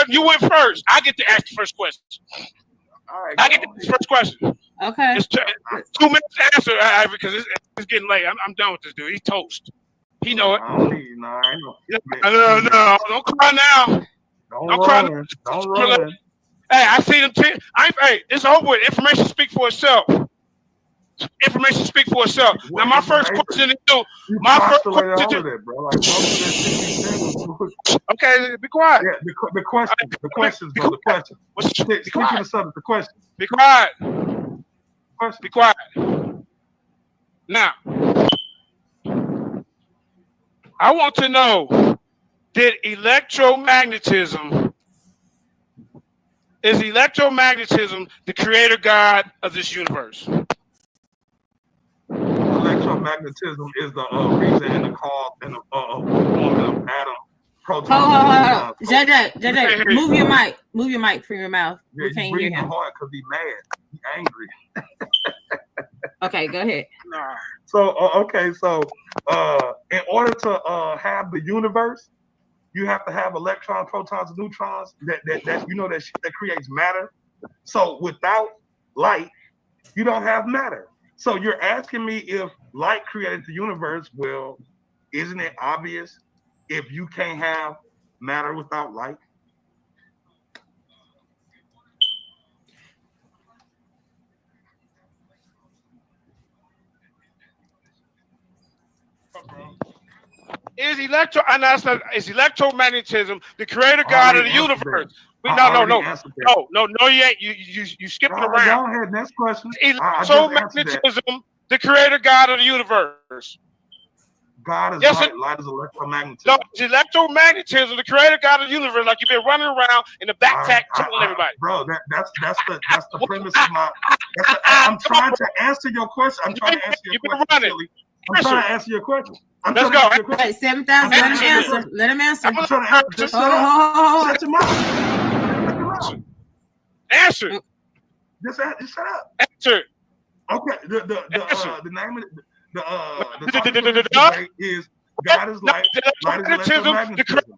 You went first. I get to ask the first question. All right, I get the first question. Okay. It's 2 minutes to answer, because it's getting late. I'm done with this dude. He's toast. He know it. I don't need, no, I ain't No. Don't cry now. Don't cry. Don't run. Hey, I see them. Hey, it's over with. Information speak for itself. Information speak for itself. Now, my first question is, okay, be quiet. Yeah, the questions, bro. The question. Speaking of something, the question. Be quiet. Be quiet. Now, I want to know: is electromagnetism the creator God of this universe? Electromagnetism is the reason and the cause and the formula of atom, proton. JJ, move your mic. Move your mic from your mouth. Yeah, we can't he's hear breathing him. hard because he's mad. He's angry. Okay, go ahead. So, in order to have the universe, you have to have electrons, protons, and neutrons. That shit that creates matter. So without light, you don't have matter. So you're asking me if light created the universe. Well, isn't it obvious if you can't have matter without light? Is electromagnetism the creator God of the universe? No, you ain't. You skipping around. Go ahead, next question. Electromagnetism, the creator God of the universe. God is light. Light is electromagnetism. No, it's electromagnetism, the creator God of the universe. Like you've been running around in the backpack telling everybody. Bro, that's the premise of my. I'm trying to answer your question. I'm trying to answer your question. I'm trying to answer your question. Let's go. Hey, 7,000. Let him answer. Let him answer. I'm trying to answer. Just shut your mouth. Answer. Just shut up. Answer. Okay. The name of the topic of this debate is God is light. Light is electromagnetism.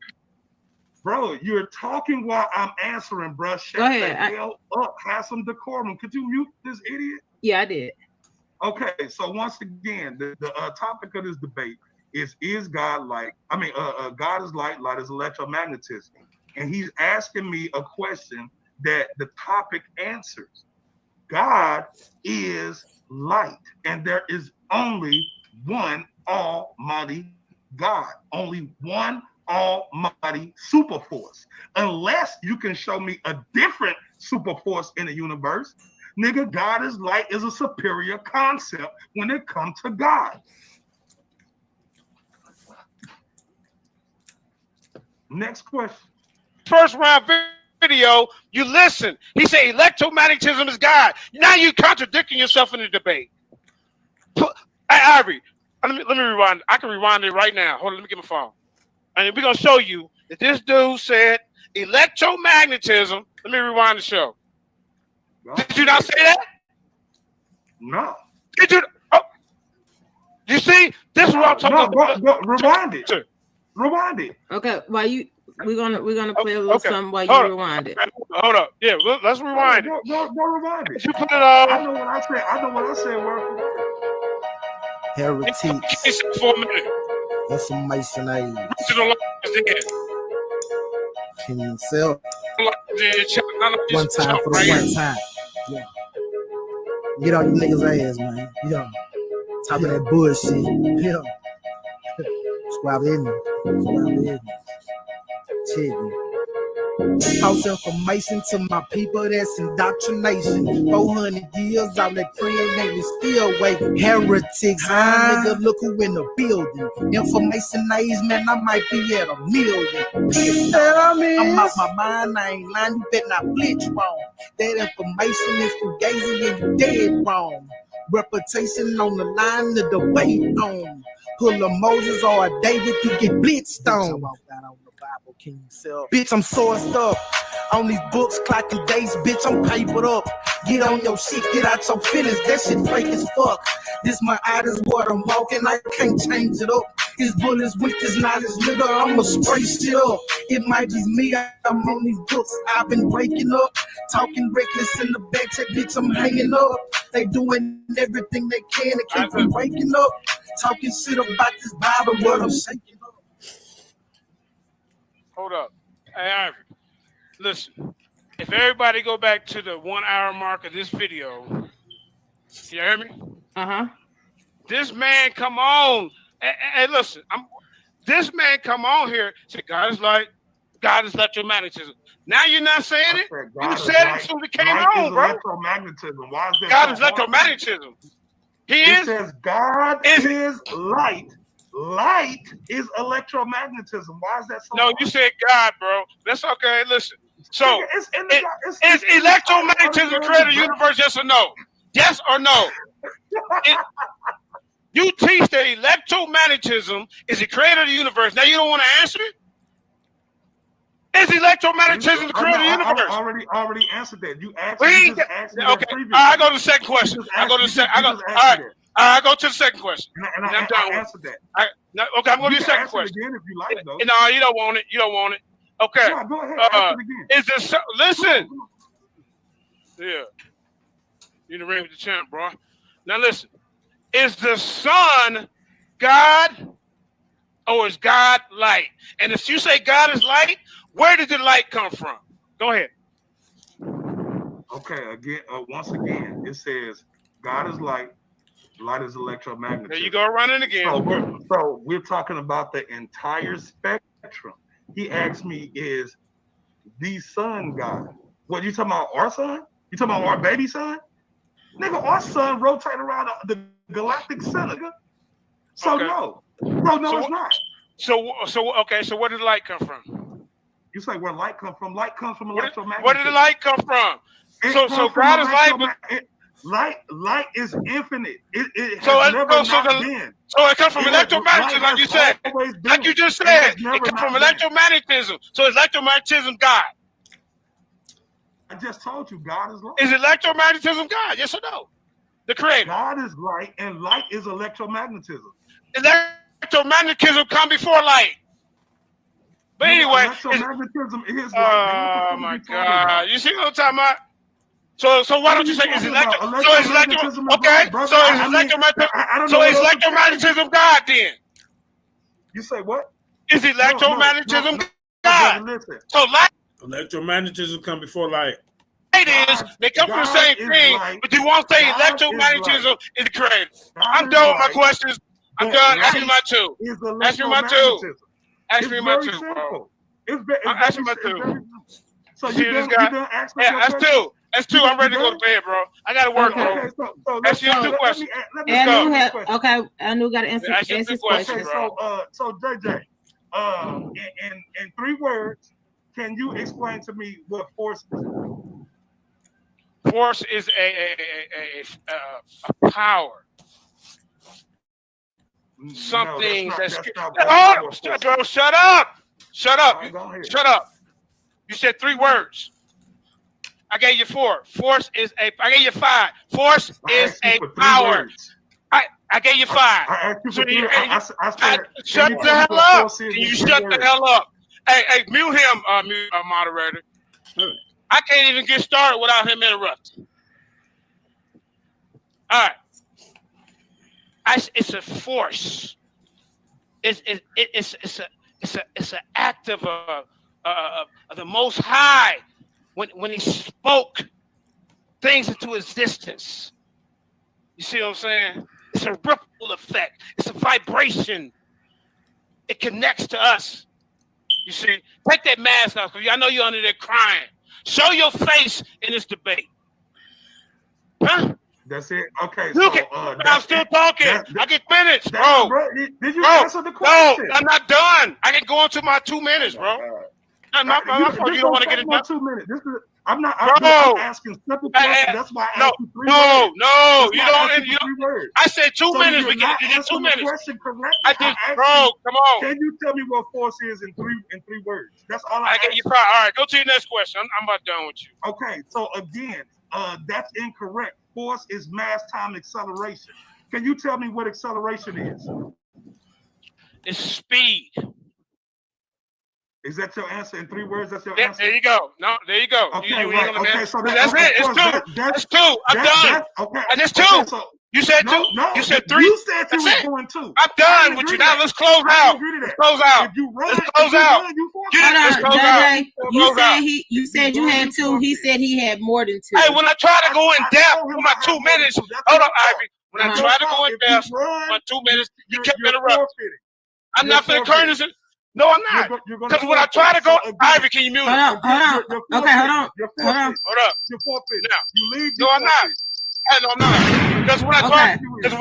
Bro, you're talking while I'm answering, bro. Shut the hell up. Have some decorum. Could you mute this idiot? Yeah, I did. Okay, so once again, the topic of this debate is God light? I mean, God is light. Light is electromagnetism, and he's asking me a question that the topic answers. God is light, and there is only one Almighty God, only one Almighty super force. Unless you can show me a different super force in the universe, nigga, God is light is a superior concept when it comes to God. Next question. First round video, you listen. He said electromagnetism is God. Now you contradicting yourself in the debate. Hey, Ivory, let me rewind. I can rewind it right now. Hold on, let me get my phone. And we're going to show you that this dude said electromagnetism. Let me rewind the show. No. Did you not say that? No. Did you? Oh. You see? This is what I'm talking about. Rewind it. Rewind it. Okay, while you We're gonna play a little something while you rewind it. Hold up. Yeah, let's rewind it. Go rewind it. You put it I know what I said. I know what I said. Word for word. Heretics. For a minute. That's some Mason age. To the left, King himself. One time for the one time. Yeah. Get on you niggas' ass, man. Yeah. Talking that bullshit. Yeah. Squab in. Check me. False information to my people, that's indoctrination. 400 years, all that praying and we still waiting. Heretics, nigga, look who in the building. Information age, man, I might be at 1 million. I'm out my mind, I ain't lying, you better not bleach wrong. That information is fugazi and you dead wrong. Reputation on the line, the debate on. Pull a Moses or a David to get blitzed on. Bitch, I'm sourced up on these books, clocking days. Bitch, I'm papered up. Get on your shit, get out your feelings. That shit fake as fuck. This my eye, this what I'm walking. I can't change it up. His bullets weak, is not his nigga. I'ma spray shit up. It might be me, I'm on these books. I've been breaking up, talking reckless in the back check. Bitch, I'm hanging up. They doing everything they can to keep from breaking up. Talking shit about this Bible, what I'm shaking up. Hold up. Hey, Ivory. Listen, if everybody go back to the 1 hour mark of this video, you hear me? Uh-huh. This man come on. Hey, listen, this man come on here, say God is electromagnetism. Now you're not saying it? You said it as soon as it came on, bro. Electromagnetism. Why is that God is electromagnetism. It says God is light. Light is electromagnetism. Why is that so? No, you said God, bro. That's okay. Listen. So, is electromagnetism the creator of the universe, yes or no? Yes or no? You teach that electromagnetism is the creator of the universe. Now you don't want to answer it? Is electromagnetism the creator of the universe? I already answered that. You asked me. Okay. I go to the second question. I go to the second question. And I'm done with answered that. Okay, I'm going to do the second question. Again, if you like, though. No, you don't want it. You don't want it. Okay. Yeah, go ahead. Ask it again. Listen. Yeah. You the ring with the champ, bro. Now listen. Is the sun God or is God light? And if you say God is light, where did the light come from? Go ahead. Okay, once again, it says God is light. Light is electromagnetism. There you go running again. So we're talking about the entire spectrum. He asked me, is the sun God? What, you talking about our sun? You talking about our baby sun? Nigga, our sun rotate around the galactic center. So okay. No, it's not. So where did the light come from? You say where light come from? Light comes from electromagnetism. Where did the light come from? So God is light. Light is infinite. It has been. So it comes from electromagnetism, like you said. Like you just said, it comes from electromagnetism. So is electromagnetism God? I just told you God is light. Is electromagnetism God? Yes or no? The creator. God is light, and light is electromagnetism. Electromagnetism come before light. But anyway, electromagnetism is light. Oh my God! You see what I'm talking about? So why don't you say is electromagnetism? Okay, so is electromagnetism God then? You say what? Is electromagnetism God? So light. Electromagnetism come before light. It is. They come from the same thing, but you won't say electromagnetism is the creator. I'm done with my questions. I'm done. Ask me my two. Ask me my two. Ask me my two, bro. Ask me my two. So you done asking your question? That's two. That's two. I'm ready to go to bed, bro. I got to work, bro. Ask you two questions. Okay, Anu got to answer his question. So JJ, in 3 words, can you explain to me what force is? Force is a power. Something that's shut up. Shut up. You said 3 words. I gave you 4. Force is I gave you 5. Force is a power. I gave you 5. I asked you for 3. I said, shut the hell up. You shut the hell up. Hey, mute him, moderator. I can't even get started without him interrupting. All right. It's a force. It's an act of the Most High when He spoke things into existence. You see what I'm saying? It's a ripple effect. It's a vibration. It connects to us. You see, take that mask off because I know you're under there crying. Show your face in this debate. Huh? That's it. Okay. Look, so, I'm still talking. I get finished, bro. Did you answer the question? No, I'm not done. I can go into my 2 minutes, bro. My fault. You don't want to get it done. 2 minutes. I'm asking simple questions. That's why I asked you 3 words. You don't. I said 2 minutes. We get 2 minutes. Question correctly. I did, bro. Come on. Can you tell me what force is in three words? That's all I get you. All right, go to your next question. I'm about done with you. Okay. So again, that's incorrect. Force is mass time acceleration. Can you tell me what acceleration is? It's speed. Is that your answer in 3 words? That's your answer? There you go. No, there you go. Okay, so that's it. It's 2. I'm done. That's 2. You said 2? No, you said 3? You said you were going 2. I'm done with you. Now let's close out. Let's close out. Let's close out. You said you had 2. He said he had more than 2. Hey, when I try to go in depth for my 2 minutes, hold on, Ivy. When I try to go in depth for my 2 minutes, you kept interrupting. I'm not for the curtains. No, I'm not. Because when I try to go, Ivy, can you mute Hold on. Okay, hold on. Hold up. You're forfeited. Now, you leave. No, I'm not. No, I'm not. Because when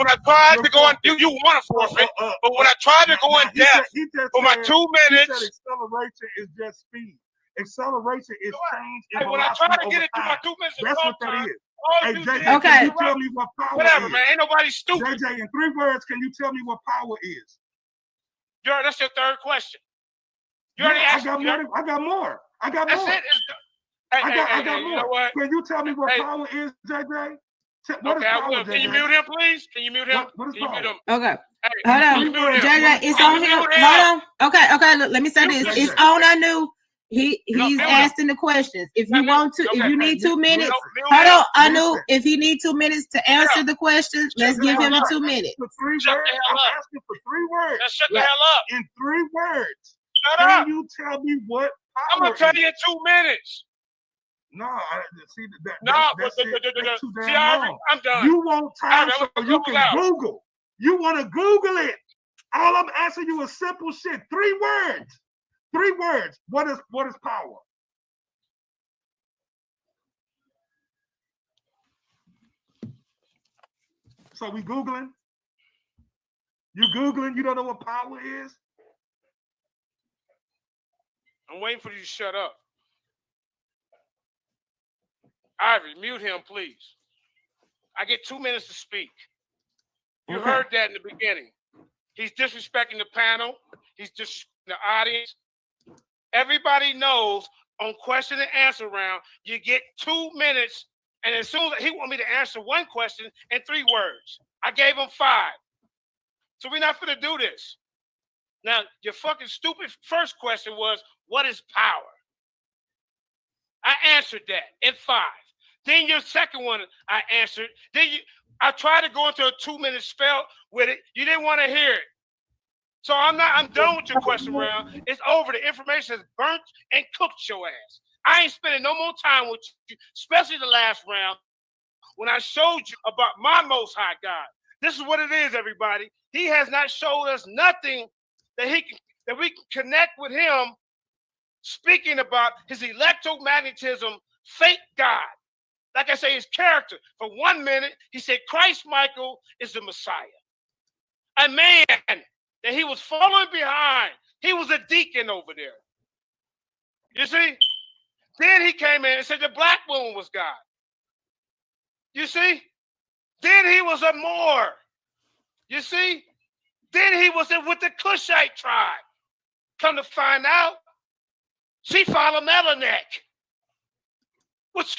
I tried to go in, you want to forfeit. But when I tried to go in depth for my 2 minutes, acceleration is just speed. Acceleration is change. When I try to get it to my 2 minutes, that's what that is. Hey, JJ, okay. Can you tell me what power Whatever, is? man. Ain't nobody stupid. JJ, in 3 words, can you tell me what power is? That's your third question. You already asked. I got more. That's it. I got more. You know what? Can you tell me what power is, JJ? What is power, I will. Can you mute him, please? Can you mute him? What is power? Okay. Hey, hold on. JJ, it's on him. Hold on. Okay. Look, let me say this. It's on Anu. He's asking the questions. If you want to, if you need 2 minutes, hold on, Anu. If he needs 2 minutes to answer the questions, let's give him the 2 minutes. For 3 words, I'm asking for 3 words. Now shut the hell up. In 3 words. Shut up. Can you tell me what power I'm gonna tell you in 2 minutes. No, see that. That's too damn long. I'm done. You want time so you can Google. You want to Google it. All I'm asking you is simple shit. 3 words. 3 words. What is power? So we Googling? You Googling? You don't know what power is? I'm waiting for you to shut up. Ivy, mute him, please. I get 2 minutes to speak. You heard that in the beginning. He's disrespecting the panel. He's disrespecting the audience. Everybody knows on question and answer round, you get 2 minutes, and as soon as he want me to answer one question in 3 words, I gave him 5. So we're not going to do this. Now, your fucking stupid first question was, what is power? I answered that in 5. Then your second one, I answered. I tried to go into a 2-minute spell with it. You didn't want to hear it. So I'm done with your question round. It's over. The information is burnt and cooked your ass. I ain't spending no more time with you, especially the last round when I showed you about my Most High God. This is what it is, everybody. He has not showed us nothing that we can connect with him, speaking about his electromagnetism, fake God. Like I say, his character. For 1 minute, he said Christ Michael is the Messiah. A man that he was following behind. He was a deacon over there. You see? Then he came in and said the black woman was God. You see? Then he was a Moor. You see? Then he was with the Cushite tribe. Come to find out, she followed Melech, which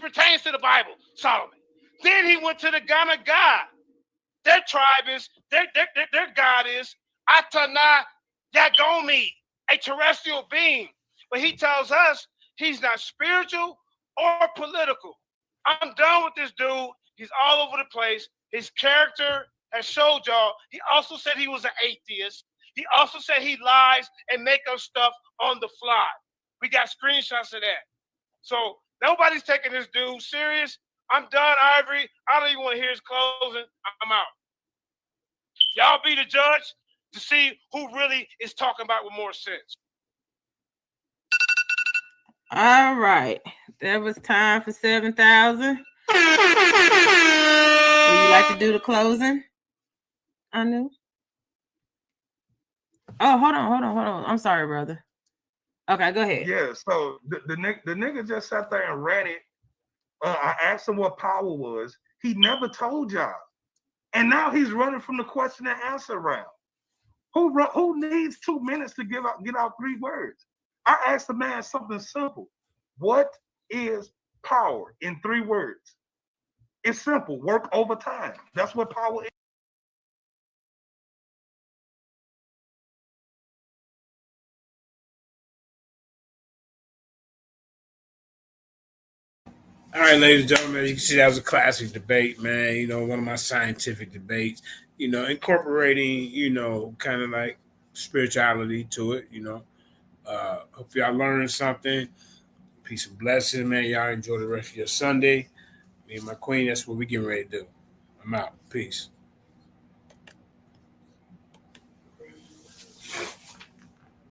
pertains to the Bible, Solomon. Then he went to the NAGA. Their tribe is, their God is Atana Yagomi. a terrestrial being. But he tells us he's not spiritual or political. I'm done with this dude. He's all over the place. His character has showed y'all. He also said he was an atheist. He also said he lies and make up stuff on the fly. We got screenshots of that. So nobody's taking this dude serious. I'm done, Ivory. I don't even want to hear his closing. I'm out. Y'all be the judge to see who really is talking about with more sense. All right. That was time for 7,000. Would you like to do the closing? Anu? Oh, hold on. I'm sorry, brother. Okay, go ahead. Yeah, so the nigga just sat there and ran it. I asked him what power was. He never told y'all. And now he's running from the question and answer round. Who needs 2 minutes to get out 3 words? I asked the man something simple. What is power in 3 words? It's simple. Work overtime. That's what power is. All right, ladies and gentlemen, you can see that was a classic debate, man. You know, one of my scientific debates, you know, incorporating, you know, kind of like spirituality to it, you know. Hope y'all learned something. Peace and blessings, man. Y'all enjoy the rest of your Sunday. Me and my queen, that's what we getting ready to do. I'm out. Peace.